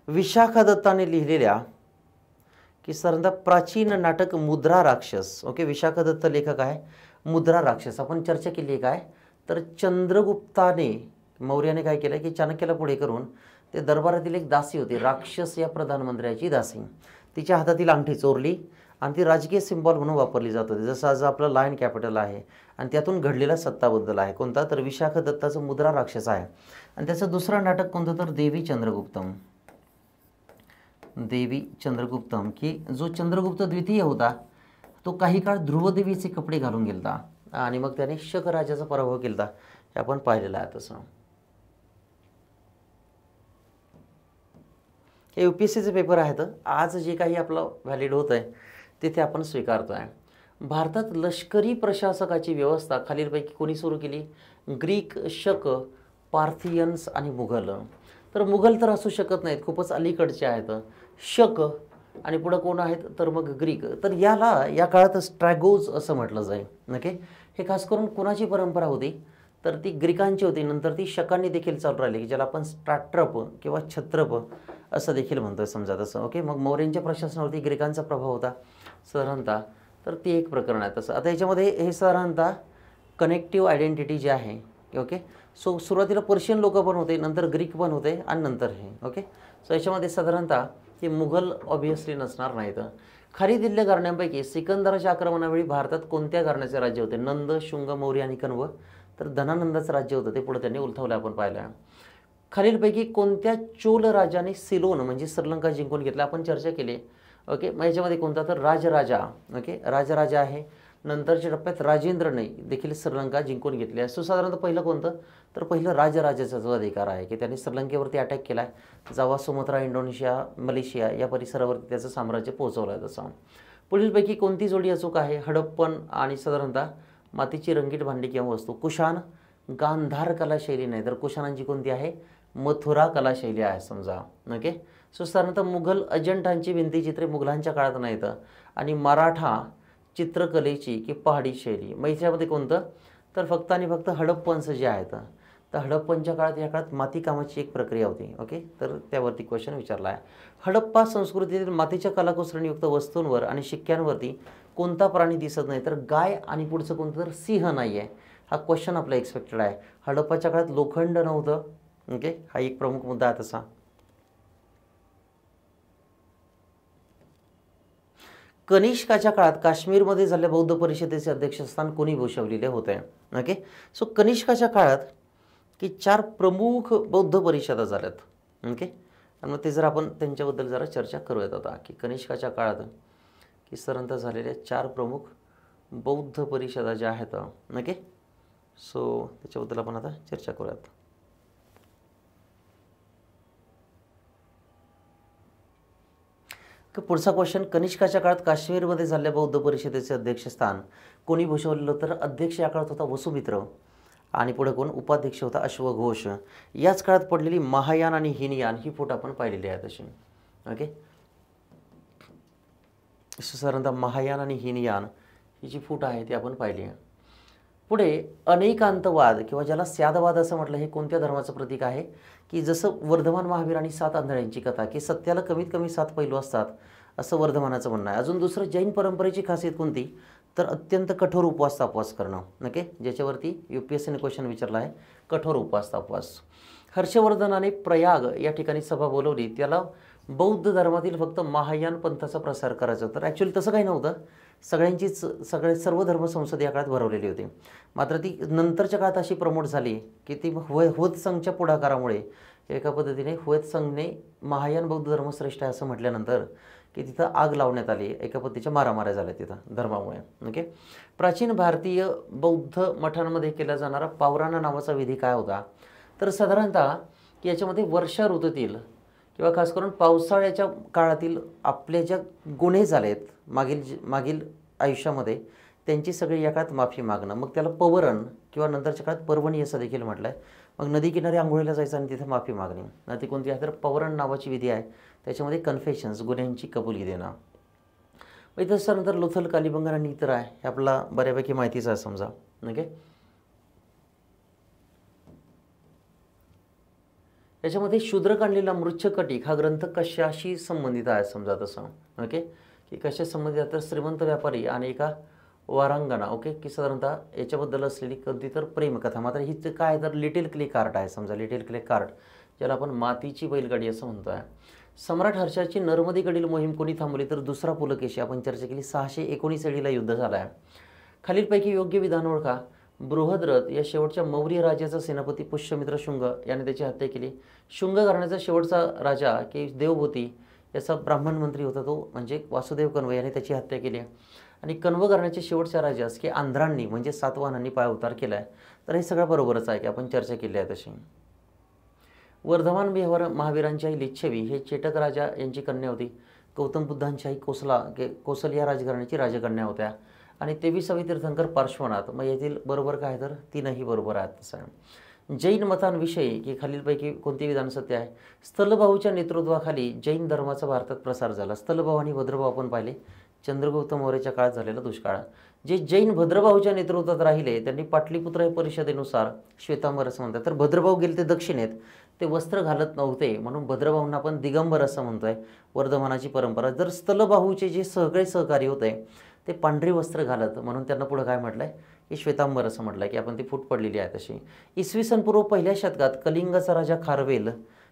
Speaker 1: विशाखा दत्ताने लिहिलेल्या की साधारणतः प्राचीन नाटक मुद्रा राक्षस. ओके, विशाखा दत्त लेखक आहे. मुद्रा राक्षस आपण चर्चा केली आहे. काय तर चंद्रगुप्ताने मौर्याने काय केलं की चाणक्याला पुढे करून ते दरबारातील एक दासी होती, राक्षस या प्रधानमंत्र्याची दासी, तिच्या हातातील अंगठी चोरली आणि ती राजकीय सिम्बॉल म्हणून वापरली जात होती. जसं आज आपलं लायन कॅपिटल आहे आणि त्यातून घडलेला सत्ताबद्दल आहे. कोणता तर विशाखा दत्ताचं मुद्रा राक्षस आहे. आणि त्याचं दुसरं नाटक कोणतं तर देवी चंद्रगुप्तम. देवी चंद्रगुप्तम की जो चंद्रगुप्त द्वितीय होता तो काही काळ ध्रुवदेवीचे कपडे घालून गेलता आणि मग त्याने शक राजाचा पराभव केला, हे आपण पाहिलेलं आहे तसं. हे UPSCचे पेपर आहेत. आज जे काही आपलं व्हॅलिड होत आहे तिथे आपण स्वीकारतो आहे. भारतात लष्करी प्रशासकाची व्यवस्था खालीलपैकी कोणी सुरू केली? ग्रीक, शक, पार्थियन्स आणि मुघल. तर मुघल तर असू शकत नाहीत, खूपच अलीकडचे आहेत. शक आणि पुढं कोण आहेत तर मग ग्रीक. तर याला या काळात स्ट्रॅगोज असं म्हटलं जाईल. नक्की हे खास करून कोणाची परंपरा होती तर ती ग्रीकांची होती. नंतर ती शकांनी देखील चालू राहिली की ज्याला आपण स्ट्रॅट्रप किंवा छत्रप असं देखील म्हणतोय समजा तसं. ओके, मग मौर्यांच्या प्रशासनावरती ग्रीकांचा प्रभाव होता साधारणतः. तर ती एक प्रकरण आहे तसं. आता याच्यामध्ये हे साधारणतः कनेक्टिव्ह आयडेंटिटी जे आहे. ओके, सो सुरुवातीला पर्शियन लोक पण होते, नंतर ग्रीक पण होते आणि नंतर हे. ओके, सो याच्यामध्ये साधारणतः हे मुघल ऑब्व्हियसली नसणार नाहीत. खाली दिलेल्या घराण्यांपैकी सिकंदराच्या आक्रमणावेळी भारतात कोणत्या घराण्याचे राज्य होते? नंद, शुंग, मौर्य आणि कण्व. तर धनानंदाचं राज्य होतं, ते पुढे त्यांनी उलथवलं आपण पाहिलं. खालीलपैकी कोणत्या चोल राजाने सिलोन म्हणजे श्रीलंका जिंकून घेतला? आपण चर्चा केली. ओके, मग याच्यामध्ये कोणता तर राजराजा. ओके, राजराजा आहे. नंतरच्या टप्प्यात राजेंद्रने देखील श्रीलंका जिंकून घेतली आहे. साधारणतः पहिलं कोणतं तर पहिलं राजराजाचा जो अधिकार आहे की त्यांनी श्रीलंकेवरती अटॅक केला आहे. जावा, सुमात्रा, इंडोनेशिया, मलेशिया या परिसरावरती त्याचं साम्राज्य पोहोचवलं आहे तसं. पुढीलपैकी कोणती जोडी अचूक आहे? हडप्पन आणि साधारणतः मातीची रंगीत भांडी किंवा वस्तू. कुशाण गांधार कलाशैली नाही तर कुशाणांची कोणती आहे? मथुरा कलाशैली आहे समजा. ओके, सो साधारणतः मुघल अजंठांची भिंतीचित्रे मुघलांच्या काळात नाहीत आणि मराठा चित्रकलेची की पहाडी शैली. मग याच्यामध्ये कोणतं तर फक्त आणि फक्त हडप्पन्स जे आहेत. तर हडप्पनच्या काळात या काळात माती कामाची एक प्रक्रिया होती. ओके, तर त्यावरती क्वेश्चन विचारला आहे. हडप्पा संस्कृतीतील मातीच्या कलाकुसरणीयुक्त वस्तूंवर आणि शिक्क्यांवरती कोणता प्राणी दिसत नाही तर गाय आणि पुढचं कोणतं तर सिंह नाही आहे. हा क्वेश्चन आपला एक्सपेक्टेड आहे. हडप्पाच्या काळात लोखंड नव्हतं. ओके, हा एक प्रमुख मुद्दा आहे तसा. कनिष्काच्या काळात काश्मीरमध्ये झालेल्या बौद्ध परिषदेचे अध्यक्षस्थान कोणी भूषवलेले होते? ओके, सो कनिष्काच्या काळात की 4 प्रमुख बौद्ध परिषदा झाल्यात. ओके, आणि मग ते जर आपण त्यांच्याबद्दल जरा चर्चा करूयात आता की कनिष्काच्या काळात की साधारणतः झालेल्या 4 प्रमुख बौद्ध परिषदा ज्या आहेत. ओके, सो त्याच्याबद्दल आपण आता चर्चा करूयात. पुढचा क्वेश्चन, कनिष्काच्या काळात काश्मीरमध्ये झालेल्या बौद्ध परिषदेचे अध्यक्षस्थान कोणी भूषवलेलं तर अध्यक्ष या काळात होता वसुमित्र आणि पुढे कोण उपाध्यक्ष होता? अश्वघोष. याच काळात पडलेली महायान आणि हीनयान ही फूट आपण पाहिलेली आहे तशी. ओके, साधारणतः महायान आणि हीनयान ही जी फूट आहे ती आपण पाहिली आहे. पुढे अनेकांतवाद किंवा ज्याला स्यादवाद असं म्हटलं, हे कोणत्या धर्माचं प्रतीक आहे? की जसं वर्धमान महावीर आणि 7 आंधळ्यांची कथा की सत्याला कमीत कमी 7 पैलू असतात असं वर्धमानाचं म्हणणं आहे. अजून दुसरं जैन परंपरेची खासियत कोणती तर अत्यंत कठोर उपवास तापवास करणं. ओके, ज्याच्यावरती UPSCने क्वेश्चन विचारला आहे, कठोर उपवास तापवास. हर्षवर्धनाने प्रयाग या ठिकाणी सभा बोलवली, त्याला बौद्ध धर्मातील फक्त महायान पंथाचा प्रसार करायचा होता. ॲक्च्युली तसं काही नव्हतं, सर्व धर्म संसद या काळात भरवलेली होती. मात्र ती नंतरच्या काळात अशी प्रमोट झाली की ती हुएत्संगच्या पुढाकारामुळे एका पद्धतीने हुएत्संगने महायान बौद्ध धर्म श्रेष्ठ आहे असं म्हटल्यानंतर की तिथं आग लावण्यात आली, एका पद्धतीच्या मारामाऱ्या झाल्या तिथं धर्मामुळे. ओके. प्राचीन भारतीय बौद्ध मठांमध्ये केला जाणारा पावराणा नावाचा विधी काय होता, तर साधारणतः की याच्यामध्ये वर्षा ऋतूतील किंवा खास करून पावसाळ्याच्या काळातील आपले ज्या गुन्हे झालेत मागील आयुष्यामध्ये त्यांची सगळी या काळात माफी मागणं, मग त्याला पवरण किंवा नंतरच्या काळात पर्वणी असं देखील म्हटलं आहे. मग नदी किनारी आंघोळीला जायचं आणि तिथे माफी मागणी. नदी कोणती आहे तर पवरण नावाची विधी आहे. त्याच्यामध्ये कन्फेशन्स, गुन्ह्यांची कबुली देणं. मग त्याच्यानंतर लोथल, कालिबंगन आणि इतर आहे, हे आपला बऱ्यापैकी माहितीच आहे समजा. ओके. याच्यामध्ये शूद्र काढलेला मृच्छकटिक हा ग्रंथ कशाशी संबंधित आहे समजा तसं. ओके. की कशा संबंधित आहे तर श्रीमंत व्यापारी आणि एका वारांगणा. ओके. की साधारणतः याच्याबद्दल असलेली कधी तर प्रेमकथा. मात्र ही काय तर लिटिल क्ले कार्ट आहे समजा, लिटिल क्ले कार्ट, ज्याला आपण मातीची बैलगाडी असं म्हणतो आहे. सम्राट हर्षाची नर्मदेकडील मोहीम कोणी थांबवली तर दुसरा पुलकेशी, आपण चर्चा केली. 619 एडीला युद्ध झालं आहे. खालीलपैकी योग्य विधान ओळखा. बृहद्रथ या शेवटच्या मौर्य राजाचा सेनापती पुष्यमित्र शुंग याने त्याची हत्या केली. शुंग घराण्याचा शेवटचा राजा की देवभूती याचा ब्राह्मण मंत्री होता तो म्हणजे वासुदेव कण्व याने त्याची हत्या केली. आणि कण्व घराण्याचे शेवटच्या राजास की आंध्रांनी म्हणजे सातवाहनांनी पायउतार केला आहे. तर हे सगळं बरोबरच आहे की आपण चर्चा केली आहे तशी. वर्धमान महावीरांची आई लिच्छवी हे चेटक राजा यांची कन्या होती. गौतम बुद्धांची आई कोसल या राजघराण्याची राजकन्या होत्या. आणि 23वी तीर्थंकर पार्श्वनाथ. मग यातील बरोबर काय तर तीनही बरोबर आहेत तसं आहे. जैन मतांविषयी की खालीलपैकी कोणती विधान सत्य आहे. स्थलभाऊच्या नेतृत्वाखाली जैन धर्माचा भारतात प्रसार झाला. स्थलभाऊ आणि भद्रभाऊ आपण पाहिले चंद्रगुप्त मौर्याच्या काळात झालेला दुष्काळ. जे जैन भद्रभाऊच्या नेतृत्वात राहिले त्यांनी पाटलीपुत्र या परिषदेनुसार श्वेतांबर असं म्हणतात. तर भद्रभाऊ गेले ते दक्षिणेत, ते वस्त्र घालत नव्हते म्हणून भद्रभाऊंना आपण दिगंबर असं म्हणतोय. वर्धमानाची परंपरा. जर स्थलभाऊचे जे सगळे सहकारी होते ते पांढरी वस्त्र घालत म्हणून त्यांना पुढं काय म्हटलं आहे की श्वेतांबर असं म्हटलं आहे की आपण ती फूट पडलेली आहे तशी. इसवी सन पूर्व 1ल्या शतकात कलिंगचा राजा खारवेल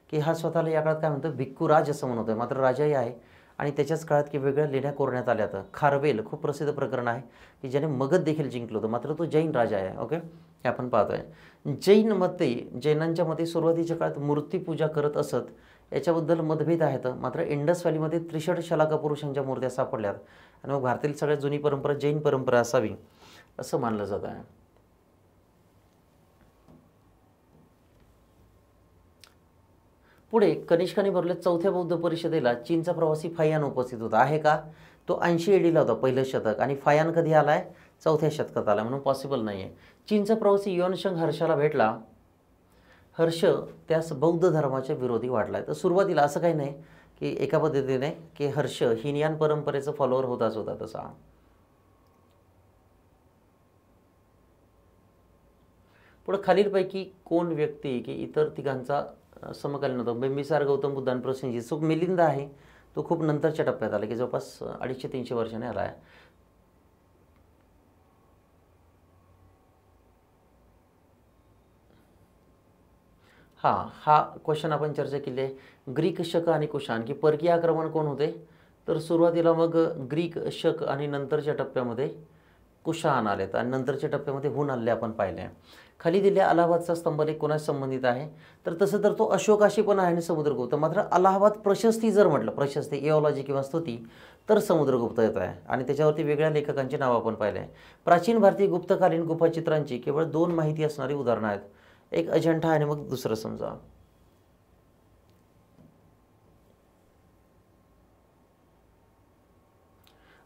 Speaker 1: की हा स्वतःला या काळात काय म्हणतो भिक्खुराज असं म्हणतोय, मात्र राजाही आहे. आणि त्याच्याच काळात की वेगळ्या लेण्या कोरण्यात आल्या. तर खारवेल खूप प्रसिद्ध प्रकरण आहे की ज्याने मगध देखील जिंकलं होतं, मात्र तो जैन राजा आहे. ओके. हे आपण पाहतोय. जैनांच्या मते सुरुवातीच्या काळात मूर्तीपूजा करत असत, याच्याबद्दल मतभेद आहेत. मात्र इंडस व्हॅलीमध्ये 63 शलाका पुरुषांच्या मूर्त्या सापडल्यात. आणि मग भारतातील सगळ्यात जुनी परंपरा जैन परंपरा असावी असं मानलं जात आहे. पुढे कनिष्काने भरलेल्या 4थ्या बौद्ध परिषदेला चीनचा प्रवासी फायान उपस्थित होता. आहे का तो 80 एडीला होता, पहिलं शतक. आणि फायान कधी आलाय 4थ्या शतकात आला म्हणून पॉसिबल नाही आहे. चीनचा प्रवासी युआनशंग हर्षाला भेटला. हर्ष त्यास बौद्ध धर्माच्या विरोधी वाढला. तर सुरुवातीला असं काही नाही की एका पद्धतीने की हर्ष हिनयान परंपरेचा फॉलोअर होताच होता तसा. पुढे खालीलपैकी कोण व्यक्ती की इतर तिघांचा समकालीन होता. बिंबिसार, गौतम बुद्ध आणि प्रसेनजीत. सो मिलिंद आहे तो खूप नंतरच्या टप्प्यात आला की जवळपास 250-300 वर्षाने आला आहे. हा क्वेश्चन आपण चर्चा केली आहे. ग्रीक, शक आणि कुशाण की परकीय आक्रमण कोण होते तर सुरुवातीला मग ग्रीक, शक आणि नंतरच्या टप्प्यामध्ये कुशाण आलेत आणि नंतरच्या टप्प्यामध्ये हुन हल्ले आपण पाहिले. खाली दिलेल्या अलाहाबादचा स्तंभलेख कोणाशी संबंधित आहे तर तसं तर तो अशोकाशी पण आहे आणि समुद्रगुप्त. मात्र अलाहाबाद प्रशस्ती जर म्हटलं, प्रशस्ती एओलॉजी किंवा स्तुती, तर समुद्रगुप्त येत आहे. आणि त्याच्यावरती वेगळ्या लेखकांची नावं आपण पाहिले आहे. प्राचीन भारतीय गुप्तकालीन गुफाचित्रांची केवळ 2 माहिती असणारी उदाहरणं आहेत. एक अजंठा आणि मग दुसरं समजा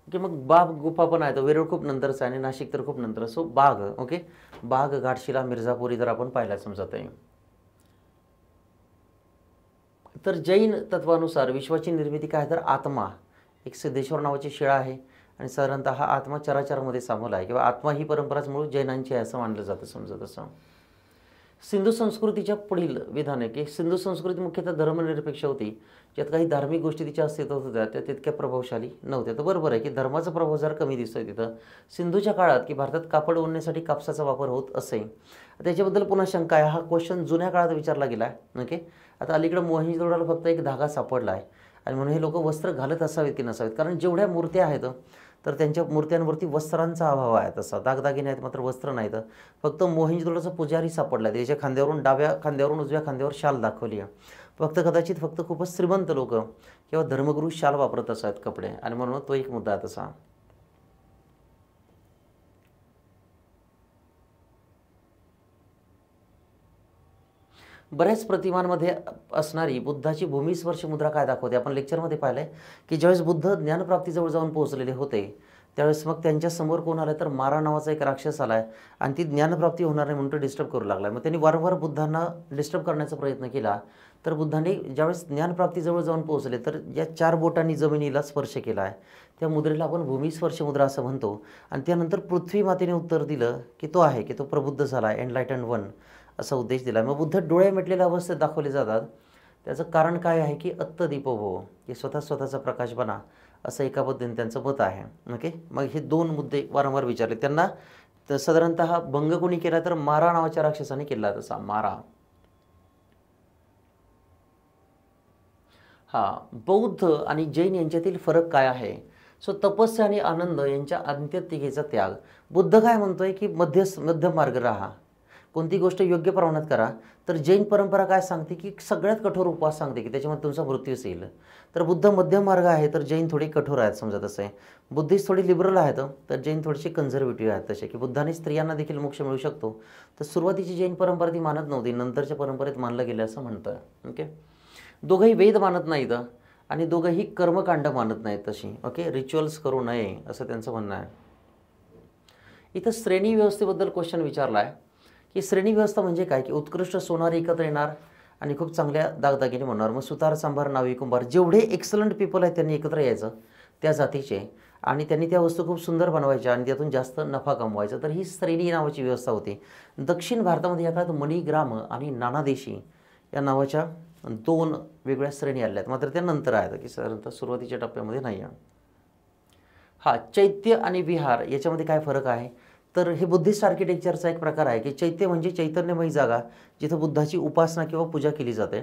Speaker 1: ओके. मग बाग गुफा पण आहे, तर वेरूळ खूप नंतरचं आहे आणि नाशिक तर खूप नंतर. सो बाग. ओके. बाग, घाटशिला, मिर्झापुरी तर आपण पाहिला समजत आहे. तर जैन तत्वानुसार विश्वाची निर्मिती काय तर आत्मा, एक सिद्धेश्वर नावाची शिळा आहे आणि साधारणतः हा आत्मा चराचरामध्ये सामील आहे किंवा आत्मा ही परंपराच मूळ जैनांची आहे असं मानलं जातं समजत असं. सिंधू संस्कृतीच्या पुढील विधान आहे की सिंधू संस्कृती मुख्यतः धर्मनिरपेक्ष होती, ज्यात काही धार्मिक गोष्टी तिच्या अस्तित्वात होत्या त्या तितक्या प्रभावशाली नव्हत्या. तर बरोबर आहे की धर्माचा प्रभाव जरा कमी दिसतोय तिथं. सिंधूच्या काळात की भारतात कापड ओढण्यासाठी कापसाचा वापर होत असे, त्याच्याबद्दल पुन्हा शंका आहे. हा क्वेश्चन जुन्या काळात विचारला गेला आहे. ओके. आता अलीकडे मोहेंजोदडोला फक्त एक धागा सापडला आहे आणि म्हणून हे लोक वस्त्र घालत असावेत की नसावेत, कारण जेवढ्या मूर्त्या आहेत तर त्यांच्या मूर्त्यांवरती वस्त्रांचा अभाव आहे, तसा दागदागिने आहेत मात्र वस्त्र नाहीत. फक्त मोहेंजोदडोचा पुजारी सापडला, त्याच्या खांद्यावरून डाव्या खांद्यावरून उजव्या खांद्यावर शाल दाखवली आहे. फक्त खूपच श्रीमंत लोक किंवा धर्मगुरू शाल वापरत असतात कपडे, आणि म्हणून तो एक मुद्दा आहे तसा. बऱ्याच प्रतिमांमध्ये असणारी बुद्धाची भूमिस्पर्श मुद्रा काय दाखवते? आपण लेक्चरमध्ये पाहिलं आहे की ज्यावेळेस बुद्ध ज्ञानप्राप्तीजवळ जाऊन पोहोचलेले होते त्यावेळेस मग त्यांच्यासमोर कोण आलं तर मारा नावाचा एक राक्षस आला आहे, आणि ती ज्ञानप्राप्ती होणार नाही म्हणून तो डिस्टर्ब करू लागला. मग त्यांनी वारंवार बुद्धांना डिस्टर्ब करण्याचा प्रयत्न केला. तर बुद्धांनी ज्यावेळेस ज्ञानप्राप्तीजवळ जाऊन पोहोचले तर या 4 बोटांनी जमिनीला स्पर्श केला आहे. त्या मुद्रेला आपण भूमिस्पर्श मुद्रा असं म्हणतो. आणि त्यानंतर पृथ्वी मातेने उत्तर दिलं की तो आहे की तो प्रबुद्ध झाला आहे, एनलायटन वन असा उद्देश दिला. मग बुद्ध डोळे मिटलेल्या अवस्थेत दाखवले जातात. त्याचं कारण काय आहे की अत्तदीपो, की स्वतःचा प्रकाश बना, असं एका पद्धतीने त्यांचं मत आहे. ओके, मग हे 2 मुद्दे वारंवार विचारले त्यांना. तर साधारणतः भंग कोणी केला तर मारा नावाच्या राक्षसाने केला, तसा मारा. बौद्ध आणि जैन यांच्यातील फरक काय आहे? सो तपस्या आणि आनंद यांच्या अंत्यतिकेचा त्याग. बुद्ध काय म्हणतोय की मध्यम मार्ग राहा, कोणती गोष्ट योग्य प्रमाणात करा. तर जैन परंपरा काय सांगते की सगळ्यात कठोर उपवास सांगते की त्याच्यामध्ये तुमचा मृत्यूच येईल. तर बुद्ध मध्यम मार्ग आहे, तर जैन थोडे कठोर आहेत, समजा तसं आहे. बुद्धिस्ट थोडी लिबरल आहेत, तर जैन थोडेसे कन्झर्वेटिव्ह आहेत. तसे की बुद्धाने स्त्रियांना देखील मोक्ष मिळू शकतो. तर सुरुवातीची जैन परंपरा ती मानत नव्हती, नंतरच्या परंपरेत मानलं गेलं असं म्हणतं. ओके, दोघंही वेद मानत नाहीत आणि दोघंही कर्मकांड मानत नाहीत तशी. ओके, रिच्युअल्स करू नये असं त्यांचं म्हणणं आहे. इथं श्रेणी व्यवस्थेबद्दल क्वेश्चन विचारला आहे की श्रेणी व्यवस्था म्हणजे काय? की उत्कृष्ट सोनार एकत्र येणार आणि खूप चांगल्या दागदागिने म्हणणार. मग सुतार, सांभार, नावी, कुंभार जेवढे एक्सलंट पीपल आहेत त्यांनी एकत्र यायचं त्या जातीचे, आणि त्यांनी त्या वस्तू खूप सुंदर बनवायच्या आणि त्यातून जास्त नफा कमवायचा. तर ही श्रेणी नावाची व्यवस्था होती. दक्षिण भारतामध्ये या काळात मणिग्राम आणि नानादेशी या नावाच्या 2 वेगळ्या श्रेणी आल्या आहेत, मात्र त्या नंतर आहेत की साधारणतः सुरुवातीच्या टप्प्यामध्ये नाही आहे. चैत्य आणि विहार याच्यामध्ये काय फरक आहे? तर हे बुद्धिस्ट आर्किटेक्चरचा एक प्रकार आहे की चैत्य म्हणजे चैतन्यमयी जागा जिथं बुद्धाची उपासना किंवा पूजा केली जाते,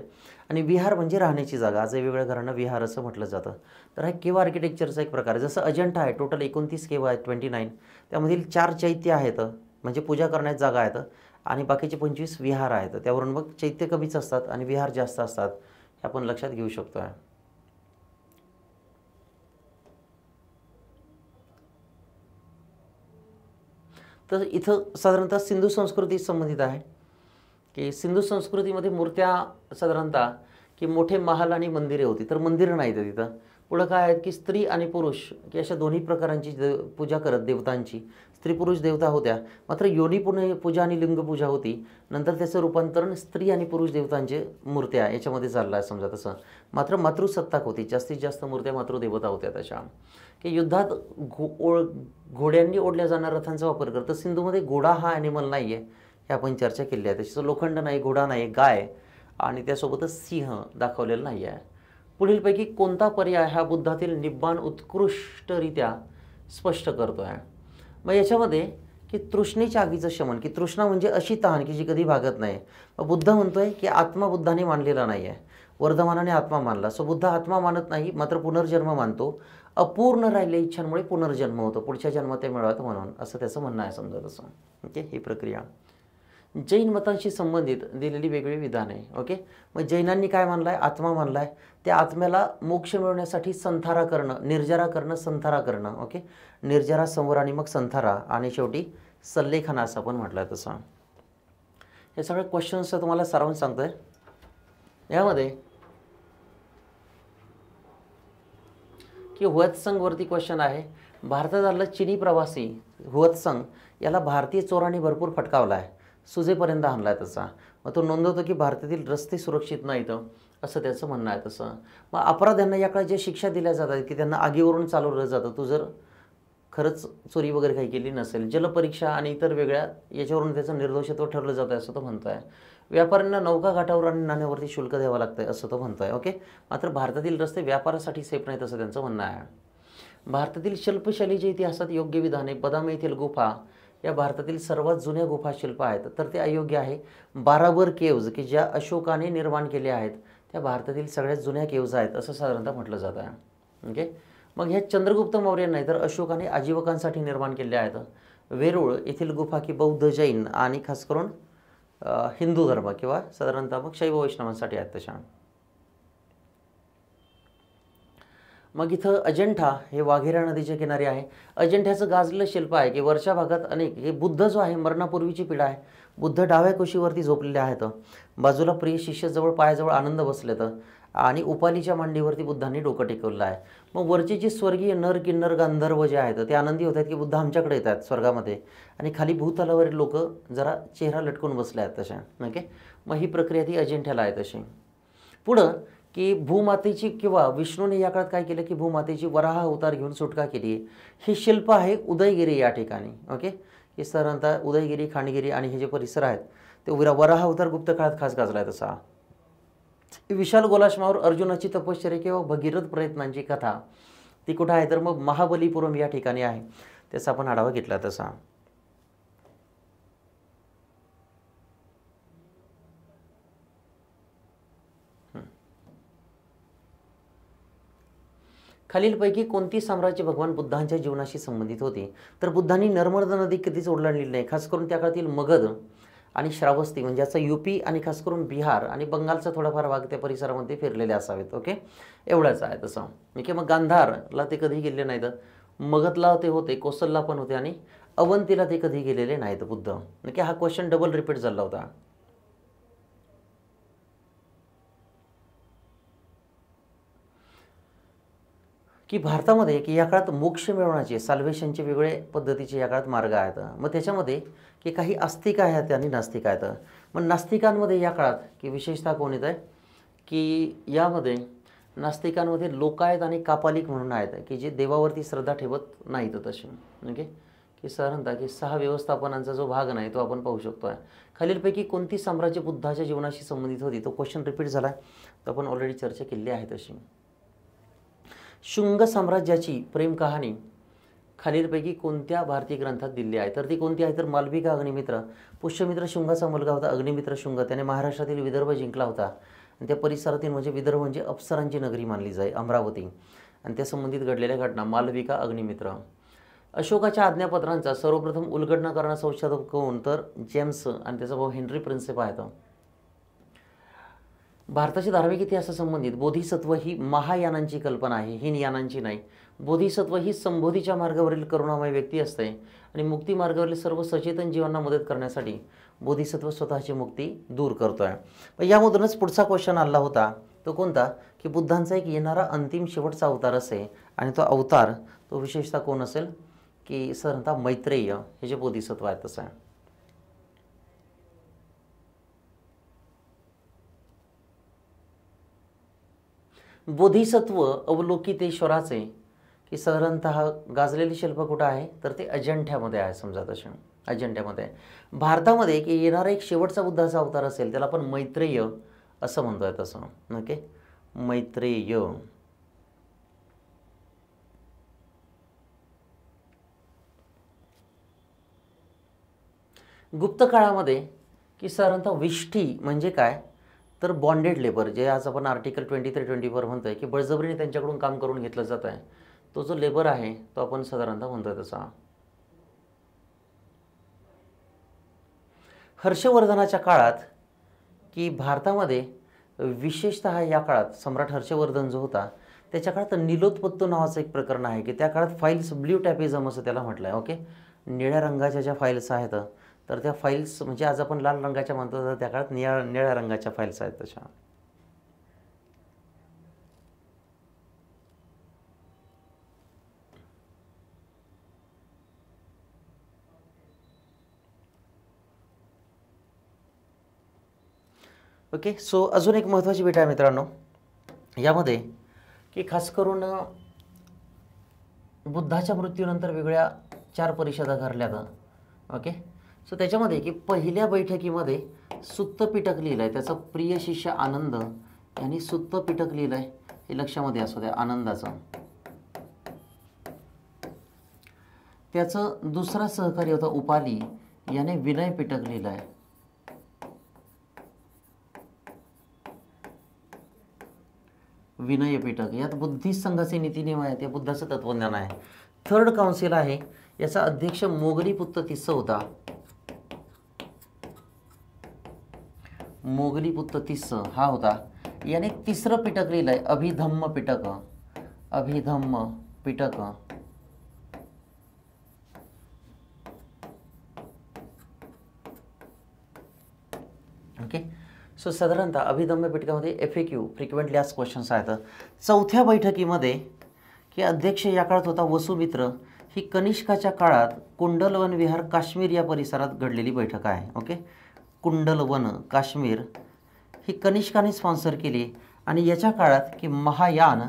Speaker 1: आणि विहार म्हणजे राहण्याची जागा. आज वेगवेगळ्या घरांना विहार असं म्हटलं जातं. तर हा केव आर्किटेक्चरचा एक प्रकार आहे. जसं अजंठा आहे, टोटल 29 केव आहेत, 29. त्यामधील 4 चैत्य आहेत म्हणजे पूजा करण्याची जागा आहेत, आणि बाकीचे 25 विहार आहेत. त्यावरून मग चैत्य कमीच असतात आणि विहार जास्त असतात, हे आपण लक्षात घेऊ शकतो. तर इथं साधारणतः सिंधू संस्कृती संबंधित आहे की सिंधू संस्कृतीमध्ये मूर्त्या साधारणतः की मोठे महाल आणि मंदिरे होती, तर मंदिरं नाहीत तिथं. पुढं काय आहेत की स्त्री आणि पुरुष की अशा दोन्ही प्रकारांची पूजा करत देवतांची. स्त्री पुरुष देवता होत्या, मात्र योनी पूजा आणि लिंगपूजा होती. नंतर त्याचं रूपांतरण स्त्री आणि पुरुष देवतांचे मूर्त्या याच्यामध्ये चाललं आहे, समजा तसं. मात्र मातृसत्ताक होती, जास्तीत जास्त मूर्त्या मातृदेवता होत्या तशा. की युद्धात घोड्यांनी ओढल्या जाणाऱ्या रथांचा वापर करतं. सिंधूमध्ये घोडा हा ॲनिमल नाही आहे, हे आपण चर्चा केली आहे. तसं लोखंड नाही, घोडा नाही, गाय आणि त्यासोबतच सिंह दाखवलेला नाही आहे. पुढीलपैकी कोणता पर्याय हा बुद्धातील निब्बाण उत्कृष्टरित्या स्पष्ट करतो आहे? मग याच्यामध्ये की तृष्णेच्या आगीचं शमन, की तृष्णा म्हणजे अशी तहान की जी कधी भागत नाही. मग बुद्ध म्हणतोय की आत्मा बुद्धाने मानलेला नाही आहे, वर्धमानाने आत्मा मानला. सो बुद्ध आत्मा मानत नाही, मात्र पुनर्जन्म मानतो. अपूर्ण राहिलेल्या इच्छांमुळे पुनर्जन्म होतो, पुढच्या जन्मात ते मिळवतं म्हणून, असं त्याचं म्हणणं आहे, समजा तसं. ओके, ही प्रक्रिया. जैन मतांशी संबंधित दिलेली वेगळी विधान आहे. ओके, मग जैनांनी काय मानलं आहे? आत्मा मानला आहे. त्या आत्म्याला मोक्ष मिळवण्यासाठी संथारा करणं, निर्जरा करणं, संथारा करणं. ओके, निर्जरा, संवर आणि मग संथारा, आणि शेवटी सल्लेखना असं आपण म्हटलं आहे तसं. हे सगळे क्वेश्चन्स तुम्हाला सारांश सांगतो आहे. यामध्ये की हुएत्संगवरती क्वेश्चन आहे. भारतात आलेला चिनी प्रवासी हुएत्संग याला भारतीय चोरांनी भरपूर फटकावला आहे, सुजेपर्यंत आणला आहे तसा. मग तो नोंदवतो की भारतातील रस्ते सुरक्षित नाहीत असं त्याचं म्हणणं आहे तसं. मग अपराध्यांना या काळात ज्या शिक्षा दिल्या जातात की त्यांना आगीवरून चालवलं जातं, तू जर खरंच चोरी वगैरे काही केली नसेल. जलपरीक्षा आणि इतर वेगळ्या याच्यावरून त्याचं निर्दोषत्व ठरलं जातं असं तो म्हणतो आहे. व्यापाऱ्यांना नौका घाटावर आणि नाण्यावरती शुल्क द्यावं लागतं असं तो म्हणतो आहे. ओके, मात्र भारतातील रस्ते व्यापारासाठी सेफ नाहीत असं त्यांचं म्हणणं आहे. भारतातील शिल्पशैलीच्या इतिहासात योग्य विधाने. बदामी येथील गुफा या भारतातील सर्वात जुन्या गुफा शिल्प आहेत, तर ते अयोग्य आहे. बाराबर केव्ज की ज्या अशोकाने निर्माण केल्या आहेत त्या भारतातील सगळ्यात जुन्या केव्ज आहेत असं साधारणतः म्हटलं जातं आहे. ओके, मग ह्या चंद्रगुप्त मौर्य नाही तर अशोकाने आजीवकांसाठी निर्माण केले आहेत वेरूळ येथील गुफा की बौद्ध जैन आणि खास करून हिंदू धर्म किंवा साधारणतः मग शैव वैष्णवांसाठी आहेत तशा. मग इथं अजिंठा हे वाघेरा नदीच्या किनारी आहे. अजिंठ्याचं गाजलेलं शिल्प आहे की वरच्या भागात अनेक हे बुद्ध जो आहे मरणापूर्वीची पिढा आहे. बुद्ध डाव्या कुशीवरती झोपलेले आहेत. बाजूला प्रिय शिष्याजवळ पायाजवळ आनंद बसलेत आणि उपालीच्या मांडीवरती बुद्धांनी डोकं टेकवलं आहे. मग वरचे जे स्वर्गीय नर किन्नर गांधर्व जे आहेत ते आनंदी होत आहेत की बुद्ध आमच्याकडे येतात स्वर्गामध्ये आणि खाली भूतलावरील लोक जरा चेहरा लटकून बसले आहेत तशा. ओके, मग ही प्रक्रिया ती अजिंठ्याला आहे तशी. पुढं की भूमातेची किंवा विष्णूने या काळात काय केलं की भूमातेची वराह अवतार घेऊन सुटका केली. हे शिल्प आहे उदयगिरी या ठिकाणी. ओके, की साधारणतः उदयगिरी खांडगिरी आणि हे जे परिसर आहेत ते वराह अवतार गुप्त काळात खास गाजला आहे तसा. विशाल गोलाश्मावर अर्जुनाची तपश्चर्या किंवा भगीरथ प्रयत्नांची कथा ती कुठं आहे तर मग महाबलीपुरम या ठिकाणी आहे. त्याचा आपण आढावा घेतला तसा. खालीलपैकी कोणती साम्राज्य भगवान बुद्धांच्या जीवनाशी संबंधित होती तर बुद्धांनी नर्मदा नदी कधीच ओलांडलेली नाही. खास करून त्या काळातील मगध आणि श्रावस्ती म्हणजे याचा यूपी आणि खास करून बिहार आणि बंगालचा थोडाफार भाग त्या परिसरामध्ये फिरलेले असावेत. ओके, एवढंच आहे तसं. ओके, मग गांधारला ते कधी गेले नाहीत. मगधला ते होते, कोसलला पण होते आणि अवंतीला ते कधी गेलेले नाहीत बुद्ध. ओके, हा क्वेश्चन डबल रिपीट झाला होता. की भारतामध्ये की या काळात मोक्ष मिळवण्याचे साल्वेशनचे वेगळे पद्धतीचे या काळात मार्ग आहेत. मग त्याच्यामध्ये की काही आस्तिक आहेत आणि नास्तिक आहेत. मग नास्तिकांमध्ये या काळात की विशेषतः कोण येत आहे की यामध्ये नास्तिकांमध्ये लोकायत आणि कापालिक म्हणून आहेत की जे देवावरती श्रद्धा ठेवत नाहीत तसे. ओके, की साधारणतः की 6 व्यवस्थापनांचा जो भाग नाही तो आपण पाहू शकतो आहे. खालीलपैकी कोणती साम्राज्य बुद्धाच्या जीवनाशी संबंधित होती तो क्वेश्चन रिपीट झाला तो आपण ऑलरेडी चर्चा केली आहे तशी. शुंग साम्राज्याची प्रेम कहाणी खालीलपैकी कोणत्या भारतीय ग्रंथात दिली आहे तर ती कोणती आहे तर मालविका अग्निमित्र. पुष्यमित्र शुंगाचा मुलगा होता अग्निमित्र शुंग. त्याने महाराष्ट्रातील विदर्भ जिंकला होता आणि त्या परिसरातील म्हणजे विदर्भ म्हणजे अप्सरांची नगरी मानली जाई अमरावती आणि त्या संबंधित घडलेल्या घटना मालविका अग्निमित्र. अशोकाच्या आज्ञापत्रांचा सर्वप्रथम उलगडणं करणारा संशोधक कोण तर जेम्स आणि त्याचा भाऊ हेनरी प्रिन्सेप आहेत. भारताच्या धार्मिक इतिहासासंबंधित बोधिसत्व ही महायानांची कल्पना आहे, ही यानांची नाही. बोधिसत्व ही संबोधीच्या मार्गावरील करुणामय व्यक्ती असते आणि मुक्ती मार्गावरील सर्व सचेतन जीवांना मदत करण्यासाठी बोधिसत्व स्वतःची मुक्ती दूर करतोय. पण यामधूनच पुढचा क्वेश्चन आला होता तो कोणता की बुद्धांचा एक येणारा अंतिम शेवटचा अवतार असेल आणि तो अवतार तो विशेषतः कोण असेल की साधारणतः मैत्रेय हे जे बोधिसत्व आहेत तसं आहे. बोधिसत्व अवलोकितेश्वराचे की साधारणतः गाजलेले शिल्प कुठं आहे तर ते अजिंठ्यामध्ये आहे. समजा तसे अजिंठ्यामध्ये भारतामध्ये की येणारा एक शेवटचा बुद्धाचा अवतार असेल त्याला आपण मैत्रेय असं म्हणतोय तसं. ओके, मैत्रेय. गुप्त काळामध्ये की साधारणतः विष्ठी म्हणजे काय तर बॉन्डेड लेबर जे आज आपण आर्टिकल 23-24 म्हणतोय की बळजबरीने त्यांच्याकडून काम करून घेतलं जात आहे तो जो लेबर आहे तो आपण साधारणतः म्हणतोय तसा. हर्षवर्धनाच्या काळात की भारतामध्ये विशेषतः या काळात सम्राट हर्षवर्धन जो होता त्याच्या काळात नीलोत्पत्तो नावाचं एक प्रकरण आहे की त्या काळात फाईल्स ब्ल्यू टॅपिझम असं त्याला म्हटलं आहे. ओके, निळ्या रंगाच्या ज्या फाईल्स आहेत तर त्या फाईल्स म्हणजे आज आपण लाल रंगाच्या म्हणतो तर त्या काळात निळ्या रंगाच्या फाईल्स आहेत तशा. ओके, सो अजून एक महत्त्वाची भेट आहे मित्रांनो यामध्ये की खास करून बुद्धाच्या मृत्यूनंतर वेगळ्या 4 परिषदा घडल्यात. ओके, सो त्याच्यामध्ये की पहिल्या बैठकीमध्ये सुत्त पिटक लिहिलं आहे त्याचा प्रिय शिष्य आनंद यांनी सुत्त पिटक लिहिलं आहे हे लक्षामध्ये असू द्या आनंदाचं. त्याचं दुसरा सहकारी होता उपाली याने विनय पिटक लिहिलं आहे. विनय पिटक, यात बुद्धिस्ट संघाचे नीतिनियम आहेत, या बुद्धाचं तत्वज्ञान आहे. थर्ड काउन्सिल आहे, याचा अध्यक्ष मोगलीपुत्त तिस्स होता. मोगलीपुत्त तिस्स हा होता. याने तिसरं पिटक लिहिलंय, अभिधम्म पिटक. अभिधम्म पिटक. ओके, सो साधारणतः अभिधम्य पिटकामध्ये FAQ फ्रिक्वेंटली आस्क्ड क्वेश्चन्स आहेत. चौथ्या बैठकीमध्ये की अध्यक्ष या काळात होता वसुमित्र. ही कनिष्काच्या काळात कुंडलवन विहार काश्मीर या परिसरात घडलेली बैठक आहे. ओके, कुंडलवन काश्मीर ही कनिष्काने स्पॉन्सर केली आणि याच्या काळात की महायान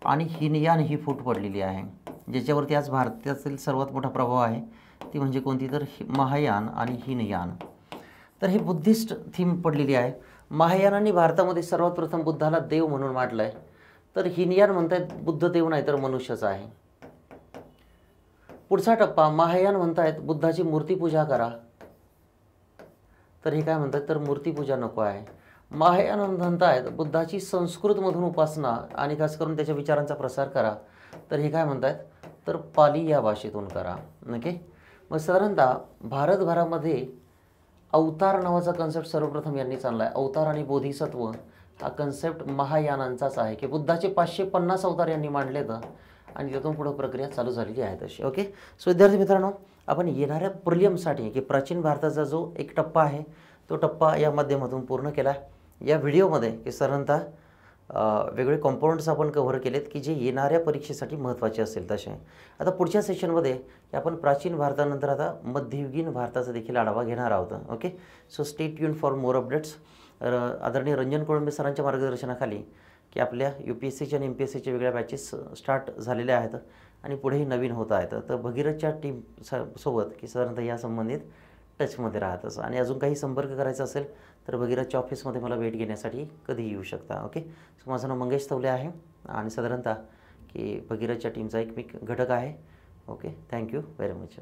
Speaker 1: आणि हिनयान ही फूट पडलेली आहे, ज्याच्यावरती आज भारतातील सर्वात मोठा प्रभाव आहे ती म्हणजे कोणती तर महायान आणि हिनयान. तर ही बुद्धिस्ट थीम पडलेली आहे. महायानांनी भारतामध्ये सर्वात प्रथम बुद्धाला देव म्हणून मानलं आहे, तर हिनयान म्हणतायत बुद्ध देव नाही तर मनुष्यच आहे. पुढचा टप्पा महायान म्हणतायत बुद्धाची मूर्तीपूजा करा, तर हे काय म्हणतात तर मूर्तीपूजा नको आहे. महायान म्हणतायत बुद्धाची संस्कृतमधून उपासना आणि खास करून त्याच्या विचारांचा प्रसार करा, तर हे काय म्हणतायत तर पाली या भाषेतून करा. ओके, मग साधारणतः भारतभरामध्ये अवतार नावाचा कन्सेप्ट सर्वप्रथम यांनीच आणला आहे. अवतार आणि बोधिसत्व हा कन्सेप्ट महायानांचाच आहे की बुद्धाचे 550 अवतार यांनी मांडलेत आणि त्यातून पुढे प्रक्रिया चालू झालेली आहे तशी. ओके, सो विद्यार्थी मित्रांनो, आपण येणाऱ्या प्रिलियमसाठी की प्राचीन भारताचा जो एक टप्पा आहे तो टप्पा या माध्यमातून पूर्ण केला. या व्हिडिओमध्ये की साधारणतः वेगवेगळे कॉम्पोनंट्स आपण कव्हर केलेत की जे येणाऱ्या परीक्षेसाठी महत्त्वाचे असेल तसे. आता पुढच्या सेशनमध्ये आपण प्राचीन भारतानंतर आता मध्ययुगीन भारताचा देखील आढावा घेणार आहोत. Okay, so stay tune for more updates. आदरणीय रंजन कोळंबे सरांच्या मार्गदर्शनाखाली की आपल्या UPSCच्या आणि MPSCच्या वेगळ्या बॅचेस स्टार्ट झालेल्या आहेत आणि पुढेही नवीन होत आहेत. तर भगीरथच्या टीम सोबत की साधारणतः या संबंधित टचमध्ये राहतच आणि अजून काही संपर्क करायचा असेल तर भगीरथच्या ऑफिसमध्ये मला भेट घेण्यासाठी कधीही येऊ शकता. ओके, सो माझं नाव मंगेश तवले आहे आणि साधारणतः की भगीरथच्या टीमचा एक मी घटक आहे. Okay, thank you very much.